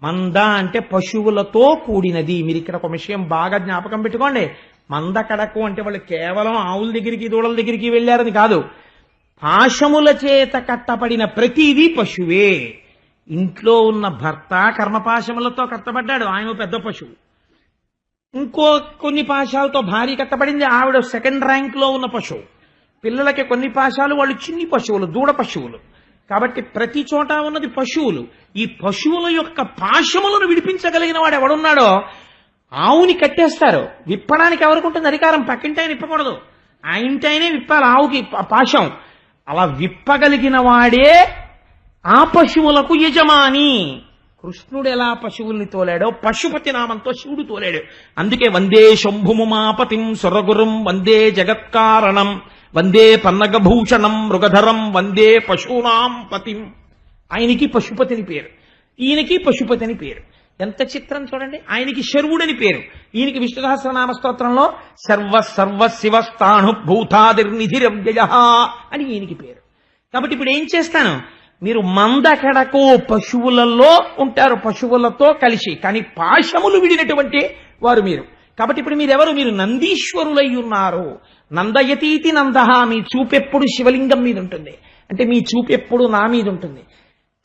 మంద అంటే పశువులతో కూడినది. మీరు ఇక్కడ ఒక విషయం బాగా జ్ఞాపకం పెట్టుకోండి. మంద కడకు అంటే వాళ్ళు కేవలం ఆవుల దగ్గరికి దూడల దగ్గరికి వెళ్ళారని కాదు. పాశముల చేత కట్టబడిన ప్రతిదీ పశువే. ఇంట్లో ఉన్న భర్త కర్మపాశములతో కట్టబడ్డాడు, ఆయన పెద్ద పశువు. ఇంకో కొన్ని పాశాలతో భార్య కట్టబడింది, ఆవిడ సెకండ్ ర్యాంక్ లో ఉన్న పశువు. పిల్లలకి కొన్ని పాశాలు, వాళ్ళు చిన్ని పశువులు, దూడ పశువులు. కాబట్టి ప్రతి చోట ఉన్నది పశువులు. ఈ పశువుల యొక్క పాశములను విడిపించగలిగిన వాడు ఎవడున్నాడో ఆవుని కట్టేస్తారు. విప్పడానికి ఎవరికి ఉంటుంది అధికారం? పక్కింటి ఆయన విప్పకూడదు, ఆ ఇంటి ఆయనే విప్పాలి ఆవుకి పాశం. అలా విప్పగలిగిన వాడే ఆ పశువులకు యజమాని. కృష్ణుడు ఎలా పశువుల్ని తోలాడో పశుపతి నామంతో శివుడు తోలాడు. అందుకే వందే శంభుముమాపతిం సురగురుం వందే జగత్కారణం వందే పన్నగభూషణం మృగధరం వందే పశూనాం పతిం. ఆయనకి పశుపతిని పేరు, ఈయనకి పశుపతిని పేరు. ఎంత చిత్రం చూడండి. ఆయనకి శర్వుడని పేరు, ఈయనకి విష్ణు సహస్రనామ స్తోత్రంలో సర్వ శివస్థాణు భూతాదిర్నిధిరవ్యయ అని ఈయనకి పేరు. కాబట్టి ఇప్పుడు ఏం చేస్తాను, మీరు మందకడకు పశువులలో ఉంటారు, పశువులతో కలిసి, కానీ పాశములు విడినటువంటి వారు మీరు. కాబట్టి ఇప్పుడు మీరెవరు? మీరు నందీశ్వరులై ఉన్నారు. నందయతీతి నందహ. మీ చూపెప్పుడు శివలింగం మీద ఉంటుంది, అంటే మీ చూపెప్పుడు నా మీద ఉంటుంది.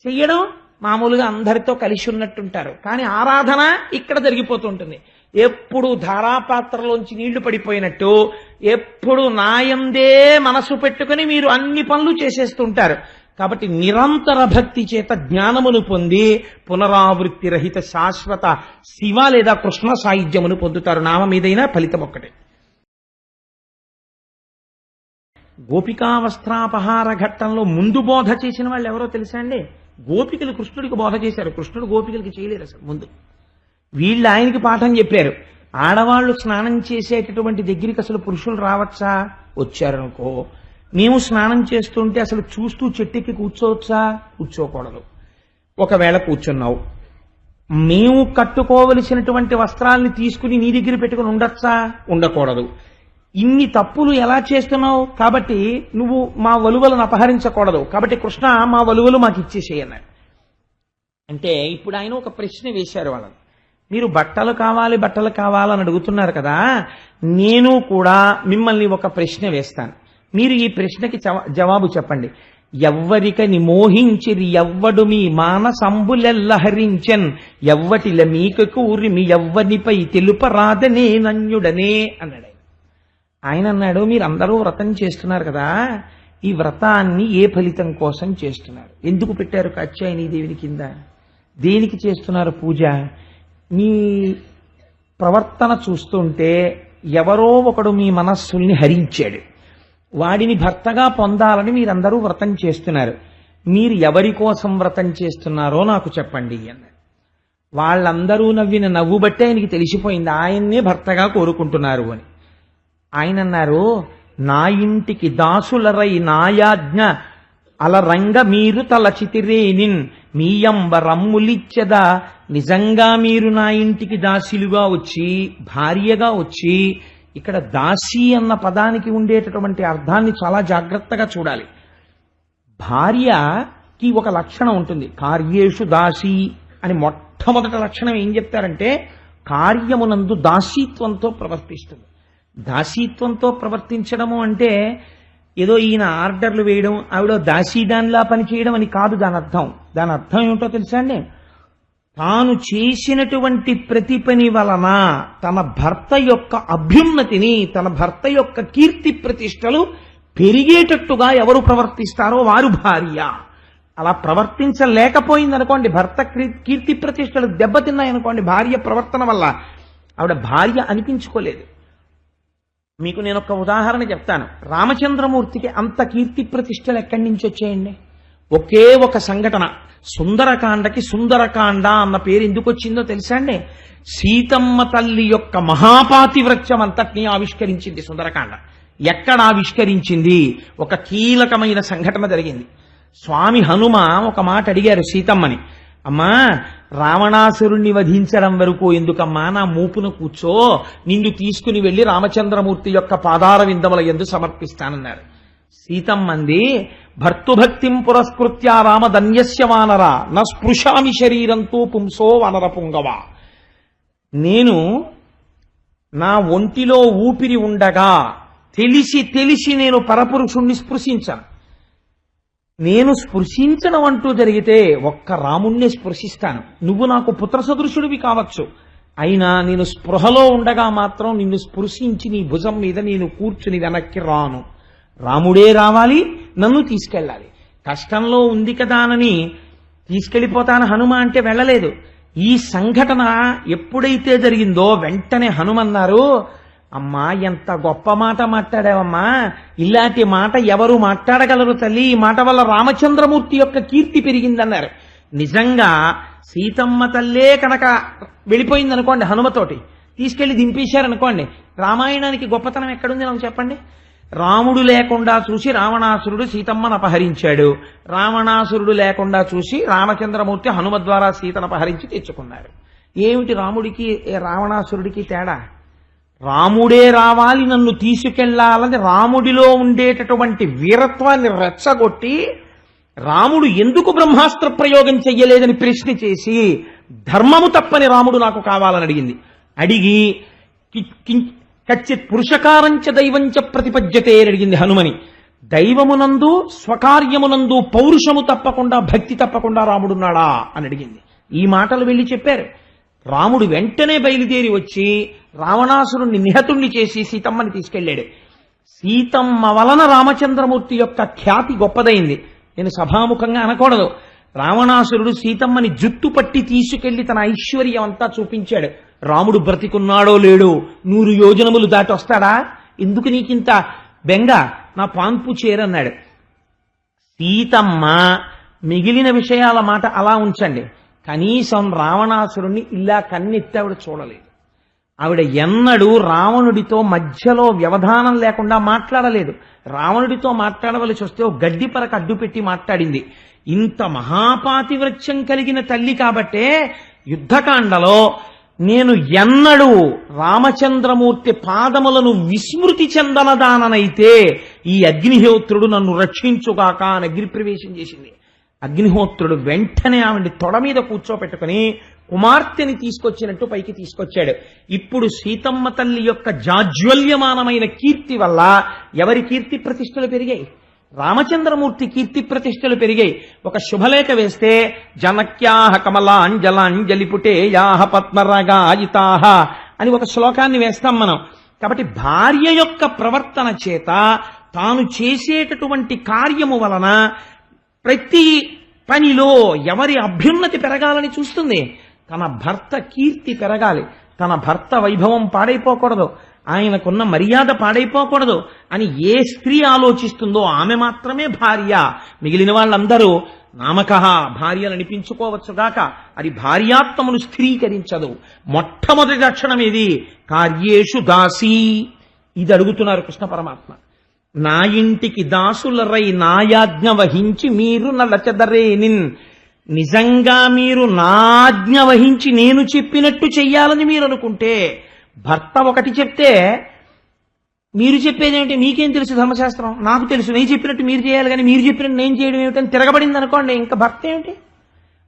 చెయ్యడం మామూలుగా అందరితో కలిసి ఉన్నట్టుంటారు, కానీ ఆరాధన ఇక్కడ జరిగిపోతుంటుంది. ఎప్పుడు ధారాపాత్రలోంచి నీళ్లు పడిపోయినట్టు ఎప్పుడు నాయందే మనసు పెట్టుకుని మీరు అన్ని పనులు చేసేస్తుంటారు. కాబట్టి నిరంతర భక్తి చేత జ్ఞానమును పొంది పునరావృత్తి రహిత శాశ్వత శివ లేదా కృష్ణ సాయుధ్యమును పొందుతారు. నామ మీదైనా ఫలితం ఒక్కటే. గోపికా వస్త్రాపహార ఘట్టంలో ముందు బోధ చేసిన వాళ్ళు ఎవరో తెలుసా అండి? గోపికలు కృష్ణుడికి బోధ చేశారు, కృష్ణుడు గోపికలకి చేయలేరు అసలు. ముందు వీళ్ళు ఆయనకి పాఠం చెప్పారు. ఆడవాళ్లు స్నానం చేసేటటువంటి దగ్గరికి అసలు పురుషులు రావచ్చా? వచ్చారనుకో, మేము స్నానం చేస్తుంటే అసలు చూస్తూ చెట్టెక్కి కూర్చోవచ్చా? కూర్చోకూడదు. ఒకవేళ కూర్చున్నావు, మేము కట్టుకోవలసినటువంటి వస్త్రాల్ని తీసుకుని నీ దగ్గర పెట్టుకుని ఉండొచ్చా? ఉండకూడదు. ఇన్ని తప్పులు ఎలా చేస్తున్నావు? కాబట్టి నువ్వు మా వలువలను అపహరించకూడదు. కాబట్టి కృష్ణ మా వలువలు మాకు ఇచ్చేసేయి అన్నాడు. అంటే ఇప్పుడు ఆయన ఒక ప్రశ్న వేశారు వాళ్ళని. మీరు బట్టలు కావాలని అడుగుతున్నారు కదా, నేను కూడా మిమ్మల్ని ఒక ప్రశ్న వేస్తాను. మీరు ఈ ప్రశ్నకి జవాబు చెప్పండి. ఎవ్వరికని మోహించిరి ఎవ్వడు మీ మానసంబులెల్లహరించెన్ ఎవ్వటిల మీకు కూరి మీ ఎవ్వనిపై తెలుపరాదనే నన్యుడనే అన్నాడు. ఆయన అన్నాడు, మీరందరూ వ్రతం చేస్తున్నారు కదా, ఈ వ్రతాన్ని ఏ ఫలితం కోసం చేస్తున్నారు? ఎందుకు పెట్టారు కాత్యాయని దేవిని కింద? దేనికి చేస్తున్నారు పూజ? మీ ప్రవర్తన చూస్తుంటే ఎవరో ఒకడు మీ మనస్సుల్ని హరించాడు, వాడిని భర్తగా పొందాలని మీరందరూ వ్రతం చేస్తున్నారు. మీరు ఎవరి కోసం వ్రతం చేస్తున్నారో నాకు చెప్పండి అన్నాడు. వాళ్ళందరూ నవ్విన నవ్వు బట్టే ఆయనకి తెలిసిపోయింది ఆయన్నే భర్తగా కోరుకుంటున్నారు అని. ఆయన అన్నారు, నా ఇంటికి దాసులరై నాయాజ్ఞ అలరంగ మీరు తలచితిరేనిన్ మీయంబ రమ్ములిచ్చదా. నిజంగా మీరు నా ఇంటికి దాసిలుగా వచ్చి, భార్యగా వచ్చి, ఇక్కడ దాసి అన్న పదానికి ఉండేటటువంటి అర్థాన్ని చాలా జాగ్రత్తగా చూడాలి. భార్యకి ఒక లక్షణం ఉంటుంది, కార్యేషు దాసి అని. మొట్టమొదటి లక్షణం ఏం చెప్తారంటే కార్యమునందు దాసీత్వంతో ప్రవర్తిస్తుంది. దాసీత్వంతో ప్రవర్తించడము అంటే ఏదో ఈయన ఆర్డర్లు వేయడం, ఆవిడ దాసీదానిలా పనిచేయడం అని కాదు దాని అర్థం. దాని అర్థం ఏమిటో తెలుసా అండి? తాను చేసినటువంటి ప్రతి పని వలన తన భర్త యొక్క అభ్యున్నతిని, తన భర్త యొక్క కీర్తి ప్రతిష్టలు పెరిగేటట్టుగా ఎవరు ప్రవర్తిస్తారో వారు భార్య. అలా ప్రవర్తించలేకపోయిందనుకోండి, భర్త కీర్తి ప్రతిష్టలు దెబ్బతిన్నాయనుకోండి భార్య ప్రవర్తన వల్ల, ఆవిడ భార్య అనిపించుకోలేదు. మీకు నేను ఒక ఉదాహరణ చెప్తాను. రామచంద్రమూర్తికి అంత కీర్తి ప్రతిష్టలు ఎక్కడి నుంచి వచ్చాయండి? ఒకే ఒక సంఘటన. సుందరకాండకి సుందరకాండ అన్న పేరు ఎందుకు వచ్చిందో తెలుసా అండి? సీతమ్మ తల్లి యొక్క మహాపాతివ్రత్యం అంతటినీ ఆవిష్కరించింది సుందరకాండ. ఎక్కడ ఆవిష్కరించింది? ఒక కీలకమైన సంఘటన జరిగింది. స్వామి హనుమ ఒక మాట అడిగారు సీతమ్మని, అమ్మా రావణాసురుణ్ణి వధించడం వరకు ఎందుకమ్మా నా మూపును కూర్చో, నిన్ను తీసుకుని వెళ్లి రామచంద్రమూర్తి యొక్క పాదార విందముల యందు సమర్పిస్తానన్నారు. సీతమ్మంది, భర్తుభక్తిం పురస్కృత్య రామధన్యస్య వానర న స్పృశామి శరీరంతో పుంసో వనర పుంగవ. నేను నా ఒంటిలో ఊపిరి ఉండగా తెలిసి నేను పరపురుషుణ్ణి స్పృశించను. నేను స్పృశించడం అంటూ జరిగితే ఒక్క రాముణ్ణి స్పృశిస్తాను. నువ్వు నాకు పుత్ర సదృశుడివి కావచ్చు, అయినా నేను స్పృహలో ఉండగా మాత్రం నిన్ను స్పృశించి నీ భుజం మీద నేను కూర్చుని వెనక్కి రాను. రాముడే రావాలి, నన్ను తీసుకెళ్ళాలి. కష్టంలో ఉంది కదా అని తీసుకెళ్ళిపోతాను హనుమ అంటే వెళ్ళలేదు. ఈ సంఘటన ఎప్పుడైతే జరిగిందో వెంటనే హనుమన్నారు, అమ్మా ఎంత గొప్ప మాట మాట్లాడావమ్మా, ఇలాంటి మాట ఎవరు మాట్లాడగలరు తల్లి, ఈ మాట వల్ల రామచంద్రమూర్తి యొక్క కీర్తి పెరిగిందన్నారు. నిజంగా సీతమ్మ తల్లే కనుక వెళ్ళిపోయిందనుకోండి, హనుమతోటి తీసుకెళ్లి దింపేశారనుకోండి, రామాయణానికి గొప్పతనం ఎక్కడుంది నాకు చెప్పండి. రాముడు లేకుండా చూసి రావణాసురుడు సీతమ్మను అపహరించాడు, రావణాసురుడు లేకుండా చూసి రామచంద్రమూర్తి హనుమ ద్వారా సీతను అపహరించి తెచ్చుకున్నారు. ఏమిటి రాముడికి రావణాసురుడికి తేడా? రాముడే రావాలి, నన్ను తీసుకెళ్లాలని రాముడిలో ఉండేటటువంటి వీరత్వాన్ని రెచ్చగొట్టి రాముడు ఎందుకు బ్రహ్మాస్త్ర ప్రయోగం చెయ్యలేదని ప్రశ్న చేసి ధర్మము తప్పని రాముడు నాకు కావాలని అడిగి కచ్చిత్ పురుషకారంచ దైవంచ ప్రతిపద్యతే అని అడిగింది హనుమని. దైవమునందు స్వకార్యమునందు పౌరుషము తప్పకుండా భక్తి తప్పకుండా రాముడున్నాడా అని అడిగింది. ఈ మాటలు వెళ్ళి చెప్పారు. రాముడు వెంటనే బయలుదేరి వచ్చి రావణాసురుణ్ణి నిహతుణ్ణి చేసి సీతమ్మని తీసుకెళ్లాడు. సీతమ్మ వలన రామచంద్రమూర్తి యొక్క ఖ్యాతి గొప్పదైంది. నేను సభాముఖంగా అనకూడదు. రావణాసురుడు సీతమ్మని జుట్టు పట్టి తీసుకెళ్లి తన ఐశ్వర్యం అంతా చూపించాడు. రాముడు బ్రతికున్నాడో లేడో 100 యోజనములు దాటి వస్తాడా? ఎందుకు నీకింత బెంగ, నా పాన్పు చేరన్నాడు. సీతమ్మ మిగిలిన విషయాల మాట అలా ఉంచండి, కనీసం రావణాసురుణ్ణి ఇలా కన్నెత్తి ఆవిడ చూడలేదు. ఆవిడ ఎన్నడూ రావణుడితో మధ్యలో వ్యవధానం లేకుండా మాట్లాడలేదు. రావణుడితో మాట్లాడవలసి వస్తే ఓ గడ్డి పరకు అడ్డుపెట్టి మాట్లాడింది. ఇంత మహాపాతివ్రత్యం కలిగిన తల్లి కాబట్టే యుద్ధకాండలో నేను ఎన్నడూ రామచంద్రమూర్తి పాదములను విస్మృతి చెందనదాననైతే ఈ అగ్నిహోత్రుడు నన్ను రక్షించుగాక అని అగ్నిప్రవేశం చేసింది. అగ్నిహోత్రుడు వెంటనే ఆవిడ తొడ మీద కూర్చోపెట్టుకుని కుమార్తెని తీసుకొచ్చినట్టు పైకి తీసుకొచ్చాడు. ఇప్పుడు సీతమ్మ తల్లి యొక్క జాజ్వల్యమానమైన కీర్తి వల్ల ఎవరి కీర్తి ప్రతిష్టలు పెరిగాయి? రామచంద్రమూర్తి కీర్తి ప్రతిష్టలు పెరిగాయి. ఒక శుభలేఖ వేస్తే జనక్యాహ కమలాంజలాంజలిపుటే యాహ పద్మరాగాయితాహ అని ఒక శ్లోకాన్ని వేస్తాం మనం. కాబట్టి భార్య యొక్క ప్రవర్తన చేత తాను చేసేటటువంటి కార్యము వలన ప్రతి పనిలో ఎవరి అభ్యున్నతి పెరగాలని చూస్తుంది. తన భర్త కీర్తి పెరగాలి, తన భర్త వైభవం పాడైపోకూడదు, ఆయనకున్న మర్యాద పాడైపోకూడదు అని ఏ స్త్రీ ఆలోచిస్తుందో ఆమె మాత్రమే భార్య. మిగిలిన వాళ్ళందరూ నామకహ భార్యలు అనిపించుకోవచ్చుగాక, అది భార్యాత్మను స్థిరీకరించదు. మొట్టమొదటి లక్షణం ఇది, కార్యేషు దాసీ. ఇది అడుగుతున్నారు కృష్ణ పరమాత్మ. నా ఇంటికి దాసులరై నాయాజ్ఞ వహించి మీరు నలచెదరేనిన్. నిజంగా మీరు నాజ్ఞ వహించి నేను చెప్పినట్టు చెయ్యాలని మీరు అనుకుంటే, భర్త ఒకటి చెప్తే మీరు చెప్పేదేంటి, మీకేం తెలుసు ధర్మశాస్త్రం, నాకు తెలుసు, నేను చెప్పినట్టు మీరు చేయాలి కానీ మీరు చెప్పినట్టు నేను చేయడం ఏమిటని తిరగబడింది అనుకోండి, ఇంకా భర్త ఏమిటి?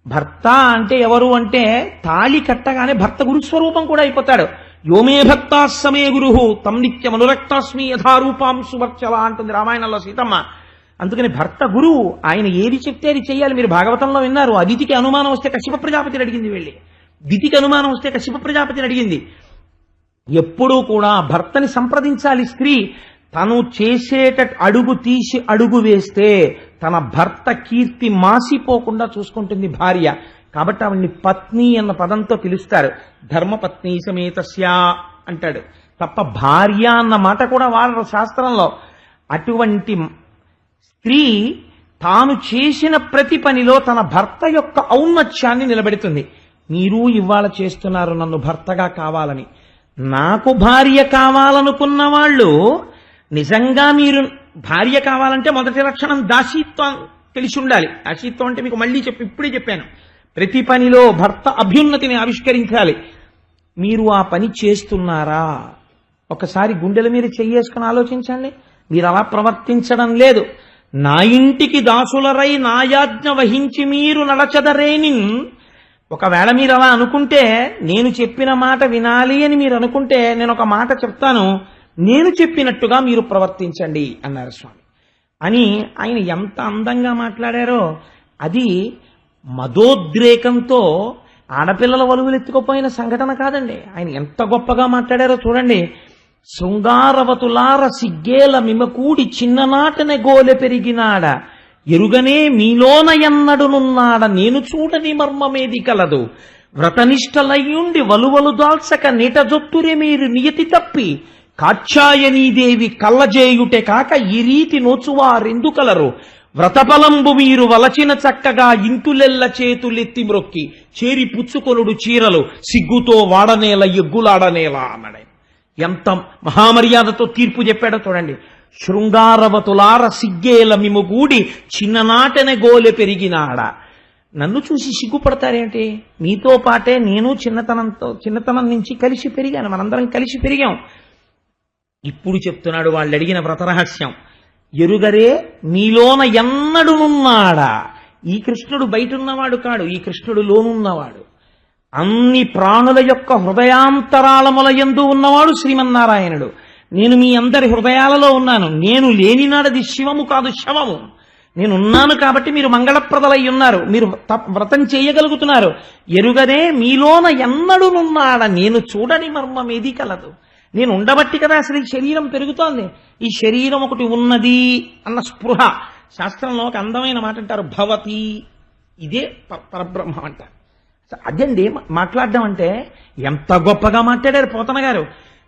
భర్త అంటే ఎవరు అంటే తాళి కట్టగానే భర్త గురుస్వరూపం కూడా అయిపోతాడు. యోమే భక్తాస్సమే గురు తం నిత్యం అనురక్తాస్మి యథారూపాం సువర్చల అంటుంది రామాయణంలో సీతమ్మ. అందుకని భర్త గురువు, ఆయన ఏది చెప్తే అది చెయ్యాలి. మీరు భాగవతంలో విన్నారు, అదితికి అనుమానం వస్తే కశ్యప ప్రజాపతిని అడిగింది వెళ్ళి, దితికి అనుమానం వస్తే కశ్యప ప్రజాపతిని అడిగింది. ఎప్పుడూ కూడా భర్తని సంప్రదించాలి స్త్రీ. తను చేసేట అడుగు తీసి అడుగు వేస్తే తన భర్త కీర్తి మాసిపోకుండా చూసుకుంటుంది భార్య. కాబట్టి ఆవిడ్ని పత్ని అన్న పదంతో పిలుస్తారు. ధర్మపత్ని సమేతస్య అంటాడు తప్ప భార్య అన్న మాట కూడా వాడరు శాస్త్రంలో. అటువంటి స్త్రీ తాను చేసిన ప్రతి పనిలో తన భర్త యొక్క ఔన్నత్యాన్ని నిలబెడుతుంది. మీరు ఇవాళ చేస్తున్నారు నన్ను భర్తగా కావాలని. నాకు భార్య కావాలనుకున్న వాళ్ళు నిజంగా మీరు భార్య కావాలంటే మొదటి లక్షణం దాసీత్వం తెలిసి ఉండాలి. దాసీత్వం అంటే మీకు మళ్ళీ ఇప్పుడే చెప్పాను, ప్రతి పనిలో భర్త అభ్యున్నతిని ఆవిష్కరించాలి. మీరు ఆ పని చేస్తున్నారా? ఒకసారి గుండెల మీద చెయ్యేసుకుని ఆలోచించండి. మీరు అలా ప్రవర్తించడం లేదు. నా ఇంటికి దాసులరై నాయాజ్ఞ వహించి మీరు నడచదరేనిన్. ఒకవేళ మీరు అలా అనుకుంటే, నేను చెప్పిన మాట వినాలి అని మీరు అనుకుంటే, నేను ఒక మాట చెప్తాను, నేను చెప్పినట్టుగా మీరు ప్రవర్తించండి అన్నారు స్వామి. అని ఆయన ఎంత అందంగా మాట్లాడారో, అది మదోద్రేకంతో ఆడపిల్లల వలువలెత్తుకుపోయిన సంఘటన కాదండి. ఆయన ఎంత గొప్పగా మాట్లాడారో చూడండి. శృంగారవతులార సిగ్గేల మిమకూడి చిన్ననాటనే గోలె పెరిగినాడ, ఎరుగనే మీలోన ఎన్నడునున్నాడ, నేను చూడని మర్మమేది కలదు, వ్రతనిష్టలయ్యుండి వలువలు దాల్చక నిటజొత్తురే మీరు నియతి తప్పి, కాత్యాయనీదేవి కళ్ళజేయుటే కాక ఈ రీతి నోచువారెందుకలరు, వ్రతఫలంబు మీరు వలచిన చక్కగా ఇంతులెల్ల చేతులెత్తి మ్రొక్కి, చేరి పుచ్చుకొనుడు చీరలు సిగ్గుతో వాడనేల ఎగ్గులాడనేలా అన్నాడు. ఎంత మహామర్యాదతో తీర్పు చెప్పాడో చూడండి. శృంగారవతులార సిగ్గేల మిముగూడి చిన్ననాటనే గోలె పెరిగినాడ. నన్ను చూసి సిగ్గుపడతారేంటి? మీతో పాటే నేను చిన్నతనం నుంచి కలిసి పెరిగాను, మనందరం కలిసి పెరిగాం. ఇప్పుడు చెప్తున్నాడు వాళ్ళు అడిగిన వ్రతరహస్యం. ఎరుగరే మీలోన ఎన్నడునున్నాడా. ఈ కృష్ణుడు బయటున్నవాడు కాడు, ఈ కృష్ణుడు లోనున్నవాడు. అన్ని ప్రాణుల యొక్క హృదయాంతరాళముల యందు ఉన్నవాడు శ్రీమన్నారాయణుడు. నేను మీ అందరి హృదయాలలో ఉన్నాను. నేను లేనినాడది శివము కాదు, శవము. నేనున్నాను కాబట్టి మీరు మంగళప్రదలై ఉన్నారు, మీరు వ్రతం చేయగలుగుతున్నారు. ఎరుగనే మీలోన ఎన్నడునున్నాడ, నేను చూడని మర్మమేది కలదు. నేను ఉండబట్టి కదా అసలు ఈ శరీరం పెరుగుతోంది. ఈ శరీరం ఒకటి ఉన్నది అన్న స్పృహ. శాస్త్రంలో ఒక అందమైన మాట అంటారు, భవతి. ఇదే పరబ్రహ్మ అంటారు. అదండి మాట్లాడడం అంటే. ఎంత గొప్పగా మాట్లాడారు పోతన గారు.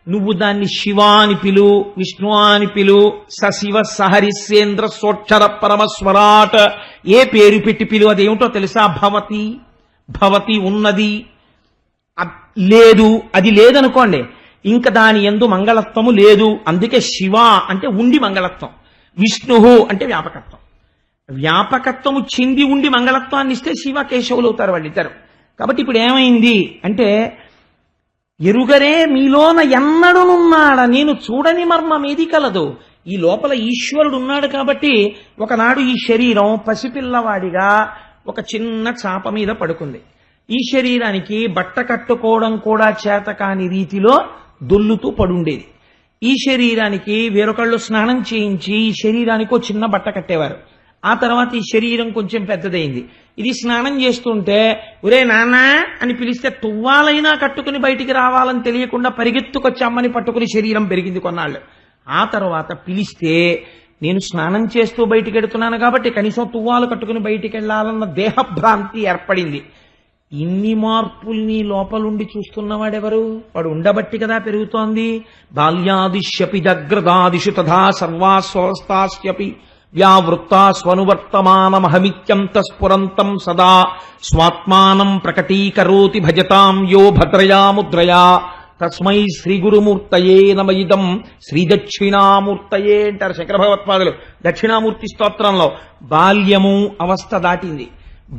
నువ్వు దాన్ని శివ అని పిలు, విష్ణు అని పిలు, సశివ సహరిశ్రేంద్ర సోక్షర పరమస్వరాట్, ఏ పేరు పెట్టి పిలు, అదేమిటో తెలుసా? భవతి. భవతి ఉన్నది, లేదు, అది లేదనుకోండి, ఇంకా దాని యందు మంగళత్వము లేదు. అందుకే శివ అంటే ఉండి మంగళత్వం, విష్ణు అంటే వ్యాపకత్వం. వ్యాపకత్వము చెంది ఉండి మంగళత్వాన్ని ఇస్తే శివ కేశవులు అవుతారు వాళ్ళిద్దరు. కాబట్టి ఇప్పుడు ఏమైంది అంటే, ఎరుగరే మీలోన ఎన్నడునున్నాడ, నేను చూడని మర్మమేది కలదు. ఈ లోపల ఈశ్వరుడు ఉన్నాడు కాబట్టి ఒకనాడు ఈ శరీరం పసిపిల్లవాడిగా ఒక చిన్న చాప మీద పడుకుంది. ఈ శరీరానికి బట్ట కట్టుకోవడం కూడా చేత కాని రీతిలో దొల్లుతూ పడుండేది. ఈ శరీరానికి వేరొకళ్ళు స్నానం చేయించి ఈ శరీరానికి ఒక చిన్న బట్ట కట్టేవారు. ఆ తర్వాత ఈ శరీరం కొంచెం పెద్దదైంది. ఇది స్నానం చేస్తుంటే ఒరే నాన్న అని పిలిస్తే తువ్వాలైనా కట్టుకుని బయటికి రావాలని తెలియకుండా పరిగెత్తుకొచ్చి అమ్మని పట్టుకుని శరీరం పెరిగింది కొన్నాళ్ళు. ఆ తర్వాత పిలిస్తే నేను స్నానం చేస్తూ బయటికి వెడుతున్నాను కాబట్టి కనీసం తువ్వాలు కట్టుకుని బయటికి వెళ్ళాలన్న దేహభ్రాంతి ఏర్పడింది. ఇన్ని మార్పుల్ని లోపలుండి చూస్తున్నవాడెవరు? వాడు ఉండబట్టి కదా పెరుగుతోంది. బాల్యాదిశ్యపి జగ్రదాదిషు తథా సర్వాస్వస్థాస్యపి వ్యావృత్తా స్వనువర్తమానమహమిత్యంతఃస్ఫురంతం సదా స్వాత్మానం ప్రకటీకరోతి భజతాం యో భద్రయా ముద్రయా తస్మై శ్రీ గురుమూర్తయే నమ ఇదం శ్రీ దక్షిణామూర్తయే అంటారు శంకర భగవత్పాదులు దక్షిణామూర్తి స్తోత్రంలో. బాల్యము అవస్థ దాటింది.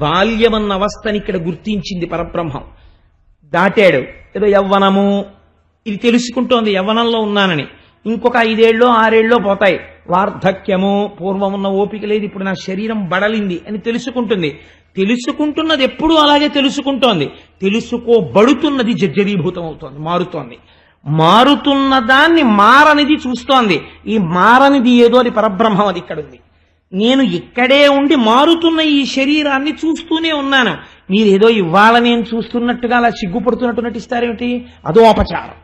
బాల్యమన్న అవస్థని ఇక్కడ గుర్తించింది పరబ్రహ్మం. దాటాడు. ఏదో యవ్వనము ఇది తెలుసుకుంటోంది, యవ్వనంలో ఉన్నానని. ఇంకొక 5 ఏళ్ళో 6 ఏళ్ళో పోతాయి. వార్ధక్యము, పూర్వం ఉన్న ఓపిక లేదు, ఇప్పుడు నా శరీరం బడలింది అని తెలుసుకుంటుంది. తెలుసుకుంటున్నది ఎప్పుడూ అలాగే తెలుసుకుంటోంది. తెలుసుకోబడుతున్నది జర్జరీభూతం అవుతోంది, మారుతోంది. మారుతున్న దాన్ని మారనిది చూస్తోంది. ఈ మారనిది ఏదో అది పరబ్రహ్మం, అది ఇక్కడ ఉంది. నేను ఇక్కడే ఉండి మారుతున్న ఈ శరీరాన్ని చూస్తూనే ఉన్నాను. మీరేదో ఇవాళ నేను చూస్తున్నట్టుగా అలా సిగ్గుపడుతున్నట్టు నటిస్తారేమిటి? అదో అపచారం.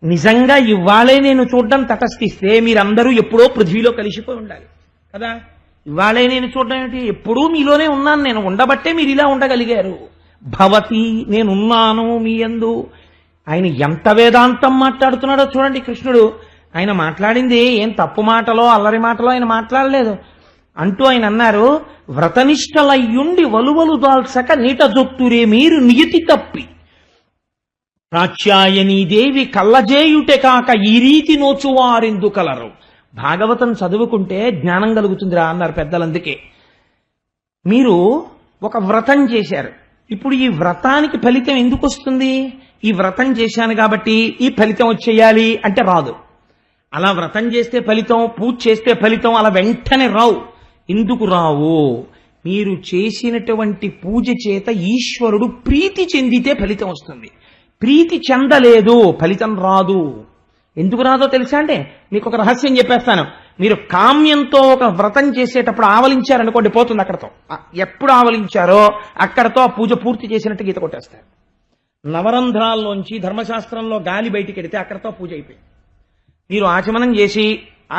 నిజంగా ఇవాళే నేను చూడడం తటస్థిస్తే మీరందరూ ఎప్పుడో పృథ్వీలో కలిసిపోయి ఉండాలి కదా. ఇవాళే నేను చూడడం ఏమిటి? ఎప్పుడూ మీలోనే ఉన్నాను నేను, ఉండబట్టే మీరు ఇలా ఉండగలిగారు. భవతి, నేనున్నాను మీ యందు. ఆయన ఎంత వేదాంతం మాట్లాడుతున్నాడో చూడండి కృష్ణుడు. ఆయన మాట్లాడింది ఏం తప్పు మాటలో అల్లరి మాటలో ఆయన మాట్లాడలేదు. అంటూ ఆయన అన్నారు, వ్రతనిష్టలయ్యుండి వలువలు దాల్చక నీట జొత్తురే మీరు నియతి తప్పి, కాత్యాయనీదేవి కళ్ళజేయుటే కాక ఈ రీతి నోచువారెందుకలరు. భాగవతం చదువుకుంటే జ్ఞానం కలుగుతుందిరా అన్నారు పెద్దలందుకే. మీరు ఒక వ్రతం చేశారు, ఇప్పుడు ఈ వ్రతానికి ఫలితం ఎందుకు వస్తుంది? ఈ వ్రతం చేశాను కాబట్టి ఈ ఫలితం వచ్చేయాలి అంటే రాదు. అలా వ్రతం చేస్తే ఫలితం, పూజ చేస్తే ఫలితం అలా వెంటనే రావు. ఎందుకు రావు? మీరు చేసినటువంటి పూజ చేత ఈశ్వరుడు ప్రీతి చెందితే ఫలితం వస్తుంది. ప్రీతి చెందలేదు ఫలితం రాదు. ఎందుకు రాదో తెలుసా అండి? మీకు ఒక రహస్యం చెప్పేస్తాను. మీరు కామ్యంతో ఒక వ్రతం చేసేటప్పుడు ఆవలించారనుకోండి, పోతుంది అక్కడతో. ఎప్పుడు ఆవలించారో అక్కడతో ఆ పూజ పూర్తి చేసినట్టు గీత కొట్టేస్తారు. నవరంధ్రాల్లోంచి ధర్మశాస్త్రంలో గాలి బయటికి వెడితే అక్కడతో పూజ అయిపోయింది. మీరు ఆచమనం చేసి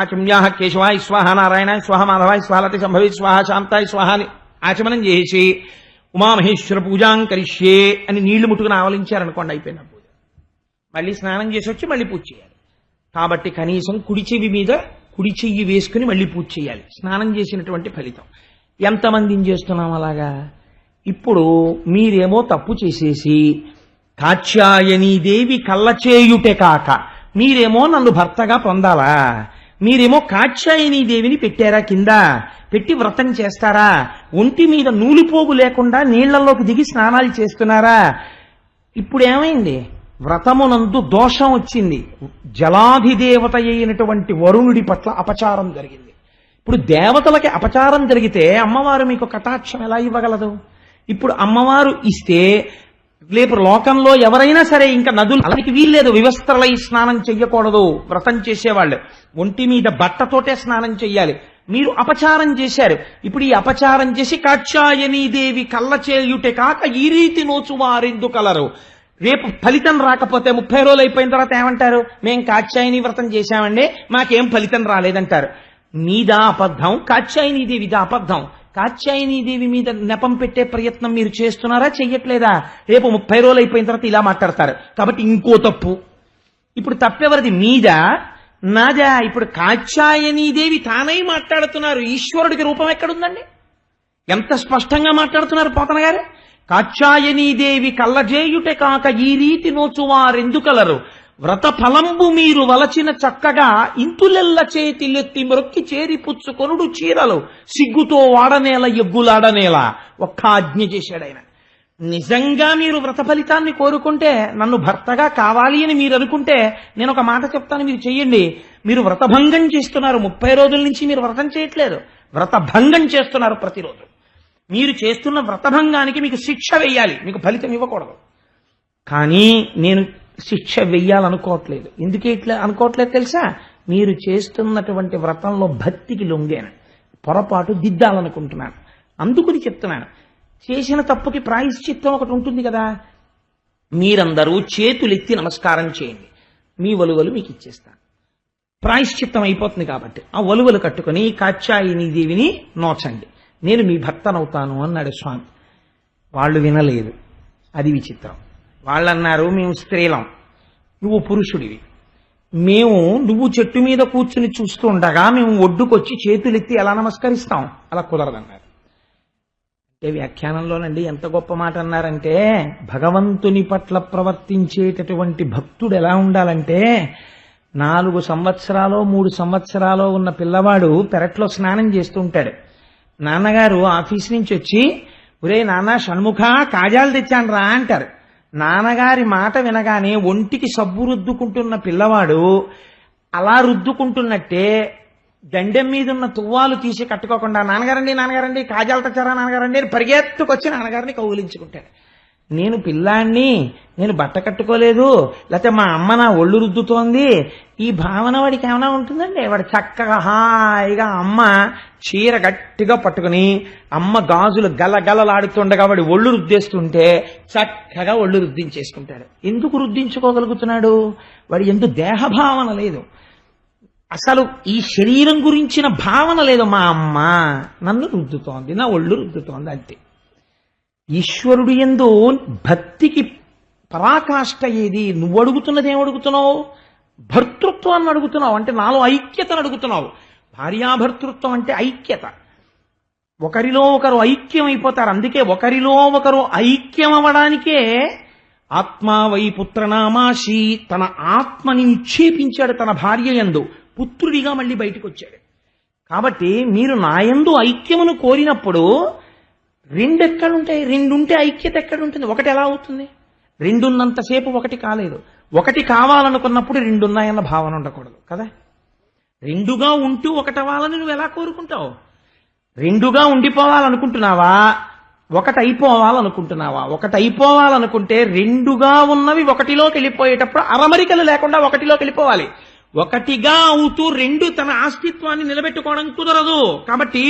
ఆచమ్యాహ కేశవాయ స్వాహ, నారాయణ స్వాహ, మాధవాయ స్వాహలతి సంభవి స్వాహ, శాంతాయ స్వాహ అని ఆచమనం చేసి ఉమామహేశ్వర పూజాం కరిష్యే అని నీళ్లు ముట్టుకుని ఆవలించారనుకోండి, అయిపోయిన పూజ. మళ్ళీ స్నానం చేసి వచ్చి మళ్ళీ పూజ చేయాలి. కాబట్టి కనీసం కుడి చెవి మీద కుడి చెయ్యి వేసుకుని మళ్ళీ పూజ చేయాలి. స్నానం చేసినటువంటి ఫలితం. ఎంతమందిని చేస్తున్నాం అలాగా? ఇప్పుడు మీరేమో తప్పు చేసేసి కాత్యాయనీదేవి కళ్ళచేయుటే కాక మీరేమో నన్ను భర్తగా పొందాలా? మీరేమో కాత్యాయనీదేవిని పెట్టారా? కింద పెట్టి వ్రతం చేస్తారా? ఒంటి మీద నూలిపోగు లేకుండా నీళ్లలోకి దిగి స్నానాలు చేస్తున్నారా? ఇప్పుడు ఏమైంది? వ్రతమునందు దోషం వచ్చింది. జలాధిదేవత అయినటువంటి వరుణుడి పట్ల అపచారం జరిగింది. ఇప్పుడు దేవతలకి అపచారం జరిగితే అమ్మవారు మీకు కటాక్షం ఎలా ఇవ్వగలదు? ఇప్పుడు అమ్మవారు ఇస్తే రేపు లోకంలో ఎవరైనా సరే ఇంకా నదులు అలాంటి వీల్లేదు, వివస్త్రలై స్నానం చెయ్యకూడదు. వ్రతం చేసేవాళ్ళు ఒంటి మీద బట్టతోటే స్నానం చెయ్యాలి. మీరు అపచారం చేశారు. ఇప్పుడు ఈ అపచారం చేసి కాత్యాయనీదేవి కళ్ళ చేయుటే కాక ఈ రీతి నోచువారెందు కలరు. రేపు ఫలితం రాకపోతే 30 రోజులు అయిపోయిన తర్వాత ఏమంటారు? మేం కాత్యాయని వ్రతం చేశామండి, మాకేం ఫలితం రాలేదంటారు. మీద అబద్ధం, కాత్యాయనీదేవిదా అబద్ధం. కాత్యాయనీదేవి మీద నెపం పెట్టే ప్రయత్నం మీరు చేస్తున్నారా, చెయ్యట్లేదా? రేపు 30 రోజులు అయిపోయిన తర్వాత ఇలా మాట్లాడతారు. కాబట్టి ఇంకో తప్పు. ఇప్పుడు తప్పెవరిది? మీద నాదా? ఇప్పుడు కాత్యాయనీదేవి తానై మాట్లాడుతున్నారు. ఈశ్వరుడికి రూపం ఎక్కడుందండి? ఎంత స్పష్టంగా మాట్లాడుతున్నారు పోతన గారు. కాత్యాయనీదేవి కళ్ళజేయుటే కాక ఈ రీతి నోచువారెందుకలరు. వ్రత ఫలంబు మీరు వలచిన చక్కగా ఇంతులెల్ల చేతిలెత్తి మొక్కి చేరి పుచ్చుకొనుడు చీరలు సిగ్గుతో వాడనేల ఎగ్గులాడనేలా ఒక్క ఆజ్ఞ చేశాడు ఆయన. నిజంగా మీరు వ్రత ఫలితాన్ని కోరుకుంటే, నన్ను భర్తగా కావాలి అని మీరు అనుకుంటే, నేను ఒక మాట చెప్తాను, మీరు చెయ్యండి. మీరు వ్రతభంగం చేస్తున్నారు. 30 రోజుల నుంచి మీరు వ్రతం చేయట్లేదు, వ్రతభంగం చేస్తున్నారు ప్రతిరోజు. మీరు చేస్తున్న వ్రతభంగానికి మీకు శిక్ష వెయ్యాలి, మీకు ఫలితం ఇవ్వకూడదు. కానీ నేను శిక్ష వెయ్యాలనుకోవట్లేదు. ఎందుకు ఇట్లా అనుకోవట్లేదు తెలుసా? మీరు చేస్తున్నటువంటి వ్రతంలో భక్తికి లొంగాను, పొరపాటు దిద్దాలనుకుంటున్నాను. అందుకుని చెప్తున్నాను. చేసిన తప్పుకి ప్రాయశ్చిత్తం ఒకటి ఉంటుంది కదా. మీరందరూ చేతులెత్తి నమస్కారం చేయండి, మీ వలువలు మీకు ఇచ్చేస్తాను. ప్రాయశ్చిత్తం అయిపోతుంది కాబట్టి ఆ వలువలు కట్టుకుని కాత్యాయనీదేవిని నోచండి, నేను మీ భర్తనవుతాను అన్నాడు స్వామి. వాళ్ళు వినలేదు. అది విచిత్రం. వాళ్ళన్నారు, మేము స్త్రీలం, నువ్వు పురుషుడివి, నువ్వు చెట్టు మీద కూర్చుని చూస్తూ ఉండగా మేము ఒడ్డుకొచ్చి చేతులెత్తి ఎలా నమస్కరిస్తాం? అలా కుదరదన్నారు. అంటే వ్యాఖ్యానంలోనండి ఎంత గొప్ప మాట అన్నారంటే, భగవంతుని పట్ల ప్రవర్తించేటటువంటి భక్తుడు ఎలా ఉండాలంటే, 4 సంవత్సరాలు 3 సంవత్సరాలు ఉన్న పిల్లవాడు పెరట్లో స్నానం చేస్తూ ఉంటాడు. నాన్నగారు ఆఫీస్ నుంచి వచ్చి, ఒరే నాన్న షణ్ముఖ కాజాలు తెచ్చాను రా అంటారు. నాన్నగారి మాట వినగానే ఒంటికి సబ్బు రుద్దుకుంటున్న పిల్లవాడు అలా రుద్దుకుంటున్నట్టే దండెం మీద ఉన్న తువ్వాలు తీసి కట్టుకోకుండా, నాన్నగారండి కాజాలు తెచ్చారా నాన్నగారండి అని పరిగెత్తుకొచ్చి నాన్నగారిని కౌగిలించుకుంటాడు. నేను పిల్లాన్ని, నేను బట్ట కట్టుకోలేదు, లేకపోతే మా అమ్మ నా ఒళ్ళు రుద్దుతోంది, ఈ భావన వాడికి ఏమైనా ఉంటుందండి? వాడు చక్కగా హాయిగా అమ్మ చీర గట్టిగా పట్టుకుని అమ్మ గాజులు గలగలలాడుతుండగా వాడి ఒళ్ళు రుద్దేస్తుంటే చక్కగా ఒళ్ళు రుద్దించేసుకుంటాడు. ఎందుకు రుద్దించుకోగలుగుతున్నాడు? వాడి ఎందుకు దేహభావన లేదు, అసలు ఈ శరీరం గురించిన భావన లేదు. మా అమ్మ నన్ను రుద్దుతోంది, నా ఒళ్ళు రుద్దుతోంది, అంతే. ఈశ్వరుడు యందు భక్తికి పరాకాష్ట ఏది? నువ్వు అడుగుతున్నది ఏం అడుగుతున్నావు? భర్తృత్వాన్ని అడుగుతున్నావు, అంటే నాలో ఐక్యతను అడుగుతున్నావు. భార్యాభర్తృత్వం అంటే ఐక్యత. ఒకరిలో ఒకరు ఐక్యం అయిపోతారు. అందుకే ఒకరిలో ఒకరు ఐక్యం అవ్వడానికే ఆత్మా వై పుత్రనామాసి, తన ఆత్మని నిక్షేపించాడు తన భార్య యందు, పుత్రుడిగా మళ్ళీ బయటకు వచ్చాడు. కాబట్టి మీరు నాయందు ఐక్యమును కోరినప్పుడు 2 ఎక్కడుంటాయి? 2 ఉంటే ఐక్యత ఎక్కడుంటుంది? ఒకటి ఎలా అవుతుంది? 2 ఉన్నంతసేపు ఒకటి కాలేదు. ఒకటి కావాలనుకున్నప్పుడు 2 ఉన్నాయన్న భావన ఉండకూడదు కదా. 2గా ఉంటూ ఒకటి అవ్వాలని నువ్వు ఎలా కోరుకుంటావు? రెండుగా ఉండిపోవాలనుకుంటున్నావా, ఒకటైపోవాలనుకుంటే రెండుగా ఉన్నవి ఒకటిలోకి వెళ్ళిపోయేటప్పుడు అరమరికలు లేకుండా ఒకటిలోకి వెళ్ళిపోవాలి. ఒకటిగా అవుతూ రెండు తన అస్తిత్వాన్ని నిలబెట్టుకోవడం కుదరదు. కాబట్టి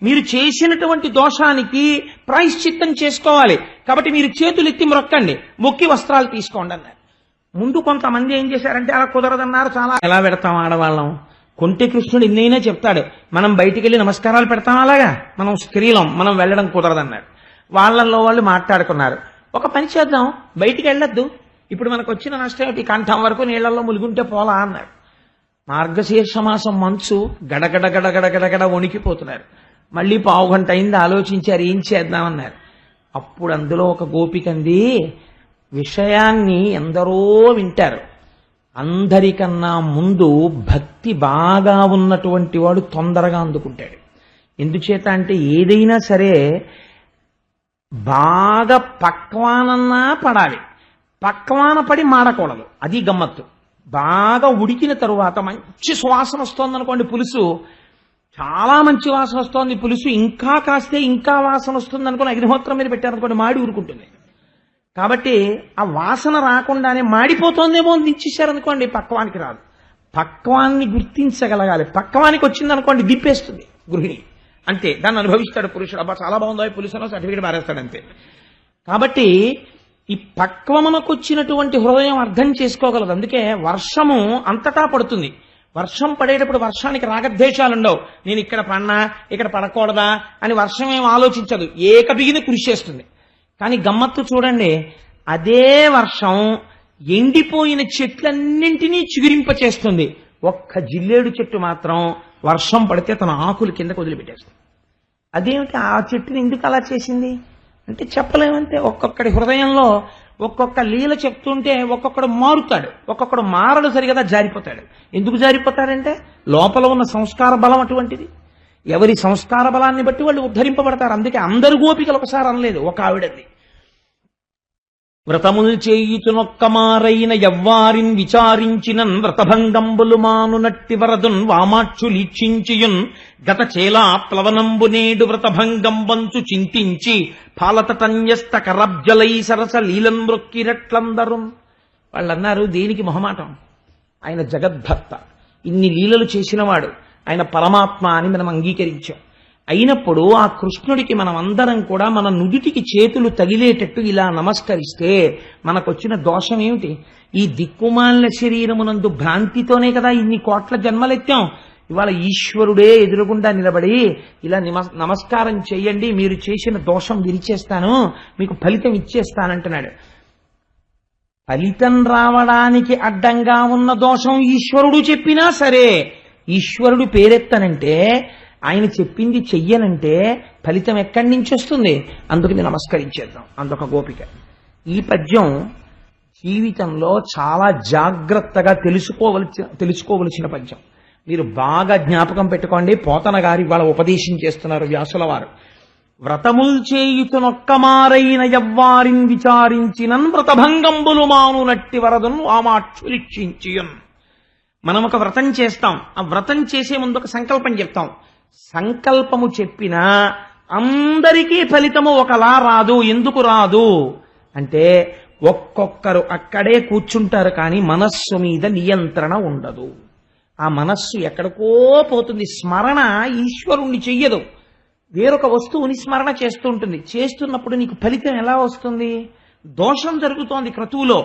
మీరు చేసినటువంటి దోషానికి ప్రాయశ్చిత్తం చేసుకోవాలి. కాబట్టి మీరు చేతులు ఎత్తి మొక్కి వస్త్రాలు తీసుకోండి అన్నారు. ముందు కొంతమంది ఏం చేశారంటే అలా కుదరదన్నారు. చాలా ఎలా పెడతాం ఆడవాళ్ళం? కొంటె కృష్ణుడు ఎన్నైనా చెప్తాడు, మనం బయటికి వెళ్ళి నమస్కారాలు పెడతాం, అలాగా మనం స్త్రీలం, మనం వెళ్ళడం కుదరదన్నారు. వాళ్ళల్లో వాళ్ళు మాట్లాడుకున్నారు, ఒక పని చేద్దాం, బయటికి వెళ్ళొద్దు, ఇప్పుడు మనకు వచ్చిన నష్టం ఈ కంఠం వరకు నీళ్లలో ములుగుంటే పోలా అన్నారు. మార్గశీర్ష మాసం మంచు గడగడ గడగడ గడగడ వణికిపోతున్నారు. మళ్ళీ పావుగంట అయింది, ఆలోచించారు ఏం చేద్దామన్నారు. అప్పుడు అందులో ఒక గోపికంది, విషయాన్ని ఎందరో వింటారు, అందరికన్నా ముందు భక్తి బాగా ఉన్నటువంటి వాడు తొందరగా అందుకుంటాడు. ఎందుచేత అంటే ఏదైనా సరే బాగా పక్వానన్నా పడాలి, పక్వాన పడి మాడకూడదు, అది గమ్మత్తు. బాగా ఉడికిన తరువాత మంచి సువాసన వస్తోంది అనుకోండి, పులుసు చాలా మంచి వాసన వస్తోంది, పులుసు ఇంకా కాస్తే ఇంకా వాసన వస్తుంది అనుకోని అగ్నిహోత్రం మీద పెట్టారనుకోండి, మాడి ఊరుకుంటుంది. కాబట్టి ఆ వాసన రాకుండానే మాడిపోతోందేమో అని దించేశారనుకోండి, పక్వానికి రాదు. పక్వాన్ని గుర్తించగలగాలి. పక్వానికి వచ్చిందనుకోండి దిప్పేస్తుంది గృహిణి, అంతే, దాన్ని అనుభవిస్తాడు పురుషుడు. అబ్బా చాలా బాగుందో పులుసునో సర్టిఫికేట్ మారేస్తాడు అంతే. కాబట్టి ఈ పక్వమునకు వచ్చినటువంటి హృదయం అర్థం చేసుకోగలదు. అందుకే వర్షము అంతటా పడుతుంది. వర్షం పడేటప్పుడు వర్షానికి రాగద్వేషాలు ఉండవు. నేను ఇక్కడ పడినా ఇక్కడ పడకూడదా అని వర్షం ఏం ఆలోచించదు, ఏకబిగిన కృషి చేస్తుంది. కానీ గమ్మత్తు చూడండి, అదే వర్షం ఎండిపోయిన చెట్లన్నింటినీ చిగురింపచేస్తుంది. ఒక్క జిల్లేడు చెట్టు మాత్రం వర్షం పడితే తన ఆకులు కిందకు వదిలిపెట్టేస్తుంది. అదేమిటి, ఆ చెట్టుని ఎందుకు అలా చేసింది అంటే చెప్పలేమంటే, ఒక్కొక్కడి హృదయంలో ఒక్కొక్క లీల చెప్తుంటే ఒక్కొక్కడు మారుతాడు, ఒక్కొక్కడు మారడు, సరిగదా జారిపోతాడు. ఎందుకు జారిపోతాడంటే లోపల ఉన్న సంస్కార బలం అటువంటిది. ఎవరి సంస్కార బలాన్ని బట్టి వాళ్ళు ఉద్ధరింపబడతారు. అందుకే అందరు గోపికలు ఒకసారి అనలేదు, ఒక ఆవిడది. వ్రతములు చేయుచునొక్కమారైన ఎవ్వారిన్ విచారించినన్ వ్రతభంగంబులు మానునట్టి వరదున్ వామాక్షులీక్షించియున్ గత చేలా ప్లవనంబు నేడు వ్రతభంగంబంచు చింతించి పాలతటన్యస్త కరబ్జలై సరస లీలన్ మ్రొక్కినట్లందరున్. వాళ్ళన్నారు, దేనికి మొహమాటం, ఆయన జగద్భక్త, ఇన్ని లీలలు చేసినవాడు, ఆయన పరమాత్మ అని మనం అంగీకరించాం. అయినప్పుడు ఆ కృష్ణుడికి మనం అందరం కూడా మన నుదిటికి చేతులు తగిలేటట్టు ఇలా నమస్కరిస్తే మనకొచ్చిన దోషం ఏమిటి? ఈ దిక్కుమాలిన శరీరమునందు భ్రాంతితోనే కదా ఇన్ని కోట్ల జన్మలెత్తాం. ఇవాళ ఈశ్వరుడే ఎదురుగుండా నిలబడి ఇలా నమస్కారం చెయ్యండి, మీరు చేసిన దోషం విరిచేస్తాను, మీకు ఫలితం ఇచ్చేస్తానంటున్నాడు. ఫలితం రావడానికి అడ్డంగా ఉన్న దోషం ఈశ్వరుడు చెప్పినా సరే, ఈశ్వరుడు పేరెత్తనంటే, ఆయన చెప్పింది చెయ్యనంటే ఫలితం ఎక్కడి నుంచి వస్తుంది? అందుకని నమస్కరించేద్దాం. అందుక గోపిక. ఈ పద్యం జీవితంలో చాలా జాగ్రత్తగా తెలుసుకోవలసిన పద్యం. మీరు బాగా జ్ఞాపకం పెట్టుకోండి. పోతన గారి వాళ్ళ ఉపదేశం చేస్తున్నారు వ్యాసుల వారు. వ్రతముల్ చేయుతునొక్కమారైన ఎవ్వారిన్ విచారించినన్ వ్రతభంగంబులు మానునట్టి వరదున్ వామాక్షులిక్షించియున్. మనం ఒక వ్రతం చేస్తాం, ఆ వ్రతం చేసే ముందు ఒక సంకల్పం చెప్తాం. సంకల్పము చెప్పినా అందరికీ ఫలితము ఒకలా రాదు. ఎందుకు రాదు అంటే, ఒక్కొక్కరు అక్కడే కూర్చుంటారు కానీ మనస్సు మీద నియంత్రణ ఉండదు. ఆ మనస్సు ఎక్కడికో పోతుంది. స్మరణ ఈశ్వరుణ్ణి చెయ్యదు, వేరొక వస్తువుని స్మరణ చేస్తూ ఉంటుంది. చేస్తున్నప్పుడు నీకు ఫలితం ఎలా వస్తుంది? దోషం జరుగుతోంది క్రతువులో,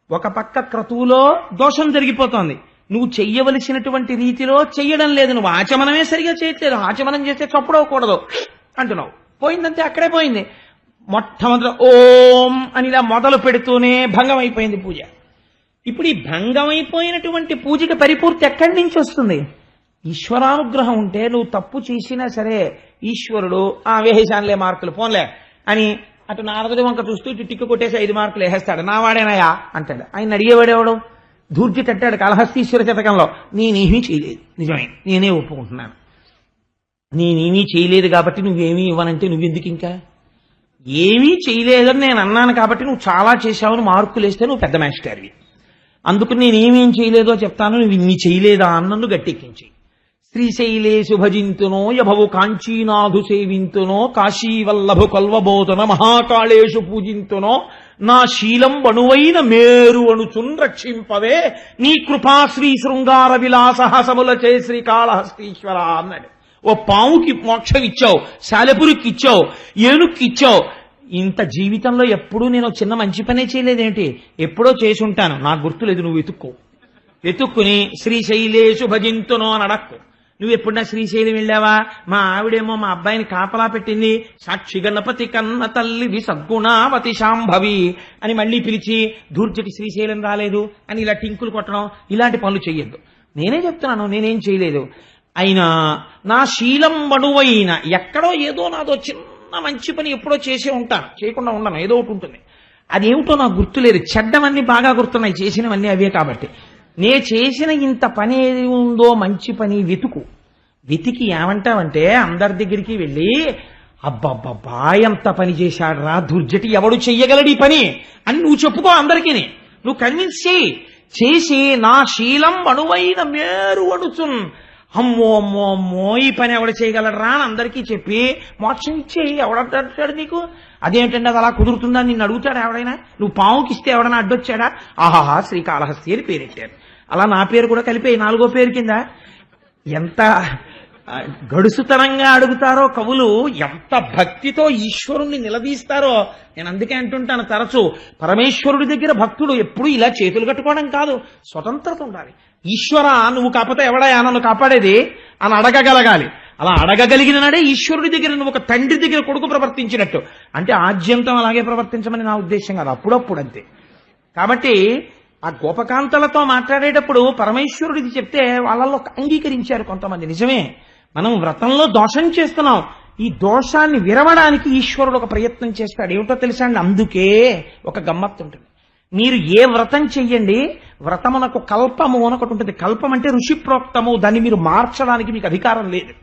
ఒక పక్క క్రతువులో దోషం జరిగిపోతోంది, నువ్వు చెయ్యవలసినటువంటి రీతిలో చెయ్యడం లేదు, నువ్వు ఆచమనమే సరిగా చేయట్లేదు, ఆచమనం చేస్తే చప్పుడవకూడదు అంటున్నావు, పోయిందంతే, అక్కడే పోయింది. మొట్టమొదట ఓం అని ఇలా మొదలు పెడుతూనే భంగం అయిపోయింది పూజ. ఇప్పుడు ఈ భంగమైపోయినటువంటి పూజకి పరిపూర్తి ఎక్కడి నుంచి వస్తుంది? ఈశ్వరానుగ్రహం ఉంటే నువ్వు తప్పు చేసినా సరే ఈశ్వరుడు వేసేశానులే మార్కులు పోన్లే అని అటు నారదుడి వంక చూస్తూ ఇటు టిక్కు కొట్టేసి 5 మార్కులు వేసేస్తాడు. నా వాడేనాయా అంటాడు. ఆయన అడిగేవాడేవాడు? ధూర్జి తట్టాడు కాళహస్తీశ్వర శతకంలో, నేనేమీ చేయలేదు, నిజమే, నేనే ఒప్పుకుంటున్నాను, నేనేమీ చేయలేదు కాబట్టి నువ్వేమీ ఇవ్వనంటే నువ్వెందుకు? ఇంకా ఏమీ చేయలేదని నేను అన్నాను కాబట్టి నువ్వు చాలా చేశావని మార్కులు వేస్తే నువ్వు పెద్ద మాస్టర్వి, అందుకు నేనేమేం చేయలేదో చెప్తాను, నువ్వు ఇన్ని చేయలేదా అన్నందు గట్టెక్కించి. శ్రీశైలేషు భజింతునో యభవు కాంచీనాథు సేవింతునో కాశీవల్లభు కల్వబోధన మహాకాళేషు పూజింతునో నా శీలం బణువైన మేరు అణుచున్ రక్షింపవే నీ కృపా శ్రీ శృంగార విలాసహసములచే శ్రీకాళహస్తీశ్వర అన్నాడు. ఓ పావుకి మోక్షం ఇచ్చావు, సాలెపురికి ఇచ్చావు, ఏనుక్కి ఇచ్చావు. ఇంత జీవితంలో ఎప్పుడూ నేను చిన్న మంచి పనే చేయలేదేంటి? ఎప్పుడో చేసుంటాను, నాకు గుర్తులేదు. నువ్వు వెతుక్కుని శ్రీశైలేషు భజింతునో అని అడక్కు. నువ్వు ఎప్పుడన్నా శ్రీశైలం వెళ్ళావా? మా ఆవిడేమో మా అబ్బాయిని కాపలా పెట్టింది, సాక్షి గణపతి కన్న తల్లివి సద్గుణావతి శాంభవి అని మళ్ళీ పిలిచి దూర్జటి శ్రీశైలం రాలేదు అని ఇలా టింకులు కొట్టడం, ఇలాంటి పనులు చెయ్యొద్దు. నేనే చెప్తున్నాను, నేనేం చేయలేదు. అయినా నా శీలం బడువైన ఎక్కడో ఏదో నాదో చిన్న మంచి పని ఎప్పుడో చేసే ఉంటాను, చేయకుండా ఉండను, ఏదో ఒకటి ఉంటుంది. అదేమిటో నాకు గుర్తులేదు. చెడ్డవన్నీ బాగా గుర్తున్నాయి, చేసినవన్నీ అవే. కాబట్టి నే చేసిన ఇంత పని ఏది ఉందో మంచి పని వెతికి ఏమంటావంటే అందరి దగ్గరికి వెళ్ళి అబ్బబ్బబ్బా ఎంత పని చేశాడు రా దుర్జటి, ఎవడు చెయ్యగలడు ఈ పని అని నువ్వు చెప్పుకో. అందరికీ నువ్వు కన్విన్స్ చేసి నా శీలం అణువైన మేరు అణుచున్, అమ్మో అమ్మో అమ్మో ఈ పని ఎవడు చేయగలరా అని అందరికీ చెప్పి మోక్షం ఇచ్చేయి. ఎవడంటాడు నీకు? అదేంటండి అది అలా కుదురుతుందా నిన్ను అడుగుతాడు ఎవడైనా? నువ్వు పావుకిస్తే ఎవడైనా అడ్డొచ్చాడా? ఆహాహా శ్రీకాళహస్తి అని పేరెట్టారు. అలా నా పేరు కూడా కలిపి 4వ పేరు కింద. ఎంత గడుసుతనంగా అడుగుతారో కవులు, ఎంత భక్తితో ఈశ్వరుణ్ణి నిలదీస్తారో. నేను అందుకే అంటుంటాను తరచూ, పరమేశ్వరుడి దగ్గర భక్తుడు ఎప్పుడు ఇలా చేతులు కట్టుకోవడం కాదు, స్వతంత్రత ఉండాలి. ఈశ్వర నువ్వు కాకపోతే ఎవడయా నన్ను కాపాడేది అని అడగగలగాలి. అలా అడగగలిగిన నాడే ఈశ్వరుడి దగ్గర నువ్వు ఒక తండ్రి దగ్గర కొడుకు ప్రవర్తించినట్టు. అంటే ఆద్యంతం అలాగే ప్రవర్తించమని నా ఉద్దేశం కాదు, అప్పుడప్పుడు అంతే. కాబట్టి ఆ గోపకాంతలతో మాట్లాడేటప్పుడు పరమేశ్వరుడిది చెప్తే వాళ్ళల్లో అంగీకరించారు కొంతమంది. నిజమే, మనం వ్రతంలో దోషం చేస్తున్నాం, ఈ దోషాన్ని విరవడానికి ఈశ్వరుడు ఒక ప్రయత్నం చేస్తాడు. ఏమిటో తెలుసా అండి? అందుకే ఒక గమ్మత్తు ఉంటుంది. మీరు ఏ వ్రతం చెయ్యండి, వ్రతమునకు కల్పము అని ఒకటి ఉంటుంది. కల్పం అంటే ఋషిప్రోక్తము, దాన్ని మీరు మార్చడానికి మీకు అధికారం లేదు.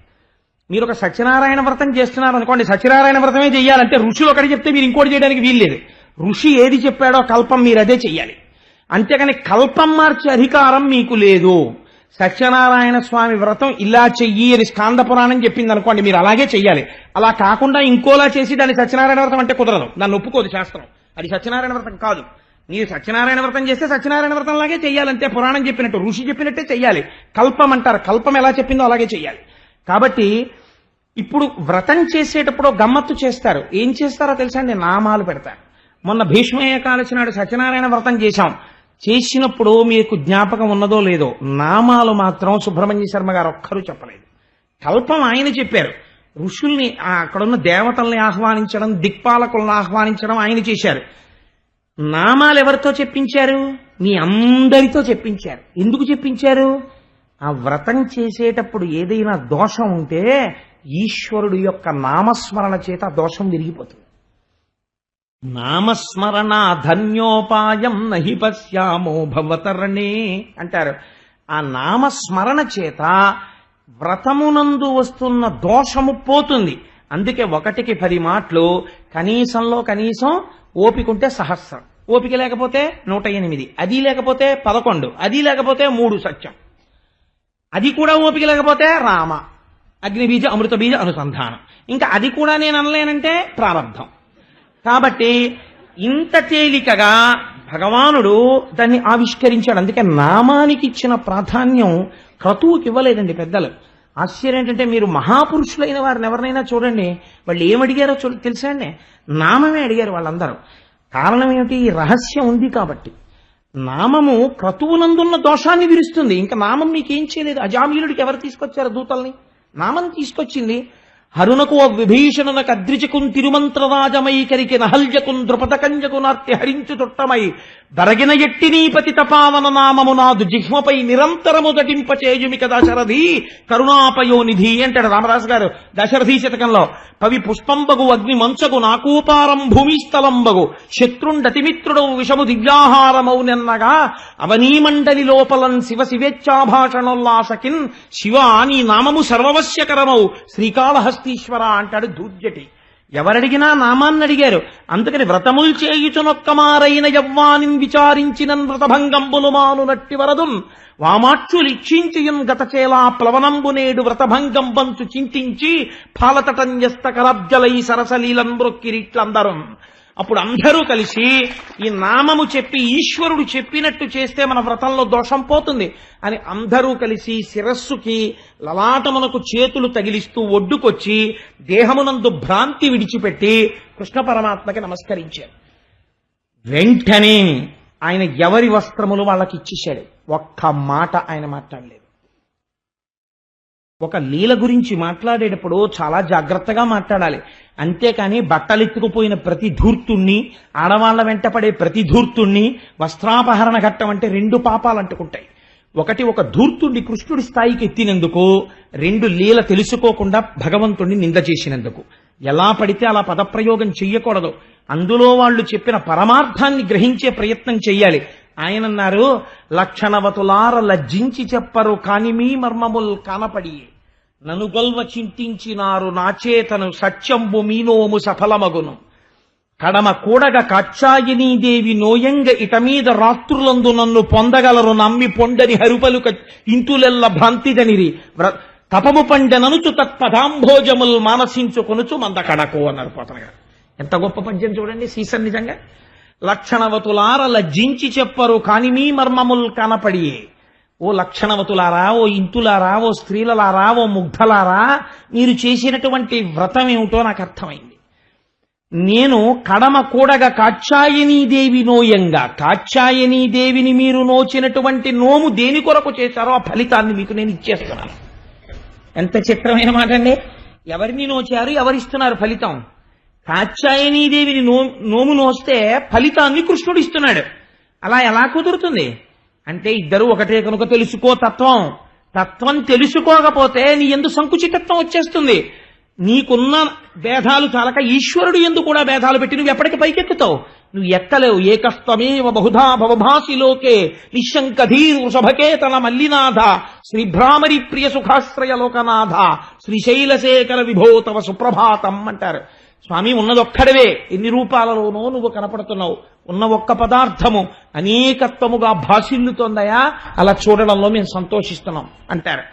మీరు ఒక సత్యనారాయణ వ్రతం చేస్తున్నారు అనుకోండి, సత్యనారాయణ వ్రతమే చెయ్యాలంటే ఋషులు ఒకటి చెప్తే మీరు ఇంకోటి చేయడానికి వీల్లేదు. ఋషి ఏది చెప్పాడో కల్పం మీరు అదే చెయ్యాలి. అంతేకాని కల్పం మార్చే అధికారం మీకు లేదు. సత్యనారాయణ స్వామి వ్రతం ఇలా చెయ్యి అని స్కాంద పురాణం చెప్పింది అనుకోండి, మీరు అలాగే చెయ్యాలి. అలా కాకుండా ఇంకోలా చేసి దాన్ని సత్యనారాయణ వ్రతం అంటే కుదరదు, దాన్ని ఒప్పుకోదు శాస్త్రం. అది సత్యనారాయణ వ్రతం కాదు. మీరు సత్యనారాయణ వ్రతం చేస్తే సత్యనారాయణ వ్రతం లాగే చెయ్యాలంటే, పురాణం చెప్పినట్టు ఋషి చెప్పినట్టే చెయ్యాలి. కల్పం అంటారు, కల్పం ఎలా చెప్పిందో అలాగే చెయ్యాలి. కాబట్టి ఇప్పుడు వ్రతం చేసేటప్పుడు గమ్మత్తు చేస్తారు. ఏం చేస్తారో తెలుసా అండి? నామాలు పెడతారు. మొన్న భీష్మ ఏకాదశి నాడు సత్యనారాయణ వ్రతం చేసినప్పుడు మీకు జ్ఞాపకం ఉన్నదో లేదో, నామాలు మాత్రం సుబ్రహ్మణ్య శర్మ గారు ఒక్కరూ చెప్పలేదు. కల్పం ఆయన చెప్పారు. ఋషుల్ని, అక్కడున్న దేవతల్ని ఆహ్వానించడం, దిక్పాలకులను ఆహ్వానించడం ఆయన చేశారు. నామాలు ఎవరితో చెప్పించారు? మీ అందరితో చెప్పించారు. ఎందుకు చెప్పించారు? ఆ వ్రతం చేసేటప్పుడు ఏదైనా దోషం ఉంటే ఈశ్వరుడు యొక్క నామస్మరణ చేత దోషం విరిగిపోతుంది. నామస్మరణ ధన్యోపాయం నహి పశ్యామో భవతరణే అంటారు. ఆ నామస్మరణ చేత వ్రతమునందు వస్తున్న దోషము పోతుంది. అందుకే 1కి 10 మాటలు, కనీసంలో కనీసం ఓపిక ఉంటే 1000, ఓపిక లేకపోతే 108, అది లేకపోతే 11, అది లేకపోతే 3 సత్యం, అది కూడా ఓపిక లేకపోతే రామ, అగ్నిబీజ అమృత బీజ అనుసంధానం, ఇంకా అది కూడా నేను అనలేనంటే ప్రారంభం. కాబట్టి ఇంత తేలికగా భగవానుడు దాన్ని ఆవిష్కరించాడు. అందుకే నామానికి ఇచ్చిన ప్రాధాన్యం క్రతువుకి ఇవ్వలేదండి పెద్దలు. ఆశ్చర్యం ఏంటంటే, మీరు మహాపురుషులైన వారిని ఎవరినైనా చూడండి, వాళ్ళు ఏమడిగారో తెలుసా అండి? నామమే అడిగారు వాళ్ళందరూ. కారణం ఏమిటి? రహస్యం ఉంది కాబట్టి. నామము క్రతువునందున్న దోషాన్ని విరుస్తుంది. ఇంకా నామం మీకేం చేయలేదు. అజామీలుడికి ఎవరు తీసుకొచ్చారు? దూతల్ని. నామం తీసుకొచ్చింది. హరునకు విభీషణునకు అద్రిజకున్ తిరుమంత్రరాజమైకరికి నహల్జకున్ ద్రుపదకంజకు నార్తి హరించు చుట్టమై దరగిన ఎట్టినీపతి తపావన నామము నాదు జిహ్మపై నిరంతరము దటింపచేయుమిక దశరథి కరుణాపయోనిధి అంటాడు రామదాసు గారు దశరథి శతకంలో. పవి పుష్పంబగు అగ్ని మంచగు నాకూపారం భూమిస్థలంబగు శత్రుండతిమిత్రుడు విషము దివ్యాహారమౌనెన్నగా అవనీమండలి లోపలన్ శివ శివేచ్ఛాభాషణోల్లాసకిన్ శివ నీ నామము సర్వవశ్యకరమౌ శ్రీకాళహస్తీశ్వర అంటాడు దూర్జటి. ఎవరడిగినా నామాన్ని అడిగారు. అందుకని వ్రతముల్ చేయుచునొక్కమారైన యవ్వానిన్ విచారించిన వ్రతభంగంబులు మానునట్టి వరదున్ వామాక్షులిక్షించియున్ గతచేలా ప్లవనంబు నేడు వ్రతభంగం బంచు చింతించి ఫాలతటంజస్త కరబ్జలై సరసలీలం బ్రొక్కిరిట్లందరం. అప్పుడు అందరూ కలిసి ఈ నామము చెప్పి ఈశ్వరుడు చెప్పినట్టు చేస్తే మన వ్రతంలో దోషం పోతుంది అని అందరూ కలిసి శిరస్సుకి లలాటమునకు చేతులు తగిలిస్తూ ఒడ్డుకొచ్చి దేహమునందు భ్రాంతి విడిచిపెట్టి కృష్ణ పరమాత్మకి నమస్కరించారు. వెంటనే ఆయన ఎవరి వస్త్రములు వాళ్ళకి ఇచ్చేశాడు. ఒక్క మాట ఆయన మాట్లాడలేదు. ఒక లీల గురించి మాట్లాడేటప్పుడు చాలా జాగ్రత్తగా మాట్లాడాలి. అంతేకాని బట్టలెత్తుకుపోయిన ప్రతి ధూర్తుణ్ణి, ఆడవాళ్ల వెంటపడే ప్రతి ధూర్తుణ్ణి వస్త్రాపహరణ ఘట్టం అంటే 2 పాపాలు అంటుకుంటాయి. ఒకటి, ఒక ధూర్తుణ్ణి కృష్ణుడి స్థాయికి ఎత్తినందుకు, 2 లీల తెలుసుకోకుండా భగవంతుణ్ణి నింద చేసినందుకు. ఎలా పడితే అలా పదప్రయోగం చెయ్యకూడదు. అందులో వాళ్ళు చెప్పిన పరమార్థాన్ని గ్రహించే ప్రయత్నం చెయ్యాలి. ఆయన అన్నారు, లక్షణవతులార లజ్జించి చెప్పరు కాని మీ మర్మముల్ కానపడి నను గొల్వ చింతించినారు నాచేతను సత్యంబు మీనోము సఫలమగును. కడమ కూడగ కాచాయనీదేవి నోయంగ ఇటమీద రాత్రులందు నన్ను పొందగలరు నమ్మి పొండని హరుపలుక ఇంతులెల్ల భ్రాంతిదనిరి తపము పండెననుచు తత్పదాంభోజముల్ మానసించుకొనుచు మందకడకు అన్నారు పోతనగారు. ఎంత గొప్ప పద్యం చూడండి. సీసన్ నిజంగా లక్షణవతులార లజ్జించి చెప్పరు కాని మీ మర్మముల్ కనపడి. ఓ లక్షణవతులారా, ఓ ఇంతులారా, ఓ స్త్రీలలారా, ఓ ముగ్ధలారా, మీరు చేసినటువంటి వ్రతం ఏమిటో నాకు అర్థమైంది. నేను కడమ కూడగా కాచాయనీదేవి నోయంగా, కాచాయనీదేవిని మీరు నోచినటువంటి నోము దేని కొరకు చేశారో ఆ ఫలితాన్ని మీకు నేను ఇచ్చేస్తున్నాను. ఎంత చిత్రమైన మాట అండి. ఎవరిని నోచారు, ఎవరిస్తున్నారు ఫలితం? కాచాయనీదేవిని నోము నోస్తే ఫలితాన్ని కృష్ణుడు ఇస్తున్నాడు. అలా ఎలా కుదురుతుంది అంటే ఇద్దరు ఒకటే కనుక తెలుసుకో తత్వం. తత్వం తెలుసుకోకపోతే నీ ఎందు సంకుచితత్వం వచ్చేస్తుంది. నీకున్న భేదాలు చాలక ఈశ్వరుడు ఎందు కూడా భేదాలు పెట్టి నువ్వు ఎప్పటికి పైకెత్తుతావు. నువ్వు ఎక్కలేవు. ఏకస్తమేవ బహుధా భవభాసి లోకే నిశంకధీర్ వృషభకేతన మల్లినాథ శ్రీభ్రామరి ప్రియ సుఖాశ్రయ లోకనాథ శ్రీశైలశేఖర విభో తవ సుప్రభాతం అంటారు. స్వామి, ఉన్నదొక్కడవే, ఎన్ని రూపాలలోనో నువ్వు కనపడుతున్నావు. ఉన్న ఒక్క పదార్థము అనేకత్వముగా భాసిల్లుతోందయా, అలా చూడడంలో మేము సంతోషిస్తున్నాం అంటారు.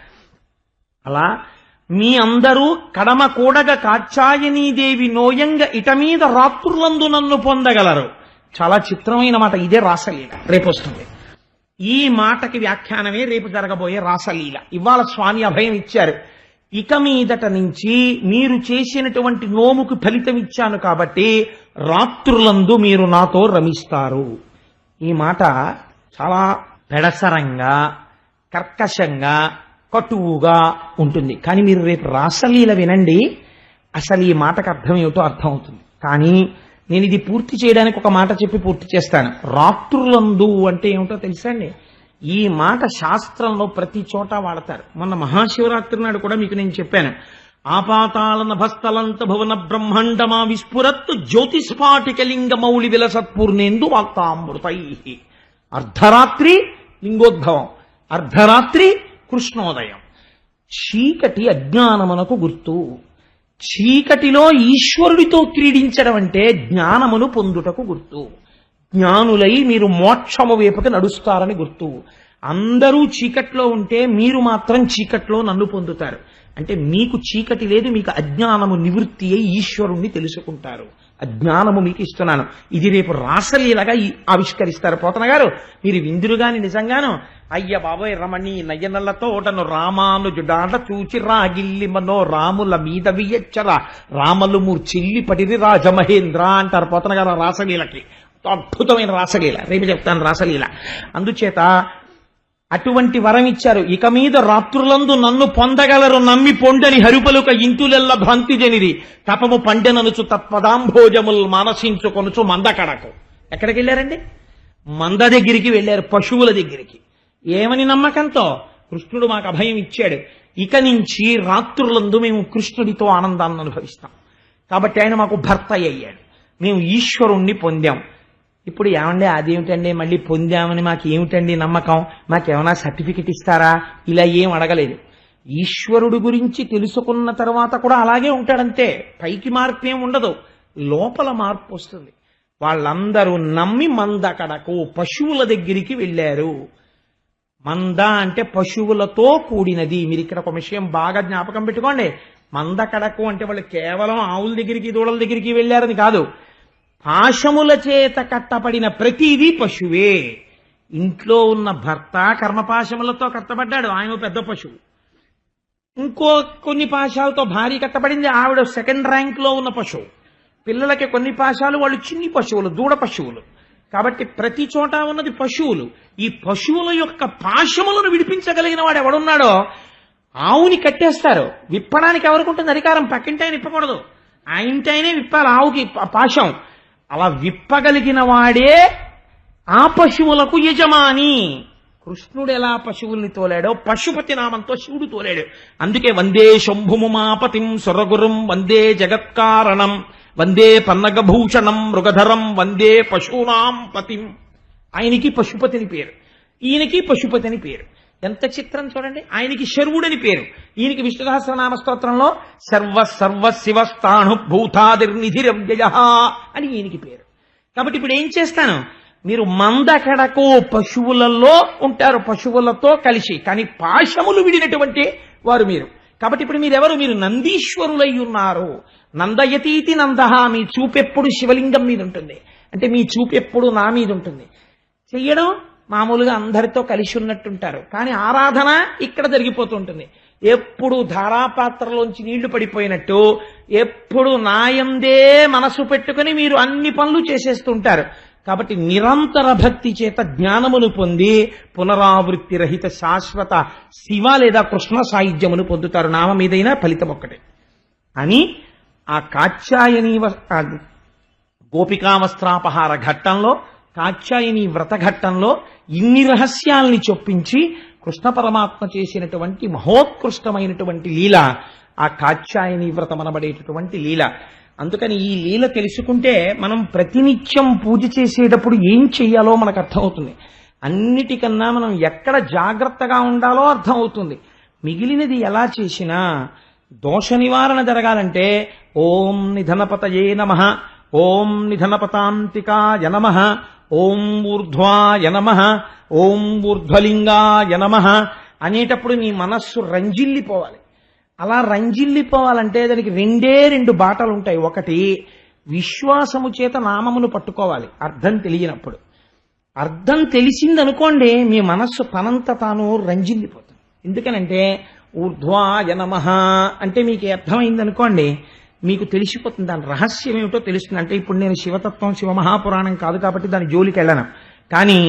అలా మీ అందరూ కడమ కూడగ కాచాయనీదేవి నోయంగ ఇటమీద రాత్రులందు నన్ను పొందగలరు. చాలా చిత్రమైన మాట. ఇదే రాసలీల. రేపు వస్తుంది. ఈ మాటకి వ్యాఖ్యానమే రేపు జరగబోయే రాసలీల. ఇవాళ స్వామి అభయం ఇచ్చారు. ఇక మీదట నుంచి మీరు చేసినటువంటి నోముకు ఫలితం ఇచ్చాను కాబట్టి రాత్రులందు మీరు నాతో రమిస్తారు. ఈ మాట చాలా పెడసరంగా, కర్కశంగా, కటువుగా ఉంటుంది. కానీ మీరు రేపు రాసలీల వినండి, అసలు ఈ మాటకు అర్థం ఏమిటో అర్థం అవుతుంది. కానీ నేను ఇది పూర్తి చేయడానికి ఒక మాట చెప్పి పూర్తి చేస్తాను. రాత్రులందు అంటే ఏమిటో తెలుసా అండి? ఈ మాట శాస్త్రంలో ప్రతి చోట వాడతారు. మొన్న మహాశివరాత్రి నాడు కూడా మీకు నేను చెప్పాను. ఆపాతాళ నభస్థలంత భువన బ్రహ్మాండమా విస్ఫురత్తు జ్యోతిస్ఫాటికలింగ మౌళి విలసత్పూర్ణేందు వాక్తామృతై. అర్ధరాత్రి లింగోద్భవం, అర్ధరాత్రి కృష్ణోదయం. చీకటి అజ్ఞానమునకు గుర్తు. చీకటిలో ఈశ్వరుడితో క్రీడించడం అంటే జ్ఞానమును పొందుటకు గుర్తు. జ్ఞానులై మీరు మోక్షము వైపుకి నడుస్తారని గుర్తు. అందరూ చీకట్లో ఉంటే మీరు మాత్రం చీకట్లో నన్ను పొందుతారు. అంటే మీకు చీకటి లేదు, మీకు అజ్ఞానము నివృత్తి అయి ఈశ్వరుణ్ణి తెలుసుకుంటారు. అజ్ఞానము మీకు ఇస్తున్నాను. ఇది రేపు రాసలీలగా ఆవిష్కరిస్తారు పోతన గారు. మీరు విందురుగాని నిజంగాను అయ్య బాబోయ్ రమణి నయనలతోటను రామానుజుడాట చూచి రాగిల్లి మనో రాముల మీద వియచ్చర రామలు మూర్చిల్లి పడిరి రాజమహేంద్ర అంటారు పోతన గారు రాసలీలకి. అద్భుతమైన రాసలీల. రేపు చెప్తాను రాసలీల. అందుచేత అటువంటి వరం ఇచ్చారు. ఇక మీద రాత్రులందు నన్ను పొందగలరు నమ్మి పొండని హరిపలుక ఇంతులెల్ల భ్రాంతి జనిరి తపము పండెననుచు తత్పదాంభోజముల్ మానసించుకొనుచు మందకడకు. ఎక్కడికి వెళ్ళారండి? మంద దగ్గరికి వెళ్ళారు, పశువుల దగ్గరికి. ఏమని నమ్మకంతో? కృష్ణుడు మాకు అభయం ఇచ్చాడు. ఇక నుంచి రాత్రులందు మేము కృష్ణుడితో ఆనందాన్ని అనుభవిస్తాం. కాబట్టి ఆయన మాకు భర్త అయ్యాడు. మేము ఈశ్వరుణ్ణి పొందాం. ఇప్పుడు ఏమండి అదేమిటండి మళ్ళీ పొందామని మాకు ఏమిటండి నమ్మకం? మాకేమైనా సర్టిఫికెట్ ఇస్తారా? ఇలా ఏం అడగలేదు. ఈశ్వరుడు గురించి తెలుసుకున్న తర్వాత కూడా అలాగే ఉంటాడంతే, పైకి మార్పు ఏం ఉండదు, లోపల మార్పు వస్తుంది. వాళ్ళందరూ నమ్మి మందకడకు పశువుల దగ్గరికి వెళ్ళారు. మంద అంటే పశువులతో కూడినది. మీరు ఇక్కడ ఒక విషయం బాగా జ్ఞాపకం పెట్టుకోండి. మందకడకు అంటే వాళ్ళు కేవలం ఆవుల దగ్గరికి దూడల దగ్గరికి వెళ్ళారని కాదు, పాశముల చేత కట్టబడిన ప్రతిదీ పశువే. ఇంట్లో ఉన్న భర్త కర్మపాశములతో కట్టబడ్డాడు, ఆయన పెద్ద పశువు. ఇంకో కొన్ని పాశాలతో భార్య కట్టబడింది, ఆవిడ సెకండ్ ర్యాంక్ లో ఉన్న పశువు. పిల్లలకి కొన్ని పాశాలు, వాళ్ళు చిన్ని పశువులు, దూడ పశువులు. కాబట్టి ప్రతి చోట ఉన్నది పశువులు. ఈ పశువుల యొక్క పాశములను విడిపించగలిగిన వాడు ఎవడున్నాడో ఆవుని కట్టేస్తారు. విప్పడానికి ఎవరికి ఉంటుంది అధికారం? పక్కింటి ఆయన విప్పకూడదు, ఆ ఇంటి ఆయనే విప్పాలి ఆవుకి పాశం. అలా విప్పగలిగిన వాడే ఆ పశువులకు యజమాని. కృష్ణుడు ఎలా పశువుల్ని తోలాడో పశుపతి నామంతో శివుడు తోలాడు. అందుకే వందే శంభుముమాపతిం సురగురుం వందే జగత్కారణం వందే పన్నగభూషణం మృగధరం వందే పశూనాం పతిం. ఆయనకి పశుపతిని పేరు, ఈయనకి పశుపతిని పేరు. ఎంత చిత్రం చూడండి. ఆయనకి శర్వుడని పేరు, ఈయనకి విష్ణు సహస్రనామ స్తోత్రంలో సర్వ సర్వ శివస్థాణు భూతాదిర్నిధిరవ్యయ అని ఈయనకి పేరు. కాబట్టి ఇప్పుడు ఏం చేస్తాను, మీరు మందకడకు పశువులలో ఉంటారు, పశువులతో కలిసి, కానీ పాశములు విడినటువంటి వారు మీరు. కాబట్టి ఇప్పుడు మీరెవరు? మీరు నందీశ్వరులై ఉన్నారు. నందయతీతి నందహ. మీ చూపెప్పుడు శివలింగం మీద ఉంటుంది, అంటే మీ చూపెప్పుడు నా మీద ఉంటుంది. చెయ్యడం మామూలుగా అందరితో కలిసి ఉన్నట్టుంటారు, కానీ ఆరాధన ఇక్కడ జరిగిపోతుంటుంది. ఎప్పుడు ధారాపాత్రలోంచి నీళ్లు పడిపోయినట్టు ఎప్పుడు నాయందే మనసు పెట్టుకుని మీరు అన్ని పనులు చేసేస్తుంటారు. కాబట్టి నిరంతర భక్తి చేత జ్ఞానమును పొంది పునరావృత్తి రహిత శాశ్వత శివ లేదా కృష్ణ సాయుధ్యమును పొందుతారు. నామం ఏదైనా ఫలితం ఒక్కటే అని ఆ కాత్యాయని గోపికావస్త్రాపహార ఘట్టంలో, కాత్యాయని వ్రత ఘట్టంలో ఇన్ని రహస్యాల్ని చొప్పించి కృష్ణ పరమాత్మ చేసినటువంటి మహోత్కృష్టమైనటువంటి లీల ఆ కాత్యాయని వ్రతం అనబడేటటువంటి లీల. అందుకని ఈ లీల తెలుసుకుంటే మనం ప్రతినిత్యం పూజ చేసేటప్పుడు ఏం చెయ్యాలో మనకు అర్థమవుతుంది. అన్నిటికన్నా మనం ఎక్కడ జాగ్రత్తగా ఉండాలో అర్థమవుతుంది. మిగిలినది ఎలా చేసినా దోష నివారణ జరగాలంటే ఓం నిధనపతయే నమః, ఓం నిధనపతాంతికాయ నమః, ఓం ఊర్ధ్వాయ నమః, ఓం ఊర్ధ్వలింగాయ నమః అనేటప్పుడు నీ మనస్సు రంజిల్లిపోవాలి. అలా రంజిల్లిపోవాలంటే దానికి రెండు బాటలు ఉంటాయి. ఒకటి, విశ్వాసము చేత నామమును పట్టుకోవాలి అర్థం తెలియనప్పుడు. అర్థం తెలిసిందనుకోండి మీ మనస్సు తనంత తాను రంజిల్లిపోతుంది. ఎందుకనంటే ఊర్ధ్వాయ నమః అంటే మీకు అర్థమైందనుకోండి, మీకు తెలిసిపోతుంది దాని రహస్యం ఏమిటో తెలుస్తుంది. అంటే ఇప్పుడు నేను శివతత్వం శివమహాపురాణం కాదు కాబట్టి దాని జోలికి వెళ్ళను, కానీ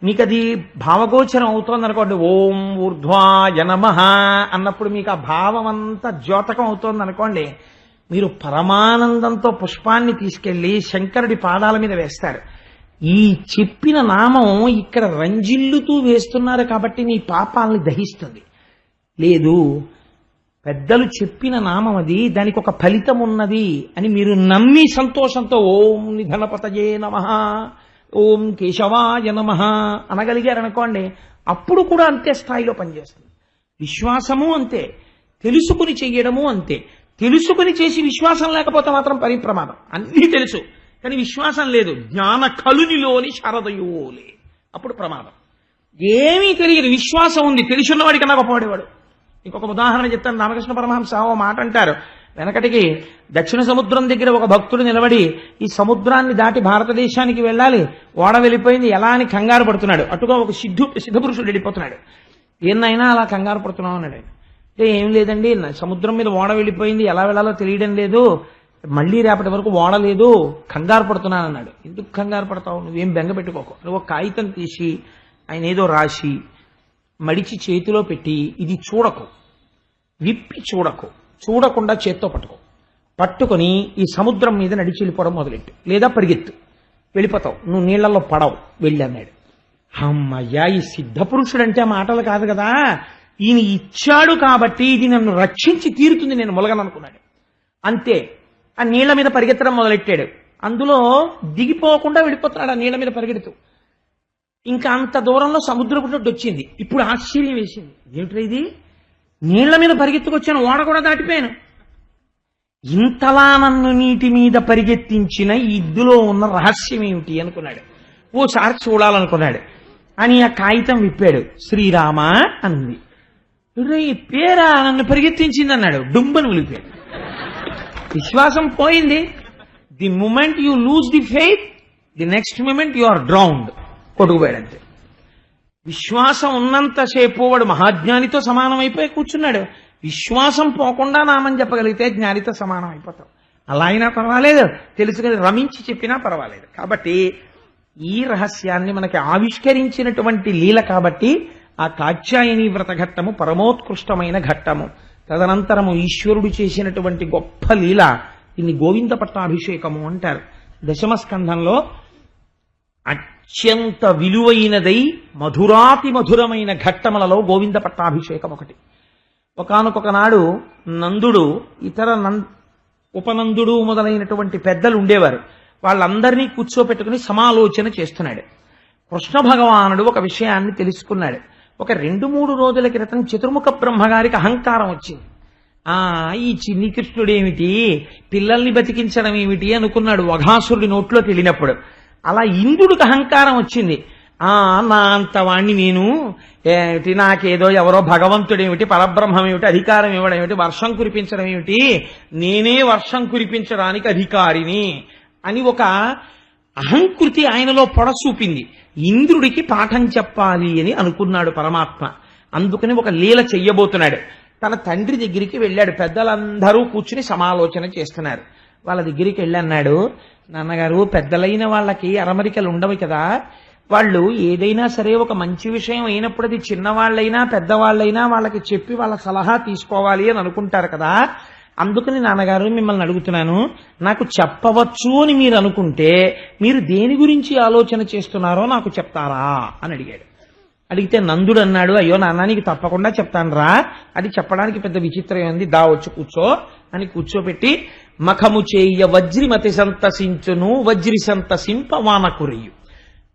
మీకు అది భావగోచరం అవుతోంది అనుకోండి, ఓం ఊర్ధ్వాయ నమః అన్నప్పుడు మీకు ఆ భావం అంతా ద్యోతకం అవుతోంది అనుకోండి, మీరు పరమానందంతో పుష్పాన్ని తీసుకెళ్లి శంకరుడి పాదాల మీద వేస్తారు. ఈ చెప్పిన నామం ఇక్కడ రంజిల్లుతూ వేస్తున్నారు కాబట్టి మీ పాపాలని దహిస్తుంది. లేదు, పెద్దలు చెప్పిన నామం అది, దానికి ఒక ఫలితం ఉన్నది అని మీరు నమ్మి సంతోషంతో ఓం నిధనపతయే నమః, ఓం కేశవాయ నమః అనగలిగారనుకోండి, అప్పుడు కూడా అంతే స్థాయిలో పనిచేస్తుంది. విశ్వాసము అంతే, తెలుసుకుని చెయ్యడము అంతే. తెలుసుకుని చేసి విశ్వాసం లేకపోతే మాత్రం పరిప్రమాదం. అన్నీ తెలుసు కానీ విశ్వాసం లేదు, జ్ఞాన కలునిలోని శరదయోలే, అప్పుడు ప్రమాదం. ఏమీ తెలియదు, విశ్వాసం ఉంది, తెలుసున్నవాడి కన్నా గొప్పవాడేవాడు. ఇంకొక ఉదాహరణ చెప్తాను. రామకృష్ణ పరమహంస ఓ మాట అంటారు. వెనకటికి దక్షిణ సముద్రం దగ్గర ఒక భక్తుడు నిలబడి ఈ సముద్రాన్ని దాటి భారతదేశానికి వెళ్ళాలి, ఓడ వెళ్ళిపోయింది ఎలా అని కంగారు పడుతున్నాడు. అటుగా ఒక సిద్ధపురుషుడు వెళ్ళిపోతున్నాడు. ఏన్నైనా అలా కంగారు పడుతున్నావు అన్నాడు. అంటే ఏం లేదండి, సముద్రం మీద ఓడ వెళ్ళిపోయింది, ఎలా వెళ్ళాలో తెలియడం లేదు, మళ్ళీ రేపటి వరకు ఓడ లేదు, కంగారు పడుతున్నాను అన్నాడు. ఎందుకు కంగారు పడతావు, నువ్వేం బెంగ పెట్టుకోకు. నువ్వు ఒక కాగితం తీసి ఆయన ఏదో రాసి మడిచి చేతిలో పెట్టి ఇది చూడకు, విప్పి చూడకు, చూడకుండా చేత్తో పట్టుకొని ఈ సముద్రం మీద నడిచి వెళ్ళిపోవడం మొదలెట్టు, లేదా పరిగెత్తు, వెళ్ళిపోతావు, నువ్వు నీళ్లలో పడవు, వెళ్ళి అన్నాడు. అమ్మయ్యా, ఈ సిద్ధపురుషుడు అంటే మాటలు కాదు కదా, ఈయన ఇచ్చాడు కాబట్టి ఇది నన్ను రక్షించి తీరుతుంది, నేను మొలగననుకున్నాడు. అంతే, ఆ నీళ్ల మీద పరిగెత్తడం మొదలెట్టాడు. అందులో దిగిపోకుండా వెళ్ళిపోతున్నాడు ఆ నీళ్ల మీద పరిగెడుతూ. ఇంకా అంత దూరంలో సముద్రపు వచ్చింది. ఇప్పుడు ఆశ్చర్యం వేసింది, ఏమిటి ఇది, నీళ్ల మీద పరిగెత్తుకొచ్చాను, ఓడ కూడా దాటిపోయాను. ఇంతలా నన్ను నీటి మీద పరిగెత్తించిన ఇందులో ఉన్న రహస్యం ఏమిటి అనుకున్నాడు. ఓసారి చూడాలనుకున్నాడు. అని ఆ కాగితం విప్పాడు. శ్రీరామ అంది. ఈ పేరా నన్ను పరిగెత్తించింది అన్నాడు. డుంబను విలిపాడు. విశ్వాసం పోయింది. The moment you lose the faith, the next moment you are drowned. కొట్టుకుపోయాడంతే. విశ్వాసం ఉన్నంతసేపు వాడు మహాజ్ఞానితో సమానమైపోయి కూర్చున్నాడు. విశ్వాసం పోకుండా నామని చెప్పగలిగితే జ్ఞానితో సమానం అయిపోతాం. అలా అయినా పర్వాలేదు, తెలుసుకుని రమించి చెప్పినా పర్వాలేదు. కాబట్టి ఈ రహస్యాన్ని మనకి ఆవిష్కరించినటువంటి లీల కాబట్టి ఆ కాత్యాయని వ్రత ఘట్టము పరమోత్కృష్టమైన ఘట్టము. తదనంతరము ఈశ్వరుడు చేసినటువంటి గొప్ప లీల దీన్ని గోవింద పట్టాభిషేకము అంటారు. దశమ స్కంధంలో అత్యంత విలువైనదై మధురాతి మధురమైన ఘట్టములలో గోవింద పట్టాభిషేకం ఒకటి. ఒకానొక నాడు నందుడు, ఇతర ఉపనందుడు మొదలైనటువంటి పెద్దలు ఉండేవారు. వాళ్ళందరినీ కూర్చోపెట్టుకుని సమాలోచన చేస్తున్నాడు. కృష్ణ భగవానుడు ఒక విషయాన్ని తెలుసుకున్నాడు. ఒక 2-3 రోజుల క్రితం చతుర్ముఖ బ్రహ్మగారికి అహంకారం వచ్చింది. ఈ చిన్ని కృష్ణుడేమిటి, పిల్లల్ని బతికించడం ఏమిటి అనుకున్నాడు వఘాసురుడి నోట్లోకి వెళ్ళినప్పుడు. అలా ఇంద్రుడికి అహంకారం వచ్చింది. నా అంత వాణ్ణి నేను ఏమిటి, నాకేదో ఎవరో భగవంతుడేమిటి, పరబ్రహ్మం ఏమిటి, అధికారం ఇవ్వడం ఏమిటి, వర్షం కురిపించడం ఏమిటి, నేనే వర్షం కురిపించడానికి అధికారిని అని ఒక అహంకృతి ఆయనలో పొడసూపింది. ఇంద్రుడికి పాఠం చెప్పాలి అని అనుకున్నాడు పరమాత్మ. అందుకని ఒక లీల చెయ్యబోతున్నాడు. తన తండ్రి దగ్గరికి వెళ్ళాడు. పెద్దలందరూ కూర్చుని సమాలోచన చేస్తున్నారు. వాళ్ళ దగ్గరికి వెళ్ళి అన్నాడు, నాన్నగారు, పెద్దలైన వాళ్ళకి అరమరికలు ఉండవు కదా, వాళ్ళు ఏదైనా సరే ఒక మంచి విషయం అయినప్పుడు అది చిన్నవాళ్ళైనా పెద్దవాళ్ళైనా వాళ్ళకి చెప్పి వాళ్ళ సలహా తీసుకోవాలి అని అనుకుంటారు కదా. అందుకని నాన్నగారు మిమ్మల్ని అడుగుతున్నాను, నాకు చెప్పవచ్చు అని మీరు అనుకుంటే మీరు దేని గురించి ఆలోచన చేస్తున్నారో నాకు చెప్తారా అని అడిగాడు. అడిగితే నందుడు అన్నాడు, అయ్యో నాన్న, నీకు తప్పకుండా చెప్తాను రా, అది చెప్పడానికి పెద్ద విచిత్రం ఉంది, దా వచ్చి కూర్చో అని కూర్చోపెట్టి, మఖము చేయ వజ్రిమతి సంతసించును వజ్రి సంతసింప వానకురియు,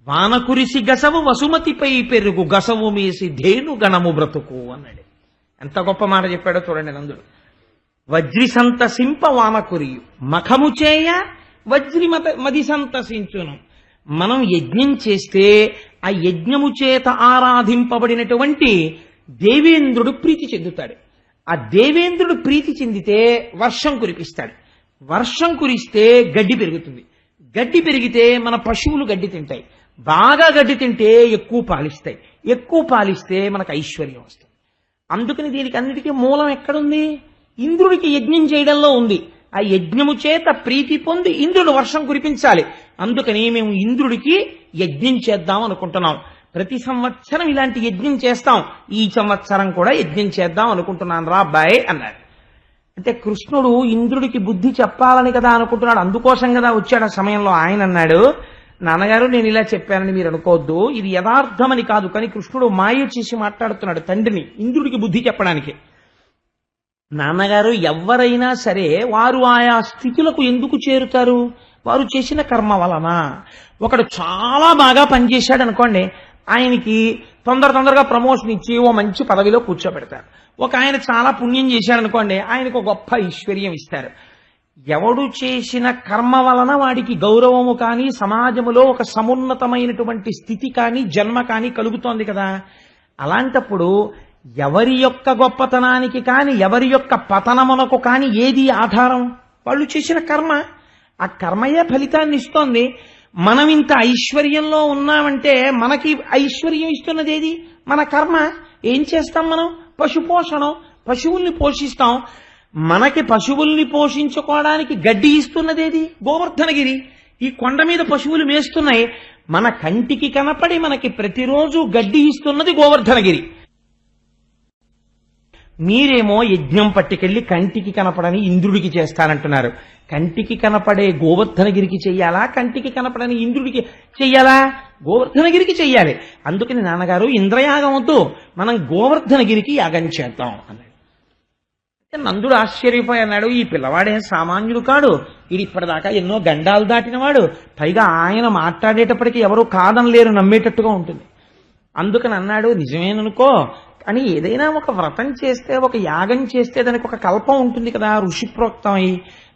వానకురిసి గసవు వసుమతిపై పెరుగు గసవు మేసి ధేను గణము బ్రతుకు అన్నాడు. ఎంత గొప్ప మాట చెప్పాడో చూడండి నందుడు. వజ్రి సంతసింప వానకురియు, మఖము చేయ మది సంతసించును. మనం యజ్ఞం చేస్తే ఆ యజ్ఞము చేత ఆరాధింపబడినటువంటి దేవేంద్రుడు ప్రీతి చెందుతాడు. ఆ దేవేంద్రుడు ప్రీతి చెందితే వర్షం కురిపిస్తాడు. వర్షం కురిస్తే గడ్డి పెరుగుతుంది. గడ్డి పెరిగితే మన పశువులు గడ్డి తింటాయి. బాగా గడ్డి తింటే ఎక్కువ పాలిస్తాయి. ఎక్కువ పాలిస్తే మనకు ఐశ్వర్యం వస్తుంది. అందుకని దీనికి అన్నిటికీ మూలం ఎక్కడుంది? ఇంద్రుడికి యజ్ఞం చేయడంలో ఉంది. ఆ యజ్ఞము చేత ప్రీతి పొంది ఇంద్రుడు వర్షం కురిపించాలి. అందుకని మేము ఇంద్రుడికి యజ్ఞం చేద్దాం అనుకుంటున్నాం. ప్రతి సంవత్సరం ఇలాంటి యజ్ఞం చేస్తాం. ఈ సంవత్సరం కూడా యజ్ఞం చేద్దాం అనుకుంటున్నాను రా అబ్బాయి అన్నాడు. అంటే కృష్ణుడు ఇంద్రుడికి బుద్ధి చెప్పాలని కదా అనుకుంటున్నాడు. అందుకోసం కదా వచ్చాడు. ఆ సమయంలో ఆయన అన్నాడు, నాన్నగారు, నేను ఇలా చెప్పానని మీరు అనుకోవద్దు, ఇది యథార్థమని కాదు. కానీ కృష్ణుడు మాయ చేసి మాట్లాడుతున్నాడు తండ్రిని ఇంద్రుడికి బుద్ధి చెప్పడానికి. నాన్నగారు, ఎవరైనా సరే వారు ఆయా స్థితులకు ఎందుకు చేరుతారు? వారు చేసిన కర్మ వలన. ఒకడు చాలా బాగా పనిచేశాడు అనుకోండి, ఆయనకి తొందరగా ప్రమోషన్ ఇచ్చి ఓ మంచి పదవిలో కూర్చోబెడతారు. ఒక ఆయన చాలా పుణ్యం చేశాడు అనుకోండి, ఆయనకు ఒక గొప్ప ఐశ్వర్యం ఇస్తారు. ఎవడు చేసిన కర్మ వలన వాడికి గౌరవము కానీ సమాజములో ఒక సమున్నతమైనటువంటి స్థితి కానీ జన్మ కానీ కలుగుతోంది కదా. అలాంటప్పుడు ఎవరి యొక్క గొప్పతనానికి కానీ ఎవరి యొక్క పతనమునకు కానీ ఏది ఆధారం? వాళ్ళు చేసిన కర్మ. ఆ కర్మయే ఫలితాన్ని ఇస్తోంది. మనం ఇంత ఐశ్వర్యంలో ఉన్నామంటే మనకి ఐశ్వర్యం ఇస్తున్నది ఏది? మన కర్మ. ఏం చేస్తాం మనం? పశుపోషణం. పశువుల్ని పోషిస్తాం. మనకి పశువుల్ని పోషించుకోవడానికి గడ్డి ఇస్తున్నదేది? గోవర్ధనగిరి. ఈ కొండ మీద పశువులు మేస్తున్నాయి. మన కంటికి కనపడి మనకి ప్రతిరోజు గడ్డి ఇస్తున్నది గోవర్ధనగిరి. మీరేమో యజ్ఞం పట్టుకెళ్లి కంటికి కనపడని ఇంద్రుడికి చేస్తానంటున్నారు. కంటికి కనపడే గోవర్ధనగిరికి చెయ్యాలా? కంటికి కనపడని ఇంద్రుడికి చెయ్యాలా? గోవర్ధనగిరికి చెయ్యాలి. అందుకని నాన్నగారు, ఇంద్రయాగం వద్దు, మనం గోవర్ధనగిరికి యాగం చేద్దాం అన్నాడు. నందుడు ఆశ్చర్యపోయి అన్నాడు, ఈ పిల్లవాడేం సామాన్యుడు కాడు, ఇది ఇప్పటిదాకా ఎన్నో గండాలు దాటినవాడు, పైగా ఆయన మాట్లాడేటప్పటికీ ఎవరు కాదనలేరు, నమ్మేటట్టుగా ఉంటుంది. అందుకని అన్నాడు, నిజమేననుకో, కానీ ఏదైనా ఒక వ్రతం చేస్తే, ఒక యాగం చేస్తే దానికి ఒక కల్పం ఉంటుంది కదా, ఋషిప్రోక్తమై.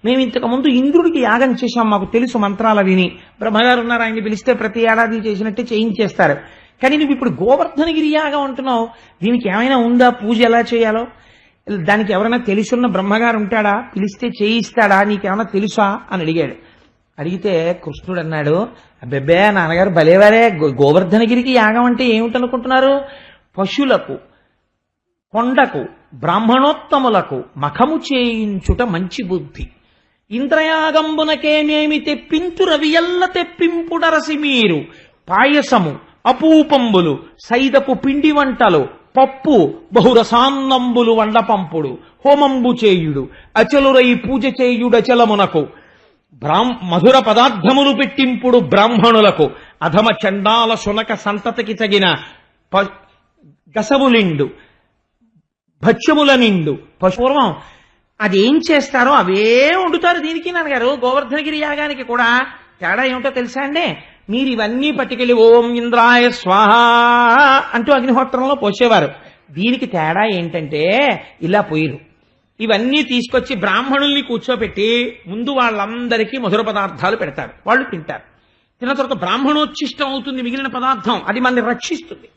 మేము ఇంతకుముందు ఇంద్రుడికి యాగం చేశాం, మాకు తెలుసు మంత్రాలు విని. బ్రహ్మగారు ఉన్నారు, ఆయన్ని పిలిస్తే ప్రతి ఏడాది చేసినట్టే చేయించేస్తారు. కానీ నువ్వు ఇప్పుడు గోవర్ధనగిరి యాగం అంటున్నావు, దీనికి ఏమైనా ఉందా, పూజ ఎలా చేయాలో? దానికి ఎవరైనా తెలుసున్న బ్రహ్మగారు ఉంటాడా, పిలిస్తే చేయిస్తాడా, నీకేమైనా తెలుసా అని అడిగాడు. అడిగితే కృష్ణుడు అన్నాడు, అబ్బెబ్బే నాన్నగారు భలేవారే, గోవర్ధనగిరికి యాగం అంటే ఏమిటనుకుంటున్నారు? పశులకు, కొండకు, బ్రాహ్మణోత్తములకు మఖము చేయించుట మంచి బుద్ధి. ఇంద్రయాగంబునకేమేమి తెప్పించు రవియల్ల తెప్పింపుడరసి మీరు. పాయసము, అపూపంబులు, సైదపు పిండి వంటలు, పప్పు, బహురసాన్నంబులు వండపంపుడు, హోమంబు చేయుడు, అచలురై పూజ చేయుడచలమునకు, మధుర పదార్థములు పెట్టింపుడు బ్రాహ్మణులకు, అధమ చండాల శునక సంతతికి తగిన గసములిండు, భక్ష్యముల నిండు. పూర్వం అదేం చేస్తారో అవే వండుతారు దీనికి నాన్నగారు. గోవర్ధనగిరి యాగానికి కూడా తేడా ఏమిటో తెలుసా అండి? మీరు ఇవన్నీ పట్టుకెళ్ళి ఓం ఇంద్రాయ స్వాహ అంటూ అగ్నిహోత్రంలో పోసేవారు. దీనికి తేడా ఏంటంటే ఇలా పోయిరు. ఇవన్నీ తీసుకొచ్చి బ్రాహ్మణుల్ని కూర్చోబెట్టి ముందు వాళ్ళందరికీ మధుర పదార్థాలు పెడతారు, వాళ్ళు తింటారు. తిన్న తర్వాత బ్రాహ్మణోచ్ఛిష్టం అవుతుంది మిగిలిన పదార్థం, అది మనల్ని రక్షిస్తుంది.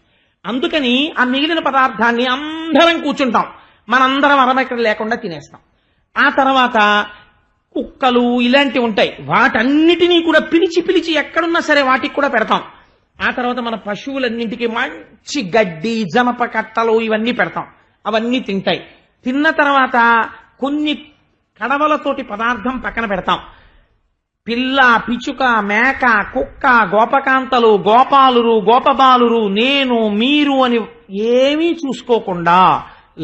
అందుకని ఆ మిగిలిన పదార్థాన్ని అందరం కూర్చుంటాం, మనందరం అరమెక్కడ లేకుండా తినేస్తాం. ఆ తర్వాత కుక్కలు ఇలాంటివి ఉంటాయి, వాటన్నిటినీ కూడా పిలిచి పిలిచి ఎక్కడున్నా సరే వాటికి కూడా పెడతాం. ఆ తర్వాత మన పశువులన్నింటికి మంచి గడ్డి, జనప కట్టలు ఇవన్నీ పెడతాం, అవన్నీ తింటాయి. తిన్న తర్వాత కొన్ని కడవలతోటి పదార్థం పక్కన పెడతాం. పిల్ల, పిచుక, మేక, కుక్క, గోపకాంతలు, గోపాలురు, గోపబాలురు, నేను, మీరు అని ఏమీ చూసుకోకుండా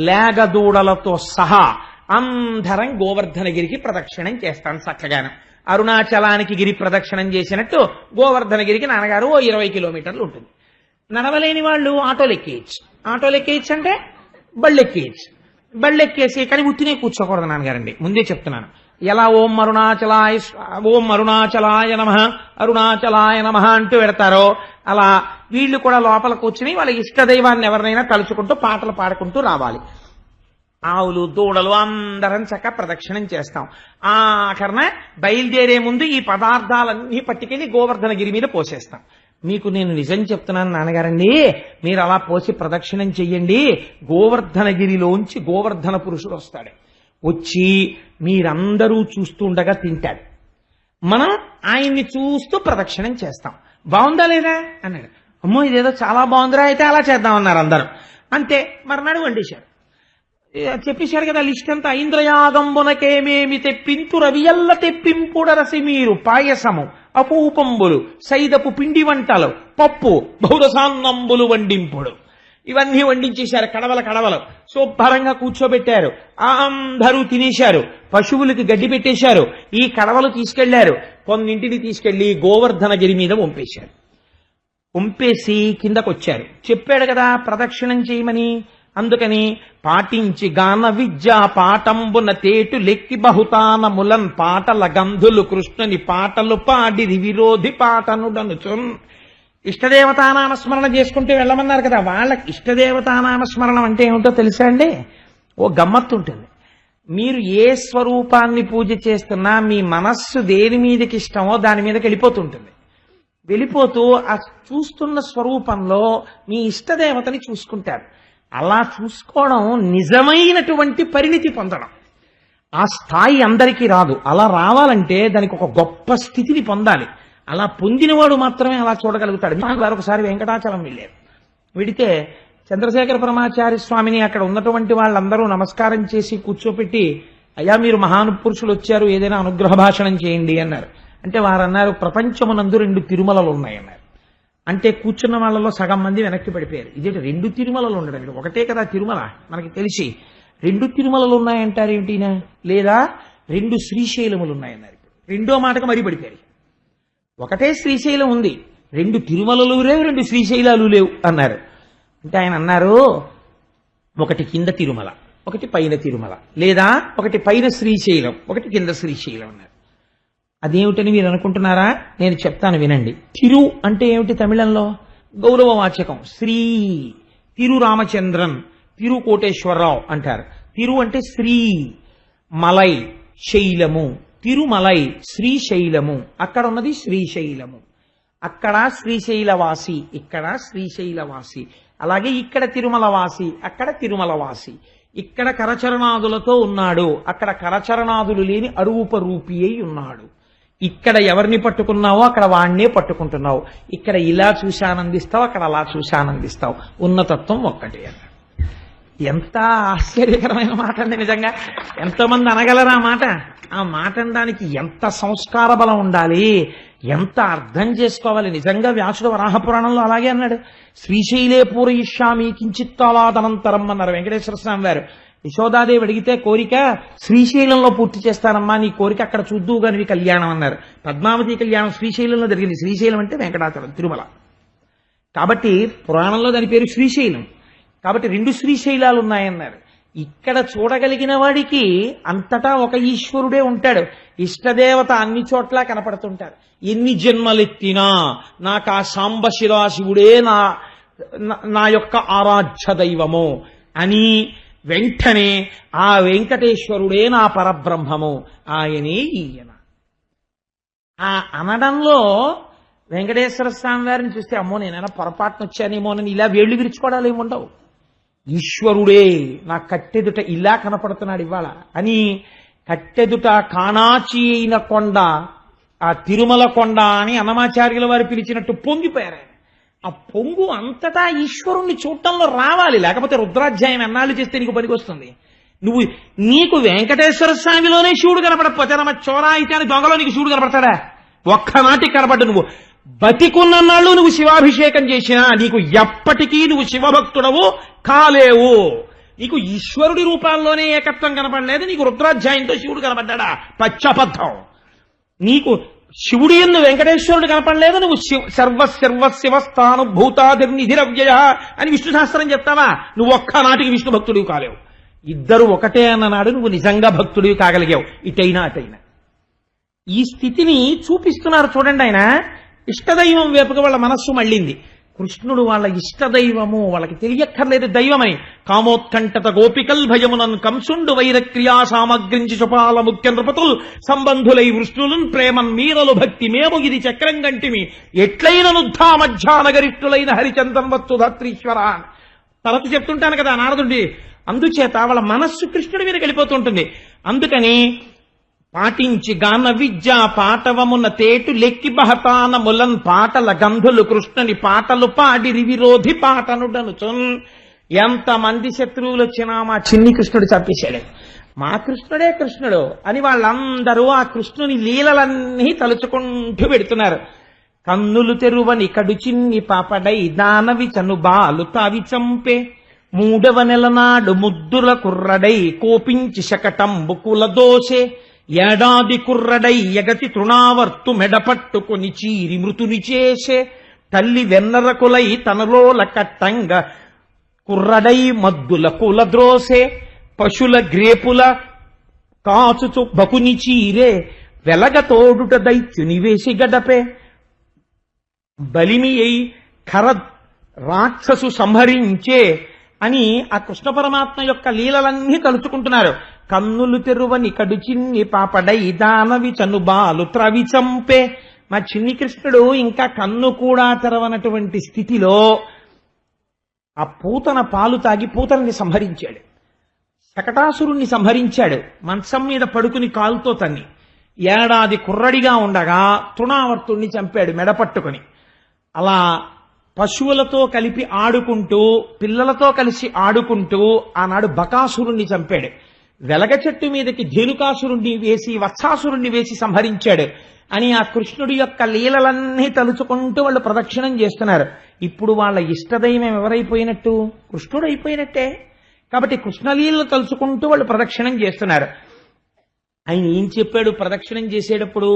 లేగదూడలతో సహా అందరం గోవర్ధనగిరికి ప్రదక్షిణం చేస్తాం చక్కగాను. అరుణాచలానికి గిరి ప్రదక్షిణం చేసినట్టు గోవర్ధనగిరికి నాన్నగారు 20 కిలోమీటర్లు ఉంటుంది. నడవలేని వాళ్ళు ఆటోలు ఎక్కేయచ్చు. ఆటోలు ఎక్కేయచ్చు అంటే బళ్ళెక్కేయచ్చు. బళ్ళెక్కేసి కానీ ఉత్తినే కూర్చోకూడదు నాన్నగారండి, ముందే చెప్తున్నాను. ఎలా ఓం అరుణాచలాయ నమః, అరుణాచలాయ నమః అంటూ పెడతారో అలా వీళ్ళు కూడా లోపల కూర్చుని వాళ్ళ ఇష్టదైవాన్ని ఎవరినైనా తలుచుకుంటూ పాటలు పాడుకుంటూ రావాలి. ఆవులు, దూడలు అందరం చక్క ప్రదక్షిణం చేస్తాం. ఆఖరణ బయలుదేరే ముందు ఈ పదార్థాలన్నీ పట్టుకెళ్ళి గోవర్ధనగిరి మీద పోసేస్తాం. మీకు నేను నిజం చెప్తున్నాను నాన్నగారండి, మీరు అలా పోసి ప్రదక్షిణం చెయ్యండి. గోవర్ధనగిరిలోంచి గోవర్ధన పురుషుడు వస్తాడు, వచ్చి మీరందరూ చూస్తూ ఉండగా తింటాడు. మనం ఆయన్ని చూస్తూ ప్రదక్షిణం చేస్తాం. బాగుందా లేదా అన్నాడు. అమ్మో ఇదేదో చాలా బాగుందిరా, అయితే అలా చేద్దామన్నారు అందరూ. అంతే, మర్నాడు వండేశారు. చెప్పేశాడు కదా లిస్ట్ అంతా. ఇంద్రయాగంబునకేమేమి తెప్పించు రవియల్ల తెప్పింపుడరసి మీరు. పాయసము, అపూపంబులు, సైదపు పిండి వంటలు, పప్పు, బహురసాన్నంబులు వండింపుడు, ఇవన్నీ వండించేశారు. కడవలు శుభ్రంగా కూర్చోబెట్టారు. అందరూ తినేశారు. పశువులకి గడ్డి పెట్టేశారు. ఈ కడవలు తీసుకెళ్లారు. కొన్నింటిని తీసుకెళ్లి గోవర్ధనగిరి మీద వంపేశారు. వంపేసి కిందకొచ్చారు. చెప్పాడు కదా ప్రదక్షిణం చేయమని. అందుకని పాటించి గాన విద్య పాఠంబున తేటు లెక్కి బహుతానములన్ పాటల గంధులు కృష్ణుని పాటలు పాడిరి విరోధి పాటనుడనుచున్. ఇష్టదేవతానామస్మరణ చేసుకుంటూ వెళ్ళమన్నారు కదా, వాళ్ళకి ఇష్టదేవతానామస్మరణం అంటే ఏమిటో తెలుసా అండి? ఓ గమ్మత్తు ఉంటుంది. మీరు ఏ స్వరూపాన్ని పూజ చేస్తున్నా మీ మనస్సు దేని మీదకి ఇష్టమో దాని మీదకి వెళ్ళిపోతుంటుంది. వెళ్ళిపోతూ ఆ చూస్తున్న స్వరూపంలో మీ ఇష్టదేవతని చూసుకుంటారు. అలా చూసుకోవడం నిజమైనటువంటి పరిణితి పొందడం. ఆ స్థాయి అందరికీ రాదు. అలా రావాలంటే దానికి ఒక గొప్ప స్థితిని పొందాలి. అలా పొందినవాడు మాత్రమే అలా చూడగలుగుతాడు. ఒకసారి వెంకటాచలం వెళ్ళారు. వెడితే చంద్రశేఖర పరమాచార్య స్వామిని అక్కడ ఉన్నటువంటి వాళ్ళందరూ నమస్కారం చేసి కూర్చోపెట్టి, అయ్యా మీరు మహానుపురుషులు వచ్చారు, ఏదైనా అనుగ్రహ భాషణం చేయండి అన్నారు. అంటే వారన్నారు, ప్రపంచమునందు 2 తిరుమలలు ఉన్నాయన్నారు. అంటే కూర్చున్న వాళ్ళలో సగం మంది వెనక్కి పడిపోయారు. ఇదేంటి 2 తిరుమలలు ఉండడం, ఒకటే కదా తిరుమల మనకి తెలిసి. 2 తిరుమలలు ఉన్నాయంటారు ఏమిటినా? లేదా 2 శ్రీశైలములు ఉన్నాయన్నారు. రెండో మాటకు మరీ పడిపోయారు. ఒకటే శ్రీశైలం ఉంది, 2 తిరుమలలు లేవు, 2 శ్రీశైలాలు లేవు అన్నారు. అంటే ఆయన అన్నారు, ఒకటి కింద తిరుమల, ఒకటి పైన తిరుమల, లేదా ఒకటి పైన శ్రీశైలం, ఒకటి కింద శ్రీశైలం అన్నారు. అదేమిటని మీరు అనుకుంటున్నారా? నేను చెప్తాను వినండి. తిరు అంటే ఏమిటి తమిళంలో? గౌరవవాచకం. శ్రీ తిరు రామచంద్రన్, తిరుకోటేశ్వరరావు అంటారు. తిరు అంటే శ్రీ, మలై శైలము, తిరుమలై శ్రీశైలము, అక్కడ ఉన్నది శ్రీశైలము. అక్కడ శ్రీశైలవాసి, ఇక్కడ శ్రీశైలవాసి. అలాగే ఇక్కడ తిరుమలవాసి, అక్కడ తిరుమలవాసి. ఇక్కడ కరచరణాదులతో ఉన్నాడు, అక్కడ కరచరణాదులు లేని అరూపరూపి అయి ఉన్నాడు. ఇక్కడ ఎవరిని పట్టుకున్నావో అక్కడ వాణ్ణే పట్టుకుంటున్నావు. ఇక్కడ ఇలా చూసి ఆనందిస్తావు, అక్కడ అలా చూసి ఆనందిస్తావు. ఉన్నతత్వం ఒక్కటే. ఎంత ఆశ్చర్యకరమైన మాట అండి నిజంగా. ఎంతమంది అనగలరా మాట? ఆ మాట అనడానికి ఎంత సంస్కార బలం ఉండాలి, ఎంత అర్థం చేసుకోవాలి. నిజంగా వ్యాసుడు వరాహపురాణంలో అలాగే అన్నాడు. శ్రీశైలే పూరయిష్యామి కించిత్తావాదనంతరం అన్నారు వెంకటేశ్వర స్వామి వారు. యశోదాదేవి అడిగితే కోరిక శ్రీశైలంలో పూర్తి చేస్తానమ్మా, నీ కోరిక అక్కడ చూద్దువు గాని కళ్యాణం అన్నారు. పద్మావతి కళ్యాణం శ్రీశైలంలో జరిగింది. శ్రీశైలం అంటే వెంకటాచలం, తిరుమల. కాబట్టి పురాణంలో దాని పేరు శ్రీశైలం. కాబట్టి 2 శ్రీశైలాలు ఉన్నాయన్నారు. ఇక్కడ చూడగలిగిన వాడికి అంతటా ఒక ఈశ్వరుడే ఉంటాడు. ఇష్టదేవత అన్ని చోట్ల కనపడుతుంటారు. ఎన్ని జన్మలెత్తినా నాకు ఆ సాంబశివాశివుడే నా యొక్క ఆరాధ్య దైవము అని వెంటనే ఆ వెంకటేశ్వరుడే నా పరబ్రహ్మము, ఆయనే ఈయన. ఆ అనడంలో వెంకటేశ్వర స్వామి వారిని చూస్తే అమ్మో నేనైనా పొరపాటున వచ్చానేమోనని ఇలా వేళ్లు విరుచుకోవడాలు ఏముండవు. ఈశ్వరుడే నా కట్టెదుట ఇలా కనపడుతున్నాడు ఇవాళ అని. కట్టెదుట కాణాచి అయిన కొండ, ఆ తిరుమల కొండ అని అన్నమాచార్యుల వారు పిలిచినట్టు పొంగిపోయారు. ఆ పొంగు అంతటా ఈశ్వరుణ్ణి చూడటంలో రావాలి, లేకపోతే రుద్రాధ్యాయం ఎన్నాళ్ళు చేస్తే నీకు పనికొస్తుంది. నీకు వెంకటేశ్వర స్వామిలోనే శివుడు కనపడకపోతే నమ్మ చోరా అయితే అని దొంగలో నీకు శివుడు కనపడతాడా? ఒక్కనాటికి కనపడ్డు. నువ్వు బతికున్నన్నాళ్ళు నువ్వు శివాభిషేకం చేసినా నీకు ఎప్పటికీ నువ్వు శివభక్తుడవు కాలేవు. నీకు ఈశ్వరుడి రూపాల్లోనే ఏకత్వం కనపడలేదు, నీకు రుద్రాధ్యాయంతో శివుడు కనపడ్డా? పచ్చబద్ధం. నీకు శివుడి యందు వెంకటేశ్వరుడు కనపడలేదు, నువ్వు సర్వశివస్థానుభూతాదిర్నిధిరవ్యయ అని విష్ణు శాస్త్రం చెప్తావా? నువ్వు ఒక్కనాటికి విష్ణు భక్తుడివి కాలేవు. ఇద్దరు ఒకటే అన్ననాడు నువ్వు నిజంగా భక్తుడివి కాగలిగావు, ఇటైనా అటైనా. ఈ స్థితిని చూపిస్తున్నారు చూడండి. ఆయన ఇష్టదైవం వైపుగా వాళ్ళ మనస్సు మళ్ళింది. కృష్ణుడు వాళ్ళ ఇష్టదైవము, వాళ్ళకి తెలియక్కర్లేదు దైవమని. కామోత్కంఠత గోపికల్ భయమునన్ కంసుండు వైరక్రియా సామగ్రించి చుపాల ముఖ్య నృపతుల్ సంబంధులై వృష్ణులున్ ప్రేమన్ మీరలు భక్తి మేము ఇది చక్రం గంటిమి ఎట్లైన నుద్ధా మధ్యానగరిష్ఠులైన హరిచందన్ వచ్చు ధాత్రీశ్వర. తరచు చెప్తుంటాను కదా నారదుడి. అందుచేత వాళ్ళ మనస్సు కృష్ణుడి మీద వెళ్ళిపోతుంటుంది. అందుకని పాటించి గాన విద్య పాటవమున తేటు లెక్కి బహతాన ములన్ పాటల గంధులు కృష్ణుని పాటలు పాడిరి విరోధి పాటనుడనుచున్. ఎంతమంది శత్రువులు వచ్చినా మా చిన్ని కృష్ణుడు చంపేశాడు. మా కృష్ణుడే కృష్ణుడు అని వాళ్ళందరూ ఆ కృష్ణుని లీలలన్నీ తలుచుకుంటూ పెడుతున్నారు. కన్నులు తెరువని కడు చిన్ని పాపడై దానవి చను బాలు తావి చంపే 3వ నెల నాడు ముద్దుల కుర్రడై కోపించి శకటంబు కులదోసే ఏడాది కుర్రడై ఎగతి తృణావర్తు మెడపట్టుకుని చీరి మృతుని చేసే తల్లి వెన్నరకులై తనలోల కట్టంగ కుర్రడై మద్దుల కులద్రోసే పశుల గ్రేపుల కాచుచు బకుని చీరే వెలగ తోడుట దైత్యుని వేసి గడపే బలిమి అయి ఖర రాక్షసు సంహరించే అని ఆ కృష్ణ పరమాత్మ యొక్క లీలలన్నీ తలుచుకుంటున్నారు. కన్నులు తెరువని కడు చిన్ని పాపడై దానవి చనుబాలు త్రవి చంపే. మా చిన్ని కృష్ణుడు ఇంకా కన్ను కూడా తెరవనటువంటి స్థితిలో ఆ పూతన పాలు తాగి పూతనని సంహరించాడు. శకటాసురుణ్ణి సంహరించాడు. మంచం మీద పడుకుని కాలుతో తన్ని. ఏడాది కుర్రడిగా ఉండగా తృణావర్తుణ్ణి చంపాడు మెడపట్టుకుని. అలా పశువులతో కలిపి ఆడుకుంటూ పిల్లలతో కలిసి ఆడుకుంటూ ఆనాడు బకాసురుణ్ణి చంపాడు. వెలగ చెట్టు మీదకి ధేనుకాసురుణ్ణి వేసి వత్సాసురుణ్ణి వేసి సంహరించాడు అని ఆ కృష్ణుడి యొక్క లీలలన్నీ తలుచుకుంటూ వాళ్ళు ప్రదక్షిణం చేస్తున్నారు. ఇప్పుడు వాళ్ళ ఇష్టదైవం ఎవరైపోయినట్టు? కృష్ణుడు అయిపోయినట్టే. కాబట్టి కృష్ణలీలను తలుచుకుంటూ వాళ్ళు ప్రదక్షిణం చేస్తున్నారు. ఆయన ఏం చెప్పాడు ప్రదక్షిణం చేసేటప్పుడు?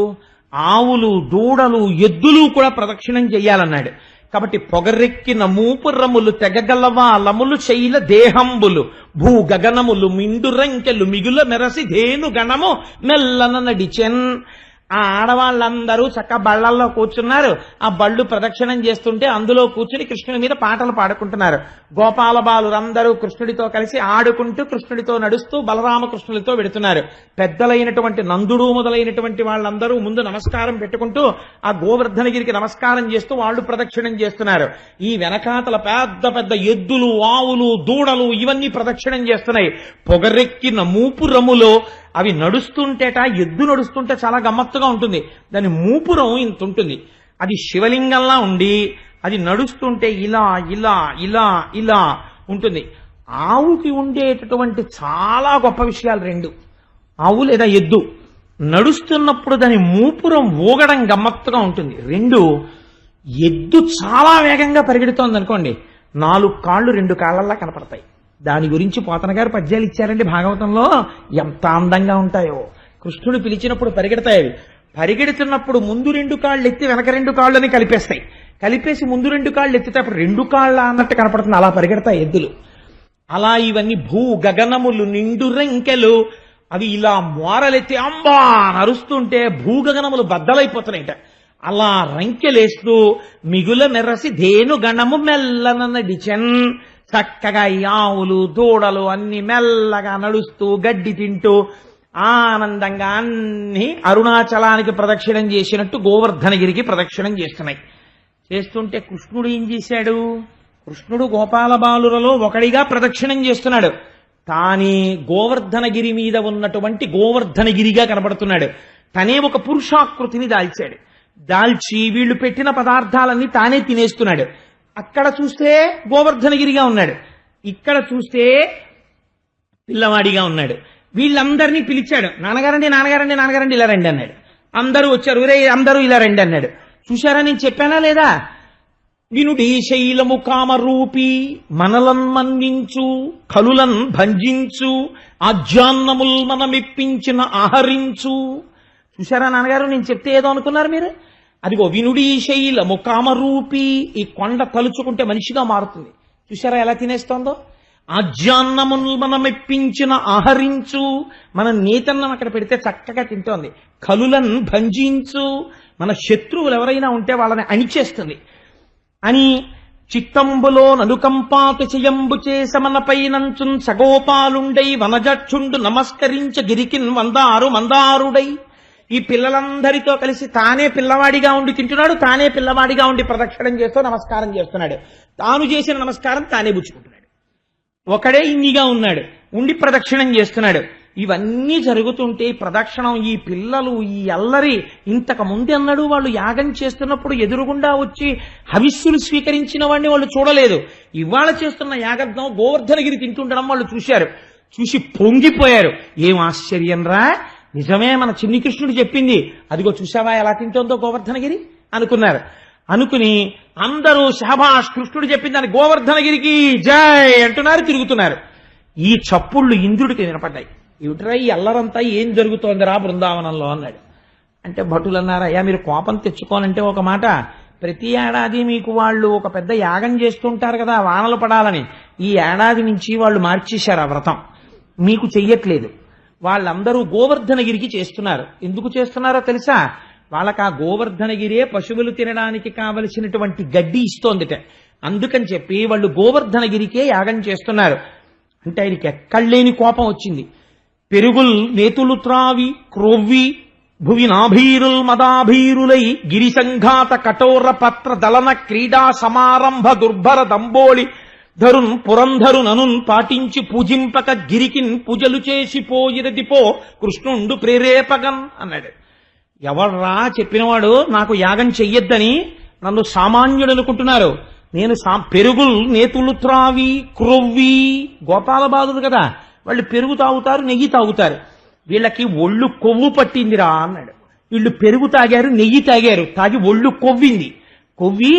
ఆవులు దూడలు ఎద్దులు కూడా ప్రదక్షిణం చెయ్యాలన్నాడు. కాబట్టి పొగరెక్కిన మూపురములు తెగగలవా లములు శైల దేహంబులు భూ గగనములు మిండురంకెలు మిగుల మెరసి ధేను గణము మెల్లన నడిచెన్. ఆ ఆడవాళ్ళందరూ చక్క బళ్ళల్లో కూర్చున్నారు. ఆ బళ్ళు ప్రదక్షిణం చేస్తుంటే అందులో కూర్చుని కృష్ణుడి మీద పాటలు పాడుకుంటున్నారు. గోపాల బాలురందరూ కృష్ణుడితో కలిసి ఆడుకుంటూ కృష్ణుడితో నడుస్తూ బలరామకృష్ణుడితో వెడుతున్నారు. పెద్దలైనటువంటి నందుడు మొదలైనటువంటి వాళ్ళందరూ ముందు నమస్కారం పెట్టుకుంటూ ఆ గోవర్ధనగిరికి నమస్కారం చేస్తూ వాళ్ళు ప్రదక్షిణం చేస్తున్నారు. ఈ వెనకాతల పెద్ద పెద్ద ఎద్దులు, ఆవులు, దూడలు ఇవన్నీ ప్రదక్షిణం చేస్తున్నాయి. పొగరెక్కిన మూపురములో అవి నడుస్తుంటేట, ఎద్దు నడుస్తుంటే చాలా గమ్మత్తుగా ఉంటుంది. దాని మూపురం ఇంత ఉంటుంది. అది శివలింగంలా ఉండి అది నడుస్తుంటే ఇలా ఇలా ఇలా ఇలా ఉంటుంది. ఆవుకి ఉండేటటువంటి చాలా గొప్ప విషయాలు రెండు. ఆవు లేదా ఎద్దు నడుస్తున్నప్పుడు దాని మూపురం ఊగడం గమ్మత్తుగా ఉంటుంది. రెండు, ఎద్దు చాలా వేగంగా పరిగెడుతోంది అనుకోండి, 4 కాళ్ళు 2 కాళ్ళల్లా కనపడతాయి. దాని గురించి పోతన గారు పద్యాలు ఇచ్చారండి భాగవతంలో. ఎంత అందంగా ఉంటాయో. కృష్ణుడు పిలిచినప్పుడు పరిగెడతాయి. పరిగెడుతున్నప్పుడు ముందు 2 కాళ్ళు ఎత్తి వెనక 2 కాళ్ళని కలిపేస్తాయి. కలిపేసి ముందు 2 కాళ్ళు ఎత్తితే అప్పుడు 2 కాళ్ళ అన్నట్టు కనపడుతుంది. అలా పరిగెడతాయి ఎద్దులు. అలా ఇవన్నీ భూ గగనములు నిండు రెంకెలు అవి ఇలా మోరలెత్తి అంబా నరుస్తుంటే భూగగనములు బద్దలైపోతున్నాయిట. అలా రంకెలేస్తూ మిగుల మెరసి ధేను గణము మెల్లన నడిచెన్. చక్కగా ఈ ఆవులు, దూడలు అన్ని మెల్లగా నడుస్తూ గడ్డి తింటూ ఆనందంగా అన్ని అరుణాచలానికి ప్రదక్షిణం చేసినట్టు గోవర్ధనగిరికి ప్రదక్షిణం చేస్తున్నాయి. చేస్తుంటే కృష్ణుడు ఏం చేశాడు? కృష్ణుడు గోపాల బాలురలో ఒకడిగా ప్రదక్షిణం చేస్తున్నాడు. తానే గోవర్ధనగిరి మీద ఉన్నటువంటి గోవర్ధనగిరిగా కనబడుతున్నాడు. తనే ఒక పురుషాకృతిని దాల్చాడు. దాల్చి వీళ్ళు పెట్టిన పదార్థాలన్నీ తానే తినేస్తున్నాడు. అక్కడ చూస్తే గోవర్ధనగిరిగా ఉన్నాడు, ఇక్కడ చూస్తే పిల్లవాడిగా ఉన్నాడు. వీళ్ళందరినీ పిలిచాడు. నాన్నగారండి నాన్నగారండి నాన్నగారండి ఇలా రండి అన్నాడు. అందరూ వచ్చారు. రే అందరూ ఇలా రండి అన్నాడు. చూశారా, నేను చెప్పానా లేదా? వినుడి శైలము కామరూపి మనలన్ మన్నించు కలులన్ భంజించు ఆజ్యాన్నముల్ మనమిప్పించిన ఆహరించు. చూశారా నాన్నగారు, నేను చెప్తే ఏదో అనుకున్నారు మీరు? అదిగో వినుడి శైలము కామరూపి. ఈ కొండ తలుచుకుంటే మనిషిగా మారుతుంది. చూశారా ఎలా తినేస్తోందో? ఆజ్యాన్నముల్ మనమిప్పించిన ఆహరించు. మన నేతన్నం అక్కడ పెడితే చక్కగా తింటోంది. కలులన్ భంజించు. మన శత్రువులు ఎవరైనా ఉంటే వాళ్ళని అణిచేస్తుంది అని చిత్తంబులో నలుకంపాతిశయంబు చేసమనపై నంచున్ సగోపాలుండై వనజక్షుండు నమస్కరించ గిరికిన్ మందారుడై. ఈ పిల్లలందరితో కలిసి తానే పిల్లవాడిగా ఉండి తింటున్నాడు, తానే పిల్లవాడిగా ఉండి ప్రదక్షిణం చేస్తూ నమస్కారం చేస్తున్నాడు. తాను చేసిన నమస్కారం తానే పుచ్చుకుంటున్నాడు. ఒకడే ఇన్నిగా ఉన్నాడు, ఉండి ప్రదక్షిణం చేస్తున్నాడు. ఇవన్నీ జరుగుతుంటే ప్రదక్షిణం, ఈ పిల్లలు, ఈ అల్లరి ఇంతకు ముందు అన్నాడు వాళ్ళు యాగం చేస్తున్నప్పుడు ఎదురుగుండా వచ్చి హవిస్సులు స్వీకరించిన వాడిని వాళ్ళు చూడలేదు. ఇవాళ చేస్తున్న యాగం గోవర్ధనగిరి తింటుండడం వాళ్ళు చూశారు. చూసి పొంగిపోయారు. ఏం ఆశ్చర్యం రా, నిజమే మన చిన్ని కృష్ణుడు చెప్పింది. అదిగో చూసావా ఎలా తింటోందో గోవర్ధనగిరి అనుకున్నారు. అనుకుని అందరూ శహబాష్, కృష్ణుడు చెప్పిందని గోవర్ధనగిరికి జై అంటున్నారు, తిరుగుతున్నారు. ఈ చప్పుళ్ళు ఇంద్రుడికి వినపడ్డాయి. ఏమిట్రా ఈ అల్లరంతా, ఏం జరుగుతోందిరా బృందావనంలో అన్నాడు. అంటే భటులు అన్నారు, అయ్యా మీరు కోపం తెచ్చుకోనంటే ఒక మాట, ప్రతి ఏడాది మీకు వాళ్ళు ఒక పెద్ద యాగం చేస్తుంటారు కదా వానలు పడాలని. ఈ ఏడాది నుంచి వాళ్ళు మార్చేశారు ఆ వ్రతం, మీకు చెయ్యట్లేదు. వాళ్ళందరూ గోవర్ధనగిరికి చేస్తున్నారు. ఎందుకు చేస్తున్నారో తెలుసా? వాళ్ళకి ఆ గోవర్ధనగిరే పశువులు తినడానికి కావలసినటువంటి గడ్డి ఇస్తోందిట. అందుకని చెప్పి వాళ్ళు గోవర్ధనగిరికే యాగం చేస్తున్నారు. అంటే ఆయనకి ఎక్కడలేని కోపం వచ్చింది. పెరుగుల్ నేతులు త్రావి క్రొవ్వి భువి నాభీరుల్ మదాభీరులై గిరిసంఘాత కఠోర పత్ర దళన క్రీడా సమారంభ దుర్భర దంబోళి ధరున్ పురంధరు ననున్ పాటించి పూజింపక గిరికిన్ పూజలు చేసిపోయిరదిపో కృష్ణుండు ప్రేరేపగన్ అన్నాడు. ఎవర్రా చెప్పినవాడు నాకు యాగం చెయ్యొద్దని? నన్ను సామాన్యుడు అనుకుంటున్నారు. నేను పెరుగుల్ నేతులు త్రావి క్రొవ్వి, గోపాల బాలుడు కదా, వాళ్ళు పెరుగు తాగుతారు, నెయ్యి తాగుతారు. వీళ్ళకి ఒళ్ళు కొవ్వు పట్టిందిరా అన్నాడు. వీళ్ళు పెరుగు తాగారు, నెయ్యి తాగారు, తాగి ఒళ్ళు కొవ్వింది. కొవ్వి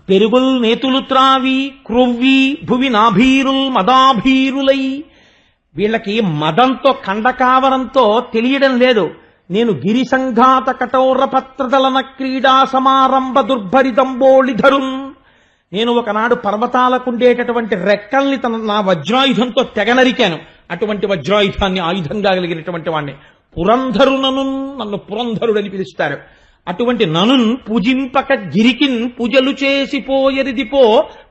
పెరుగుల్ నేతులు త్రావి క్రొవ్వి భువి నాభీరుల్ మదాభీరులై. వీళ్ళకి మదంతో కండకావరంతో తెలియడం లేదు. నేను గిరి సంఘాత కఠోర పత్రదలన క్రీడా సమారంభ దుర్భరిదంబోళి ధరున్. నేను ఒకనాడు పర్వతాలకుండేటటువంటి రెక్కల్ని నా వజ్రాయుధంతో తెగనరికాను. అటువంటి వజ్రాయుధాన్ని ఆయుధంగా కలిగినటువంటి వాడిని పురంధరునను, నన్ను పురంధరుడని పిలుస్తారు. అటువంటి ననున్ పూజింపక గిరికిన్ పూజలు చేసిపోయరిదిపో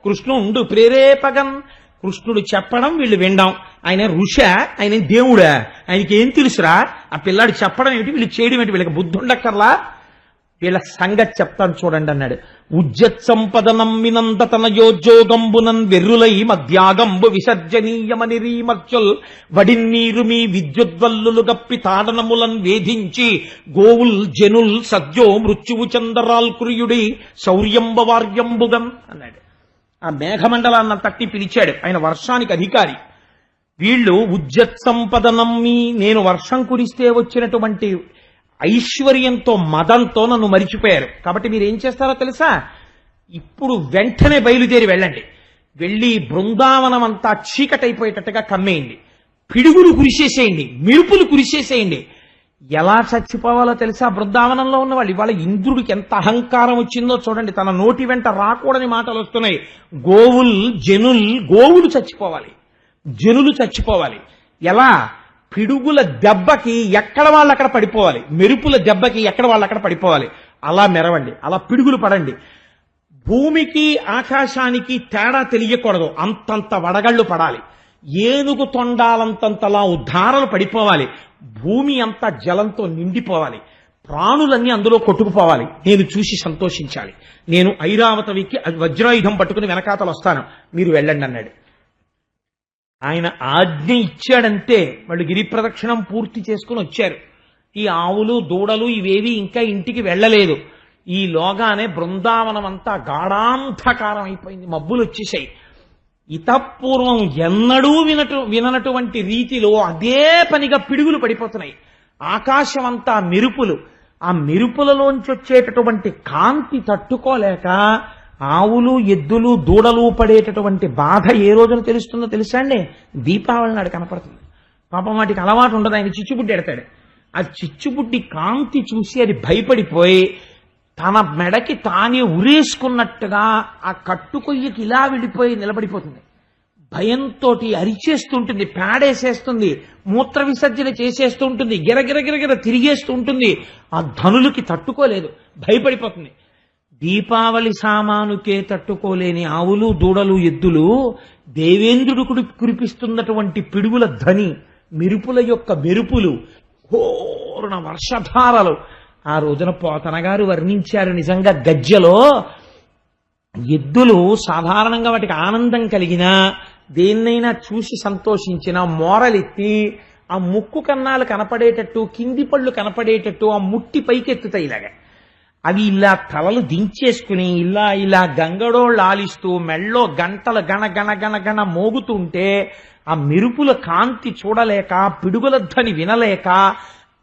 కృష్ణుండు ప్రేరేపగన్. కృష్ణుడు చెప్పడం వీళ్ళు వినడం. ఆయన ఋష, ఆయన దేవుడా, ఆయనకి ఏం తెలుసురా? ఆ పిల్లాడు చెప్పడం ఏమిటి, వీళ్ళు చేయడం ఏంటి? వీళ్ళకి బుద్ధి ఉండక్కర్లా? వీళ్ళ సంగతి చెప్తాను చూడండి అన్నాడు. ఉజ్జత్ సంపదనం వినంద తన యోజోగంబునన్ వెర్రులై మధ్యాగంబు విసర్జనీయమని రీమర్చుల్ వడిన్నీరు మీ విద్యుద్వల్లులు గప్పి తాడనములన్ వేధించి గోవుల్ జనుల్ సద్యో మృత్యువు చందరాల్ కుర్యుడి శౌర్యంబవార్యంబుగం అన్నాడు. ఆ మేఘమండలాన్న తట్టి పిలిచాడు. ఆయన వర్షానికి అధికారి. వీళ్ళు ఉజ్జత్ సంపదనమ్మి, నేను వర్షం కురిస్తే వచ్చినటువంటి ఐశ్వర్యంతో మదంతో నన్ను మరిచిపోయారు. కాబట్టి మీరు ఏం చేస్తారో తెలుసా? ఇప్పుడు వెంటనే బయలుదేరి వెళ్ళండి. వెళ్ళి బృందావనం అంతా చీకటైపోయేటట్టుగా కమ్మేయండి, పిడుగులు కురిసేసేయండి, మెరుపులు కురిసేసేయండి. ఎలా చచ్చిపోవాలో తెలుసా? బృందావనంలో ఉన్న వాళ్ళు. ఇవాళ ఇంద్రుడికి ఎంత అహంకారం వచ్చిందో చూడండి. తన నోటి వెంట రాకూడని మాటలు వస్తున్నాయి. గోవుల్ జనుల్, గోవులు చచ్చిపోవాలి, జనులు చచ్చిపోవాలి. ఎలా? పిడుగుల దెబ్బకి ఎక్కడ వాళ్ళు అక్కడ పడిపోవాలి, మెరుపుల దెబ్బకి ఎక్కడ వాళ్ళు అక్కడ పడిపోవాలి. అలా మెరవండి, అలా పిడుగులు పడండి. భూమికి ఆకాశానికి తేడా తెలియకూడదు, అంతంత వడగళ్ళు పడాలి. ఏనుగు తొండాలంతంతలా ఉద్ధారలు పడిపోవాలి. భూమి అంతా జలంతో నిండిపోవాలి. ప్రాణులన్నీ అందులో కొట్టుకుపోవాలి. నేను చూసి సంతోషించాలి. నేను ఐరావతవికి వజ్రాయుధం పట్టుకుని వెనకాతలు వస్తాను, మీరు వెళ్ళండి అన్నాడు. ఆయన ఆజ్ఞ ఇచ్చాడంతే వాళ్ళు గిరి ప్రదక్షిణం పూర్తి చేసుకుని వచ్చారు. ఈ ఆవులు దూడలు ఇవేవి ఇంకా ఇంటికి వెళ్ళలేదు. ఈ లోగానే బృందావనం అంతా గాఢాంధకారం అయిపోయింది, మబ్బులు వచ్చేసాయి. ఇతపూర్వం ఎన్నడూ విననటువంటి రీతిలో అదే పనిగా పిడుగులు పడిపోతున్నాయి. ఆకాశం అంతా మెరుపులు. ఆ మెరుపులలోంచి వచ్చేటటువంటి కాంతి తట్టుకోలేక ఆవులు ఎద్దులు దూడలు పడేటటువంటి బాధ ఏ రోజున తెలుస్తుందో తెలుసా అండి? దీపావళి నాడు కనపడుతుంది. పాపం వాటికి అలవాటు ఉండదు. ఆయన చిచ్చుబుడ్డి ఎడతాడు. ఆ చిచ్చుబుడ్డి కాంతి చూసి అది భయపడిపోయి తన మెడకి తానే ఉరేసుకున్నట్టుగా ఆ కట్టుకొయ్యకి ఇలా వెళ్ళిపోయి నిలబడిపోతుంది. భయంతో అరిచేస్తుంటుంది, పేడేసేస్తుంది, మూత్ర విసర్జన చేసేస్తూ ఉంటుంది, గిరగిరగిరగిర తిరిగేస్తూ ఉంటుంది. ఆ ధనులకి తట్టుకోలేదు, భయపడిపోతుంది. దీపావళి సామానుకే తట్టుకోలేని ఆవులు దూడలు ఎద్దులు దేవేంద్రుడు కురిపిస్తున్నటువంటి పిడుగుల ధ్వని, మెరుపుల యొక్క మెరుపులు, ఘోరణ వర్షధారలు. ఆ రోజున పోతన గారు వర్ణించారు. నిజంగా గజ్జలో ఎద్దులు సాధారణంగా వాటికి ఆనందం కలిగినా, దేన్నైనా చూసి సంతోషించినా మోరలెత్తి ఆ ముక్కు కన్నాలు కనపడేటట్టు, కింది పళ్ళు కనపడేటట్టు ఆ ముట్టి పైకెత్తుతాయి. ఇలాగా అవి ఇలా తలలు దించేసుకుని ఇలా ఇలా గంగడోళ్ళు ఆలిస్తూ మెళ్ళో గంటలు గణ గణ గణ గణ మోగుతుంటే ఆ మెరుపుల కాంతి చూడలేక, పిడుగుల ధ్వని వినలేక,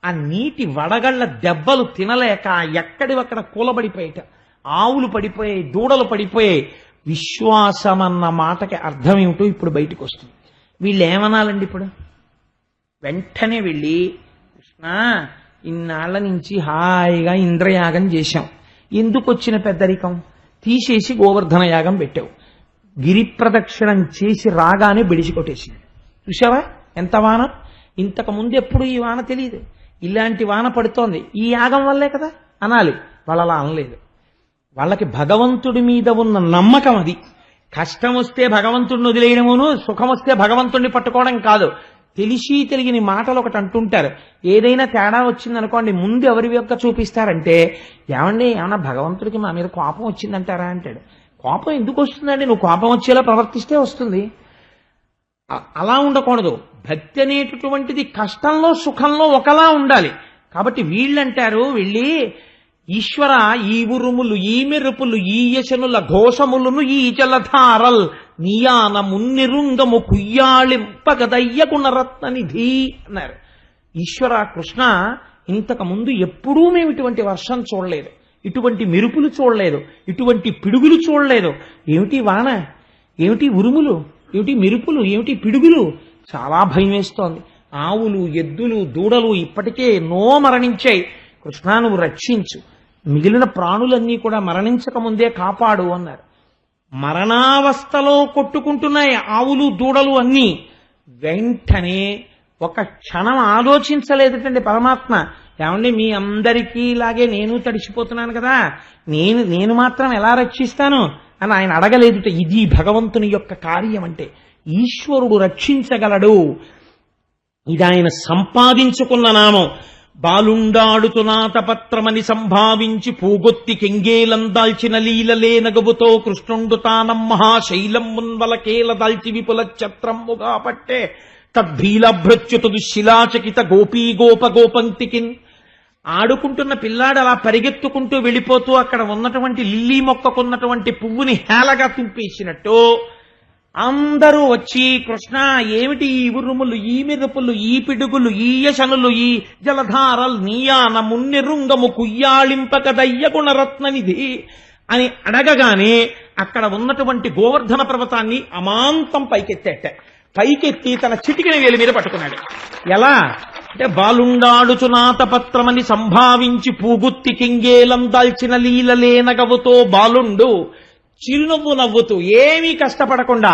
ఆ నీటి వడగళ్ల దెబ్బలు తినలేక ఎక్కడివక్కడ కూలబడిపోయేట. ఆవులు పడిపోయాయి, దూడలు పడిపోయాయి. విశ్వాసమన్న మాటకి అర్థం ఏమిటో ఇప్పుడు బయటకు వస్తుంది. వీళ్ళు ఏమనాలండి ఇప్పుడు? వెంటనే వెళ్ళి, కృష్ణ ఇన్నాళ్ల నుంచి హాయిగా ఇంద్రయాగం చేశాం, ఎందుకు వచ్చిన పెద్దరికం? తీసేసి గోవర్ధన యాగం పెట్టావు. గిరి ప్రదక్షిణం చేసి రాగానే బిడిచి కొట్టేసింది. చూసావా ఎంత వాన? ఇంతకు ముందు ఎప్పుడు ఈ వాన తెలియదు, ఇలాంటి వాన పడుతోంది, ఈ యాగం వల్లే కదా అనాలి. వాళ్ళు అలా అనలేదు. వాళ్ళకి భగవంతుడి మీద ఉన్న నమ్మకం అది. కష్టం వస్తే భగవంతుడిని వదిలేయడమును, సుఖం వస్తే భగవంతుడిని పట్టుకోవడం కాదు. తెలిసి తెలియని మాటలు ఒకటి అంటుంటారు. ఏదైనా తేడా వచ్చిందనుకోండి, ముందు ఎవరి యొక్క చూపిస్తారంటే, ఏమండి ఏమన్నా భగవంతుడికి మా మీద కోపం వచ్చిందంటారా అంటాడు. కోపం ఎందుకు వస్తుందండి? నువ్వు కోపం వచ్చేలా ప్రవర్తిస్తే వస్తుంది. అలా ఉండకూడదు. భక్తి అనేటటువంటిది కష్టంలో సుఖంలో ఒకలా ఉండాలి. కాబట్టి వీళ్ళంటారు, వెళ్ళి ఈశ్వర ఈ ఉరుములు ఈ మెరుపులు ఈ యశనుల ఘోషములను ఈ జలధారల్ నీయాన మున్నిరుంగము కుయ్యాళింపగదయ్య గుణరత్న నిధి అన్నారు. ఈశ్వర కృష్ణ, ఇంతకు ముందు ఎప్పుడూ మేము ఇటువంటి వర్షం చూడలేదు, ఇటువంటి మెరుపులు చూడలేదు, ఇటువంటి పిడుగులు చూడలేదు. ఏమిటి వాన, ఏమిటి ఉరుములు, ఏమిటి మెరుపులు, ఏమిటి పిడుగులు? చాలా భయం వేస్తోంది. ఆవులు ఎద్దులు దూడలు ఇప్పటికే ఎన్నో మరణించాయి. కృష్ణ నువ్వు రక్షించు, మిగిలిన ప్రాణులన్నీ కూడా మరణించకముందే కాపాడు అన్నారు. మరణావస్థలో కొట్టుకుంటున్నాయి ఆవులు దూడలు అన్నీ. వెంటనే ఒక క్షణం ఆలోచించలేదటండి పరమాత్మ. ఏమండి మీ అందరికీ లాగే నేను తడిసిపోతున్నాను కదా, నేను మాత్రం ఎలా రక్షిస్తాను అని ఆయన అడగలేదుట. ఇది భగవంతుని యొక్క కార్యం అంటే. ఈశ్వరుడు రక్షించగలడు. ఇది ఆయన సంపాదించుకున్న నామం. బాలుండాడుతునాతపత్రమని సంభావించి పూగొత్తి కెంగేలందాల్చిన లీలలే నగవుతో కృష్ణుండు తానం మహాశైలం మున్వలకేల దాల్చి విపుల ఛత్రమ్ముగా పట్టే తద్భీలభ్రచ్యుత దుశ్శిలాచకిత గోపీ గోప గోపంక్తికిన్. ఆడుకుంటున్న పిల్లాడు అలా పరిగెత్తుకుంటూ వెళ్ళిపోతూ అక్కడ ఉన్నటువంటి లిల్లీ మొక్కకున్నటువంటి పువ్వుని హేళగా తుంపేసినట్టు అందరూ వచ్చి, కృష్ణ ఏమిటి ఈ ఉరుములు, ఈ మెరుపులు, ఈ పిడుగులు, ఈ యశనులు, ఈ జలధారలు, నీయాన మున్నెరుంగము కుయ్యాళింపకదయ్య గుణరత్ననిధి అని అడగగానే అక్కడ ఉన్నటువంటి గోవర్ధన పర్వతాన్ని అమాంతం పైకెత్తేట. పైకెత్తి తన చిటికిన వేలి మీద పట్టుకున్నాడు. ఎలా అంటే, బాలుండాడుచునాతపత్రమని సంభావించి పూగుత్తి కింగేలం దాల్చిన లీలలే నగవుతో బాలుండు చిరునవ్వు నవ్వుతూ ఏమీ కష్టపడకుండా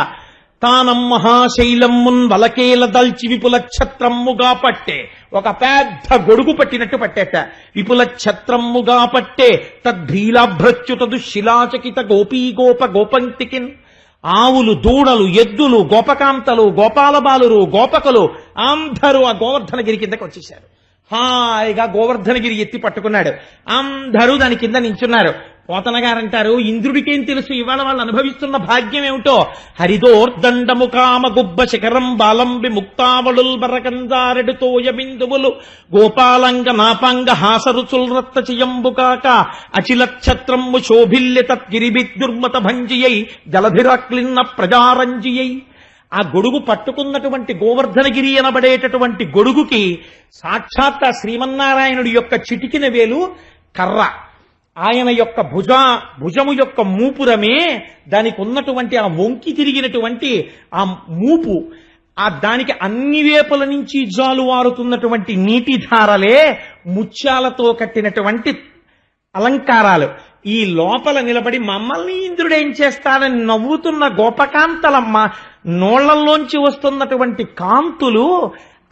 తానం మహాశైలమ్మున్ వలకేల దల్చి విపుల ఛత్రమ్ముగా పట్టే, ఒక పెద్ద గొడుగు పట్టినట్టు పట్టేట. విపుల ఛత్రమ్ముగా పట్టే తద్భీలాభ్రచ్యుత దుశ్శిలాచకిత గోపీ గోప గోపంక్తికిన్. ఆవులు, దూడలు, ఎద్దులు, గోపకాంతలు, గోపాలబాలురు, గోపకులు అందరూ ఆ గోవర్ధనగిరి కిందకి వచ్చేశారు. హాయిగా గోవర్ధనగిరి ఎత్తి పట్టుకున్నాడు. అందరూ దాని కింద నించున్నారు. పోతన గారంటారు, ఇంద్రుడికేం తెలుసు ఇవాళ వాళ్ళు అనుభవిస్తున్న భాగ్యం ఏమిటో. హరిదోర్దండము కామ గుబ్బ శిఖరం బాలంబి ముక్తావళుల్ బరకంజారెడు తోయ బిందువులు గోపాలంగ నాపాంగ హాసరుచుల్ రత్త చియంబుకాక అచిలఛత్రమ్ము శోభిల్య తద్గిరిబిద్దుర్మత భంజియై జలధిరక్లిన్న ప్రజారంజియై. ఆ గొడుగు పట్టుకున్నటువంటి గోవర్ధనగిరి అనబడేటటువంటి గొడుగుకి సాక్షాత్ శ్రీమన్నారాయణుడి యొక్క చిటికిన వేలు కర్ర. ఆయన యొక్క భుజము యొక్క మూపురమే దానికి ఉన్నటువంటి ఆ వంకి తిరిగినటువంటి ఆ మూపు. దానికి అన్ని వేపుల నుంచి జాలువారుతున్నటువంటి నీటి ధారలే ముత్యాలతో కట్టినటువంటి అలంకారాలు. ఈ లోపల నిలబడి మమ్మల్ని ఇంద్రుడేం చేస్తాడని నవ్వుతున్న గోపకాంతలమ్మ నోళ్లలోంచి వస్తున్నటువంటి కాంతులు,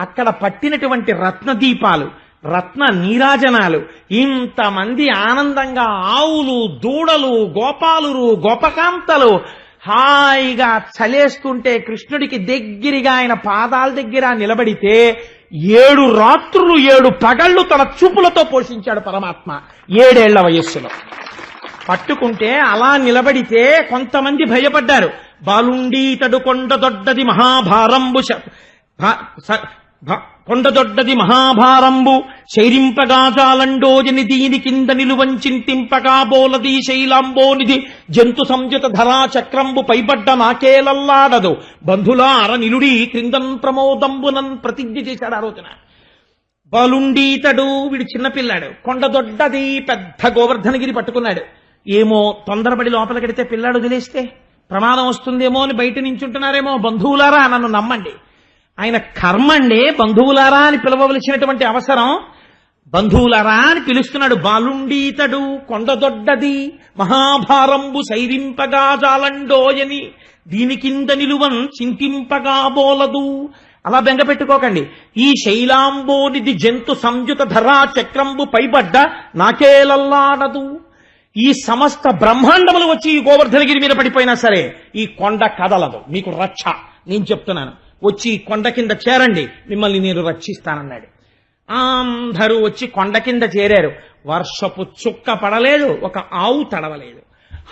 అక్కడ పట్టినటువంటి రత్నదీపాలు, రత్న నీరాజనాలు, ఇంతమంది ఆనందంగా ఆవులు, దూడలు, గోపాలురు, గోపకాంతలు హాయిగా చలేస్తుంటే కృష్ణుడికి దగ్గరగా ఆయన పాదాల దగ్గర నిలబడితే 7 రాత్రులు 7 పగళ్లు తన చూపులతో పోషించాడు పరమాత్మ 7 ఏళ్ల వయస్సులో. పట్టుకుంటే అలా నిలబడితే కొంతమంది భయపడ్డారు. బాలుండీతడు కొండదొడ్డది మహాభారంబు కొండదొడ్డది మహాభారంబు శైరింపగాజాలండోజని దీని కింద నిలువంచింతింపగా బోలది శైలాంబోనిధి జంతు సంయుత ధరా చక్రంబు పైబడ్డ నాకేలల్లాడదు బంధులార నిలుడి క్రిందన్ ప్రమోదంబునన్ ప్రతిజ్ఞ చేశాడు ఆ రోజున. బాలుండీతడు, వీడు చిన్నపిల్లాడు, కొండదొడ్డది పెద్ద గోవర్ధనగిరి పట్టుకున్నాడు. ఏమో తొందరపడి లోపలికెడితే పిల్లాడు వదిలేస్తే ప్రమాదం వస్తుందేమో అని బయట నించుంటున్నారేమో. బంధువులారా నన్ను నమ్మండి, ఆయన కర్మండి బంధువులారా అని పిలవవలసినటువంటి అవసరం. బంధువులారా అని పిలుస్తున్నాడు. బాలుండీతడు కొండదొడ్డది మహాభారంబు సైరింపగా జాలండోయని దీని కింద నిలువన్ చింతింపగా బోలదు. అలా బెంగ పెట్టుకోకండి. ఈ శైలాంబోనిది జంతు సంయుత ధరా చక్రంబు పైబడ్డ నాకేలల్లాడదు. ఈ సమస్త బ్రహ్మాండములు వచ్చి ఈ గోవర్ధనగిరి మీద పడిపోయినా సరే ఈ కొండ కదలదు. మీకు రక్ష నేను చెప్తున్నాను. వచ్చి కొండ కింద చేరండి, మిమ్మల్ని నేను రక్షిస్తానన్నాడు. అందరూ వచ్చి కొండ కింద చేరారు. వర్షపు చుక్క పడలేదు, ఒక ఆవు తడవలేదు.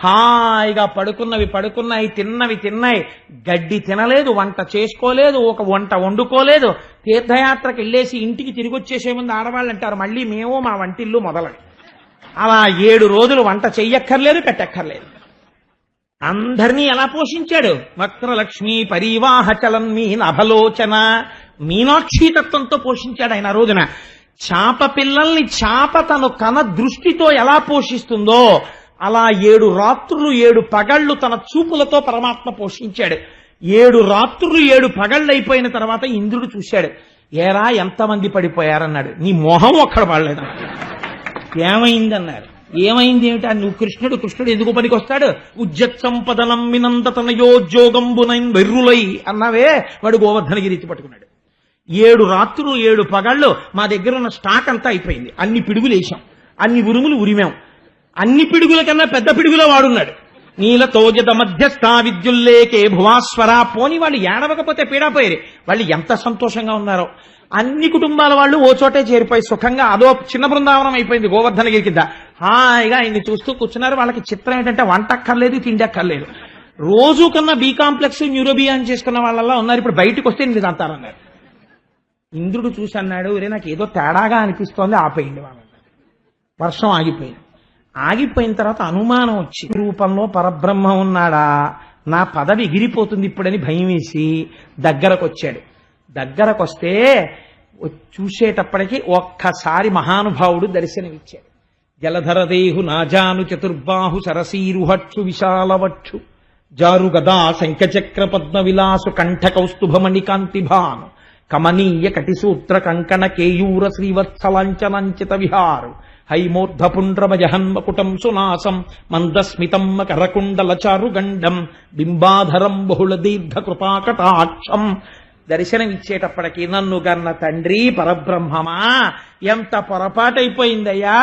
హాయిగా పడుకున్నాయి, తిన్నవి తిన్నాయి. గడ్డి తినలేదు, వంట చేసుకోలేదు, ఒక వంట వండుకోలేదు. తీర్థయాత్రకి వెళ్ళేసి ఇంటికి తిరిగి వచ్చేసే ముందు ఆడవాళ్ళు అంటారు, మళ్ళీ మేము మా వంటిల్లు మొదలని. అలా 7 రోజులు వంట చెయ్యక్కర్లేదు, పెట్టక్కర్లేదు. అందరినీ ఎలా పోషించాడు. వక్రలక్ష్మి పరివాహచలం మీనభలోచన, మీనాక్షి తత్వంతో పోషించాడు ఆయన రోజున. చాప పిల్లల్ని చాప తను కన దృష్టితో ఎలా పోషిస్తుందో అలా 7 రాత్రులు 7 పగళ్లు తన చూపులతో పరమాత్మ పోషించాడు. 7 రాత్రులు 7 పగళ్ళు అయిపోయిన తర్వాత ఇంద్రుడు చూశాడు. ఏరా ఎంతమంది పడిపోయారన్నాడు. నీ మొహం ఒక్కడ పడలేదు. ఏమైందన్నారు. ఏమైంది ఏమిటా, నువ్వు కృష్ణుడు ఎందుకు పనికి వస్తాడు. ఉజ్జత్ సంపదనం వినంద తనయోద్యోగంబునైన్ వెర్రులై అన్నావే, వాడు గోవర్ధనగిరి ఎత్తి పట్టుకున్నాడు. 7 రాత్రులు 7 పగళ్ళు మా దగ్గర ఉన్న స్టాక్ అంతా అయిపోయింది. అన్ని పిడుగులు వేశాం, అన్ని ఉరుములు ఉరిమాం. అన్ని పిడుగుల కన్నా పెద్ద పిడుగులో వాడున్నాడు. నీలతోజద మధ్యస్థ విద్యుల్లేకే భువాస్వర. పోని వాళ్ళు ఏడవకపోతే పీడాపోయారు. వాళ్ళు ఎంత సంతోషంగా ఉన్నారో. అన్ని కుటుంబాల వాళ్ళు ఓ చోటే చేరిపోయి సుఖంగా అదో చిన్న బృందావనం అయిపోయింది గోవర్ధనగిరి కింద. హాయిగా ఆయన్ని చూస్తూ కూర్చున్నారు. వాళ్ళకి చిత్రం ఏంటంటే వంట అక్కర్లేదు, తిండి అక్కర్లేదు. రోజు కన్నా బి కాంప్లెక్స్ న్యూరోబియాన్ చేసుకున్న వాళ్ళలా ఉన్నారు. ఇప్పుడు బయటకు వస్తే ఇది అంటారన్నారు. ఇంద్రుడు చూసి అన్నాడు, ఒరే నాకు ఏదో తేడాగా అనిపిస్తోంది, ఆపేయండి వాళ్ళని. వర్షం ఆగిపోయింది. ఆగిపోయిన తర్వాత అనుమానం వచ్చి రూపంలో పరబ్రహ్మ ఉన్నాడా, నా పదవి ఎగిరిపోతుంది ఇప్పుడని భయం వేసి దగ్గరకు వచ్చాడు. దగ్గరకు వస్తే చూసేటప్పటికి ఒక్కసారి మహానుభావుడు దర్శనమిచ్చాడు. జలధరదేహు నాజాను చతుర్బాహు సరసీరుహక్షు విశాలవక్షు జారు గదా శంఖచక్ర పద్మ విలాసు కంఠ కౌస్తుభమణికాంతిభాను కమనీయ కటిసూత్ర కంకణ కేయూర శ్రీవత్సలాంచనంచిత విహారు హైమూర్ధపుండ్రమజహన్మకుటం సునాసం మందస్మితం కరకుండల చారుగండం బింబాధరం బహుళ దీర్ఘ కృపాకటాక్షం. దర్శనమిచ్చేటప్పటికి నన్ను గన్న తండ్రి పరబ్రహ్మమా, ఎంత పొరపాటైపోయిందయ్యా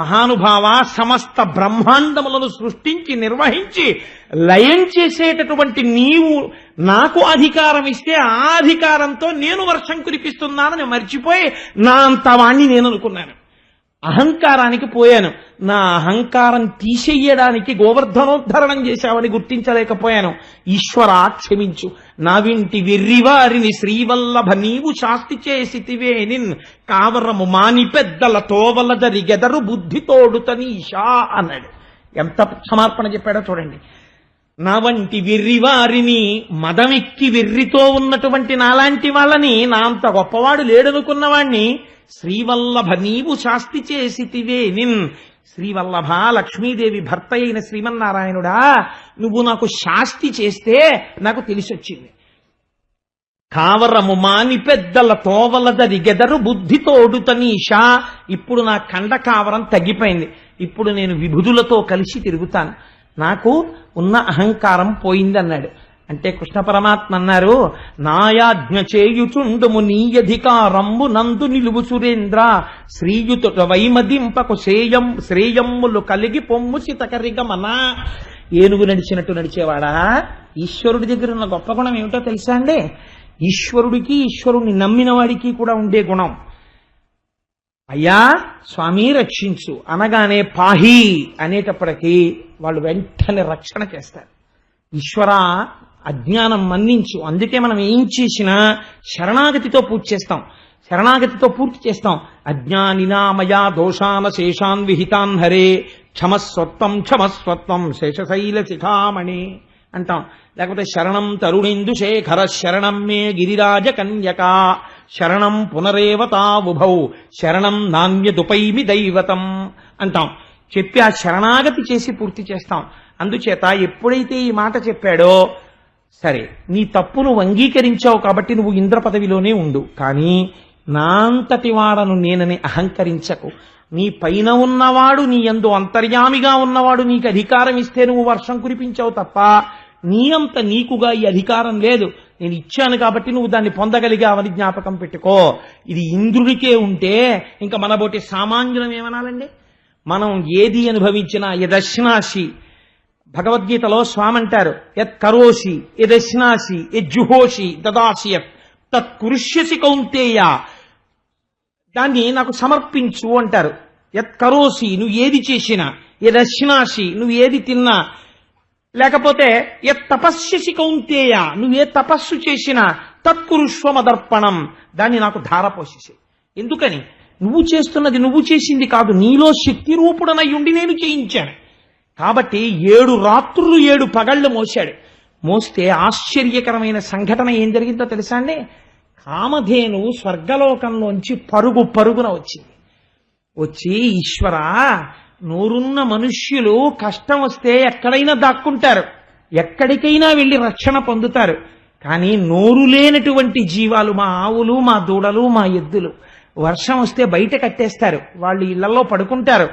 మహానుభావ. సమస్త బ్రహ్మాండములను సృష్టించి నిర్వహించి లయం చేసేటటువంటి నీవు నాకు అధికారం ఇస్తే ఆ అధికారంతో నేను వర్షం కురిపిస్తున్నానని మర్చిపోయి నా అంత వాణ్ణి నేను అనుకున్నాను. అహంకారానికి పోయాను. నా అహంకారం తీసేయడానికి గోవర్ధనోద్ధరణం చేశావని గుర్తించలేకపోయాను. ఈశ్వరా క్షమించు. నా వింటి వెర్రివారిని శ్రీవల్లభ నీవు శాస్తి చేసితివే నిన్ కావరము మాని పెద్దల తోవల జరిగెదరు బుద్ధితోడుతనీషా అన్నాడు. ఎంత సమర్పణ చెప్పాడో చూడండి. నా వంటి వెర్రివారిని, మదమెక్కి వెర్రితో ఉన్నటువంటి నాలాంటి వాళ్ళని, నా అంత గొప్పవాడు లేడనుకున్నవాణ్ణి శ్రీవల్లభ నీవు శాస్తి చేసితివే నిన్. శ్రీవల్లభ లక్ష్మీదేవి భర్త అయిన శ్రీమన్నారాయణుడా, నువ్వు నాకు శాస్తి చేస్తే నాకు తెలిసొచ్చింది. కావరము మాని పెద్దల తోవల జరిగెదరు బుద్ధితోడుతనీషా. ఇప్పుడు నా కండ కావరం తగ్గిపోయింది. ఇప్పుడు నేను విభుదులతో కలిసి తిరుగుతాను. నాకు ఉన్న అహంకారం పోయింది అన్నాడు. అంటే కృష్ణ పరమాత్మ అన్నారు, నాయాజ్ఞ చేయుచుండుము నీయధికారంబు నందు నిలువు సురేంద్ర శ్రీయుతుట వైమదింపకు శ్రేయమ్ములు కలిగి పొమ్ము సితకరిగమనా. ఏనుగు నడిచినట్టు నడిచేవాడా. ఈశ్వరుడి దగ్గర ఉన్న గొప్ప గుణం ఏమిటో తెలుసా అండి? ఈశ్వరుడికి, ఈశ్వరుణ్ణి నమ్మిన వాడికి కూడా ఉండే గుణం. అయ్యా స్వామి రక్షించు అనగానే పాహి అనేటప్పటికీ వాళ్ళు వెంటనే రక్షణ చేస్తారు. ఈశ్వర అజ్ఞానం మన్నించు. అందుకే మనం ఏం చేసినా శరణాగతితో పూర్తి చేస్తాం. శరణాగతితో పూర్తి చేస్తాం. అజ్ఞానినామయా దోషాన శేషాన్ విహితాన్ హరే క్షమస్వత్వం క్షమస్వత్వం శేషశైల శిఖామణి అంటాం. లేకపోతే శరణం తరుణేందు శేఖర శరణం మే గిరిరాజ కన్యక శరణం పునరేవతావుభౌ శరణం నాణ్యదుపైమి దైవతం అంటాం. చెప్పి ఆ శరణాగతి చేసి పూర్తి చేస్తాం. అందుచేత ఎప్పుడైతే ఈ మాట చెప్పాడో, సరే నీ తప్పును అంగీకరించావు కాబట్టి నువ్వు ఇంద్ర పదవిలోనే ఉండు, కానీ నా అంతటి వాడను నేనని అహంకరించకు. నీ పైన ఉన్నవాడు, నీ యందు అంతర్యామిగా ఉన్నవాడు నీకు అధికారం ఇస్తే నువ్వు వర్షం కురిపించావు తప్ప నీ అంత నీకుగా ఈ అధికారం లేదు. నేను ఇచ్చాను కాబట్టి నువ్వు దాన్ని పొందగలిగావని జ్ఞాపకం పెట్టుకో. ఇది ఇంద్రుడికే ఉంటే ఇంకా మనబోటి సామాన్యులం ఏమనాలండి? మనం ఏది అనుభవించినా యదశ్నాసి, భగవద్గీతలో స్వామి అంటారు, యత్ కరోషి యదశ్నాసి యజ్జుహోషి దదాసియత్ తత్ కురుష్యసి కౌంతేయ. దాన్ని నాకు సమర్పించు అంటారు. యత్ కరోసి నువ్వు ఏది చేసినా, యదశ్నాసి నువ్వు ఏది తిన్నా, లేకపోతే యత్ తపస్యసి కౌంతేయ నువ్వు ఏ తపస్సు చేసినా తత్కురుష్వమదర్పణం దాన్ని నాకు ధారపోసేసి. ఎందుకని? నువ్వు చేస్తున్నది నువ్వు చేసింది కాదు, నీలో శక్తి రూపుడనయ్యుండి నేను చేయించాను. కాబట్టి 7 రాత్రులు 7 పగళ్ళు మోశాడు. మోస్తే ఆశ్చర్యకరమైన సంఘటన ఏం జరిగిందో తెలుసా అండి? కామధేను స్వర్గలోకంలోంచి పరుగు పరుగున వచ్చింది. వచ్చి, ఈశ్వరా, నోరున్న మనుష్యులు కష్టం వస్తే ఎక్కడైనా దాక్కుంటారు, ఎక్కడికైనా వెళ్ళి రక్షణ పొందుతారు. కానీ నోరు లేనటువంటి జీవాలు, మా ఆవులు, మా దూడలు, మా ఎద్దులు, వర్షం వస్తే బయట కట్టేస్తారు, వాళ్ళు ఇళ్లలో పడుకుంటారు.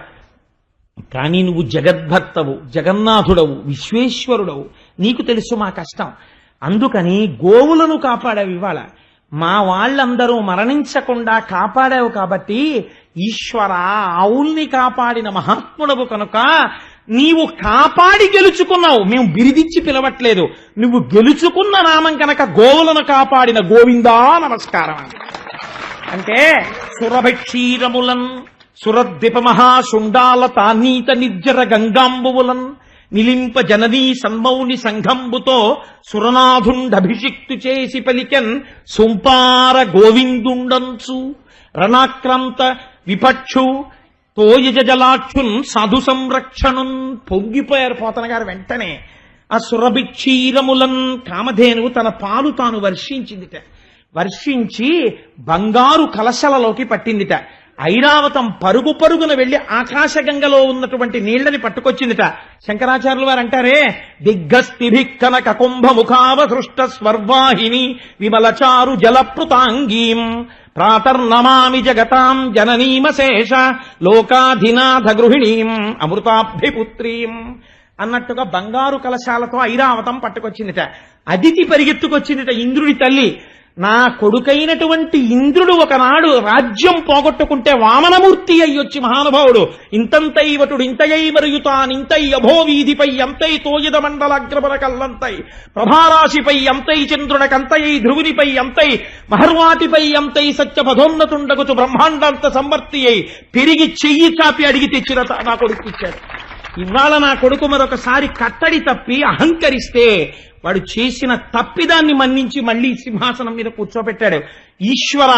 కానీ నువ్వు జగద్భర్తవు, జగన్నాథుడవు, విశ్వేశ్వరుడవు, నీకు తెలుసు మా కష్టం. అందుకని గోవులను కాపాడావు. ఇవాళ మా వాళ్ళందరూ మరణించకుండా కాపాడావు కాబట్టి ఈశ్వర ఆవుల్ని కాపాడిన మహాత్ముడవు కనుక నీవు కాపాడి గెలుచుకున్నావు, మేము బిరిదిచ్చి పిలవట్లేదు, నువ్వు గెలుచుకున్న నామం కనుక గోవులను కాపాడిన గోవిందా నమస్కారం అంటే సురభక్షీరములన్ సురద్విప మహాశుండాల తానీత నిర్జర గంగాంబువులన్ నిలింప జననీ సన్మౌని సంఘంబుతో సురనాథుండభిషిక్తు చేసి పలికెన్ సుంపార గోవిందుండంచు రణాక్రాంత విపక్షు తోయజ జలాక్షున్ సాధు సంరక్షణున్ పొంగిపోయారు పోతన గారు. వెంటనే ఆ సురభిక్షీరములన్ కామధేనువు తన పాలు తాను వర్షించిందిట. వర్షించి బంగారు కలశలలోకి పట్టిందిట. ఐరావతం పరుగు పరుగున వెళ్లి ఆకాశగంగలో ఉన్నటువంటి నీళ్లని పట్టుకొచ్చిందిట. శంకరాచార్యులు వారు అంటారే, దిగ్గస్తిభిక్కనక కుంభముఖావసృష్ట స్వర్వాహిని విమలచారు జలప్లుతాంగీం ప్రాతర్నమామి జగతాం జననీమశేష లోకాధినాథ గృహిణీం అమృతాభిపుత్రీం అన్నట్టుగా బంగారు కలశాలతో ఐరావతం పట్టుకొచ్చిందిట. అదితి పరిగెత్తుకొచ్చిందిట ఇంద్రుడి తల్లి. నా కొడుకైనటువంటి ఇంద్రుడు ఒకనాడు రాజ్యం పోగొట్టుకుంటే వామనమూర్తి అయ్యొచ్చి మహానుభావుడు ఇంతంతైవటుడు ఇంతయై మరుగుతానింతై అభోవీధిపై అంతై తోయద మండలాగ్రబల కల్లంతై ప్రభారాశిపై అంతై చంద్రునకంతయై ధ్రువునిపై అంతై మహర్వాటిపై అంతై సత్యపథోన్నతుండగుచు బ్రహ్మాండాంత సంవర్తి అయి తిరిగి చెయ్యి చాపి అడిగి తెచ్చిన నా కొడుకు ఇచ్చాడు. ఇవాళ నా కొడుకు మరొకసారి కట్టడి తప్పి అహంకరిస్తే వాడు చేసిన తప్పిదాన్ని మన్నించి మళ్లీ సింహాసనం మీద కూర్చోబెట్టాడు. ఈశ్వర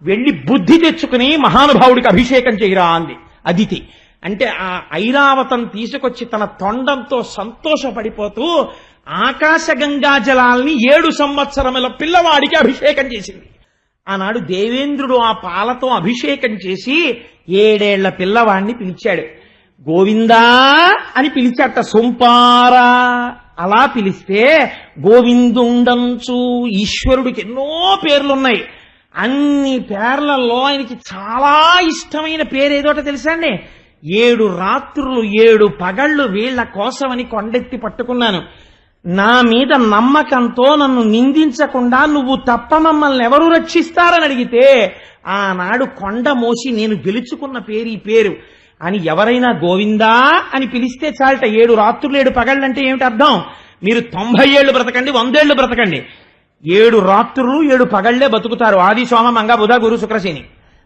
వెళ్లి బుద్ధి తెచ్చుకుని మహానుభావుడికి అభిషేకం చేయరా అంది అదితి. అంటే ఆ ఐరావతం తీసుకొచ్చి తన తొండంతో సంతోషపడిపోతూ ఆకాశ గంగా జలాల్ని 7 సంవత్సరముల పిల్లవాడికి అభిషేకం చేసింది. ఆనాడు దేవేంద్రుడు ఆ పాలతో అభిషేకం చేసి 7 ఏళ్ల పిల్లవాడిని పిలిచాడు. గోవిందా అని పిలిచాట. సొంపారా అలా పిలిస్తే గోవిందుండంచు ఈశ్వరుడికి ఎన్నో పేర్లున్నాయి. అన్ని పేర్లలో ఆయనకి చాలా ఇష్టమైన పేరేదోట తెలుసా అండి? 7 రాత్రులు 7 పగళ్ళు వీళ్ల కోసమని కొండెత్తి పట్టుకున్నాను. నా మీద నమ్మకంతో నన్ను నిందించకుండా నువ్వు తప్ప మమ్మల్ని ఎవరు రక్షిస్తారని అడిగితే ఆనాడు కొండ మోసి నేను గెలుచుకున్న పేరు ఈ పేరు అని ఎవరైనా గోవిందా అని పిలిస్తే చాలట. 7 రాత్రులు 7 పగళ్ళంటే ఏమిటి అర్థం? మీరు 90 ఏళ్లు బ్రతకండి, 100 ఏళ్లు బ్రతకండి, 7 రాత్రులు 7 పగళ్లే బతుకుతారు. ఆది సోమ మంగ బుధ గురు శుక్రశని.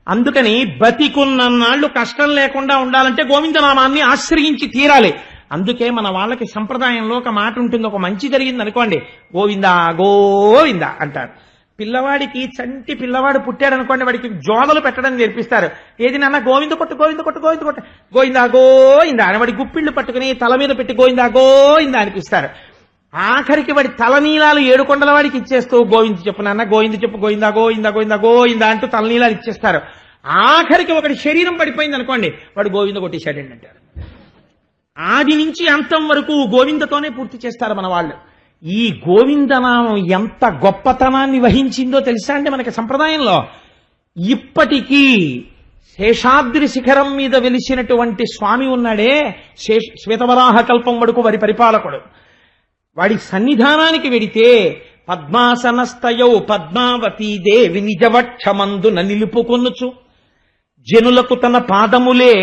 అందుకని బతికున్నన్నాళ్లు కష్టం లేకుండా ఉండాలంటే గోవిందనామాన్ని ఆశ్రయించి తీరాలి. అందుకే మన వాళ్ళకి సంప్రదాయంలో ఒక మాట ఉంటుంది. ఒక మంచి జరిగింది అనుకోండి, గోవిందా గోవిందా అంటారు. పిల్లవాడికి చంటి పిల్లవాడు పుట్టాడు అనుకోండి, వాడికి జోదలు పెట్టడం నేర్పిస్తారు. ఏది నాన్న గోవింద కొట్టు గోవింద కొట్టు గోవింద కొట్టు గోవిందా గోవిందా అని వాడి గుప్పిళ్లు పట్టుకుని తల మీద పెట్టి గోవిందా గోవిందా అనిపిస్తారు. ఆఖరికి వాడి తలనీలాలు 7 కొండల వాడికి ఇచ్చేస్తూ గోవింద చెప్పు నాన్న గోవింద చెప్పు గోవిందా గోవిందా గోవిందా గోవిందా అంటూ తలనీలాలు ఇచ్చేస్తారు. ఆఖరికి ఒకటి శరీరం పడిపోయింది అనుకోండి, వాడు గోవింద కొట్టేశాడండి అంటారు. ఆది నుంచి అంతం వరకు గోవిందతోనే పూర్తి చేస్తారు మన వాళ్ళు. ఈ గోవిందనామం ఎంత గొప్పతనాన్ని వహించిందో తెలుసా అండి మనకి సంప్రదాయంలో. ఇప్పటికీ శేషాద్రి శిఖరం మీద వెలిసినటువంటి స్వామి ఉన్నాడే, శ్వేతవరాహ కల్పం వరకు వారి పరిపాలకుడు. వాడి సన్నిధానానికి వెడితే పద్మాసనస్తయౌ పద్మావతీ దేవి నిజవక్షమందున నిలుపుకొనుచు జనులకు తన పాదములే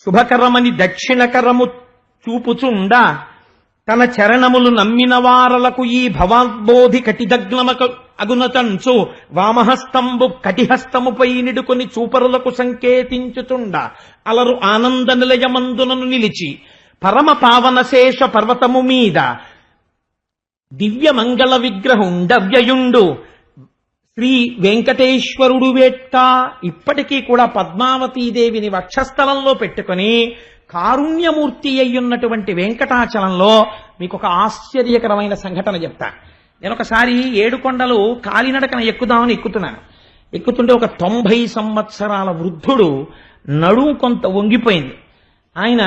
శుభకరమని దక్షిణకరము చూపుచుండ తన చరణములు నమ్మిన వారలకు ఈ భవాద్బోధి కటిదగ్నమక అగునతంచు వామహస్తంబు కటిహస్తముపై నిడుకొని చూపరులకు సంకేతించుచుండ అలరు ఆనంద నిలయమందునను నిలిచి పరమ పావన శేష పర్వతము మీద దివ్య మంగళ విగ్రహుండవ్యయుండు శ్రీ వెంకటేశ్వరుడు వేట్ట. ఇప్పటికీ కూడా పద్మావతీదేవిని వక్షస్థలంలో పెట్టుకుని కారుణ్యమూర్తి అయ్యున్నటువంటి వెంకటాచలంలో మీకు ఒక ఆశ్చర్యకరమైన సంఘటన చెప్తా. నేను ఒకసారి 7 కొండలు కాలినడకన ఎక్కుదామని ఎక్కుతుంటే ఒక 90 సంవత్సరాల వృద్ధుడు నడుము కొంత వంగిపోయింది. ఆయన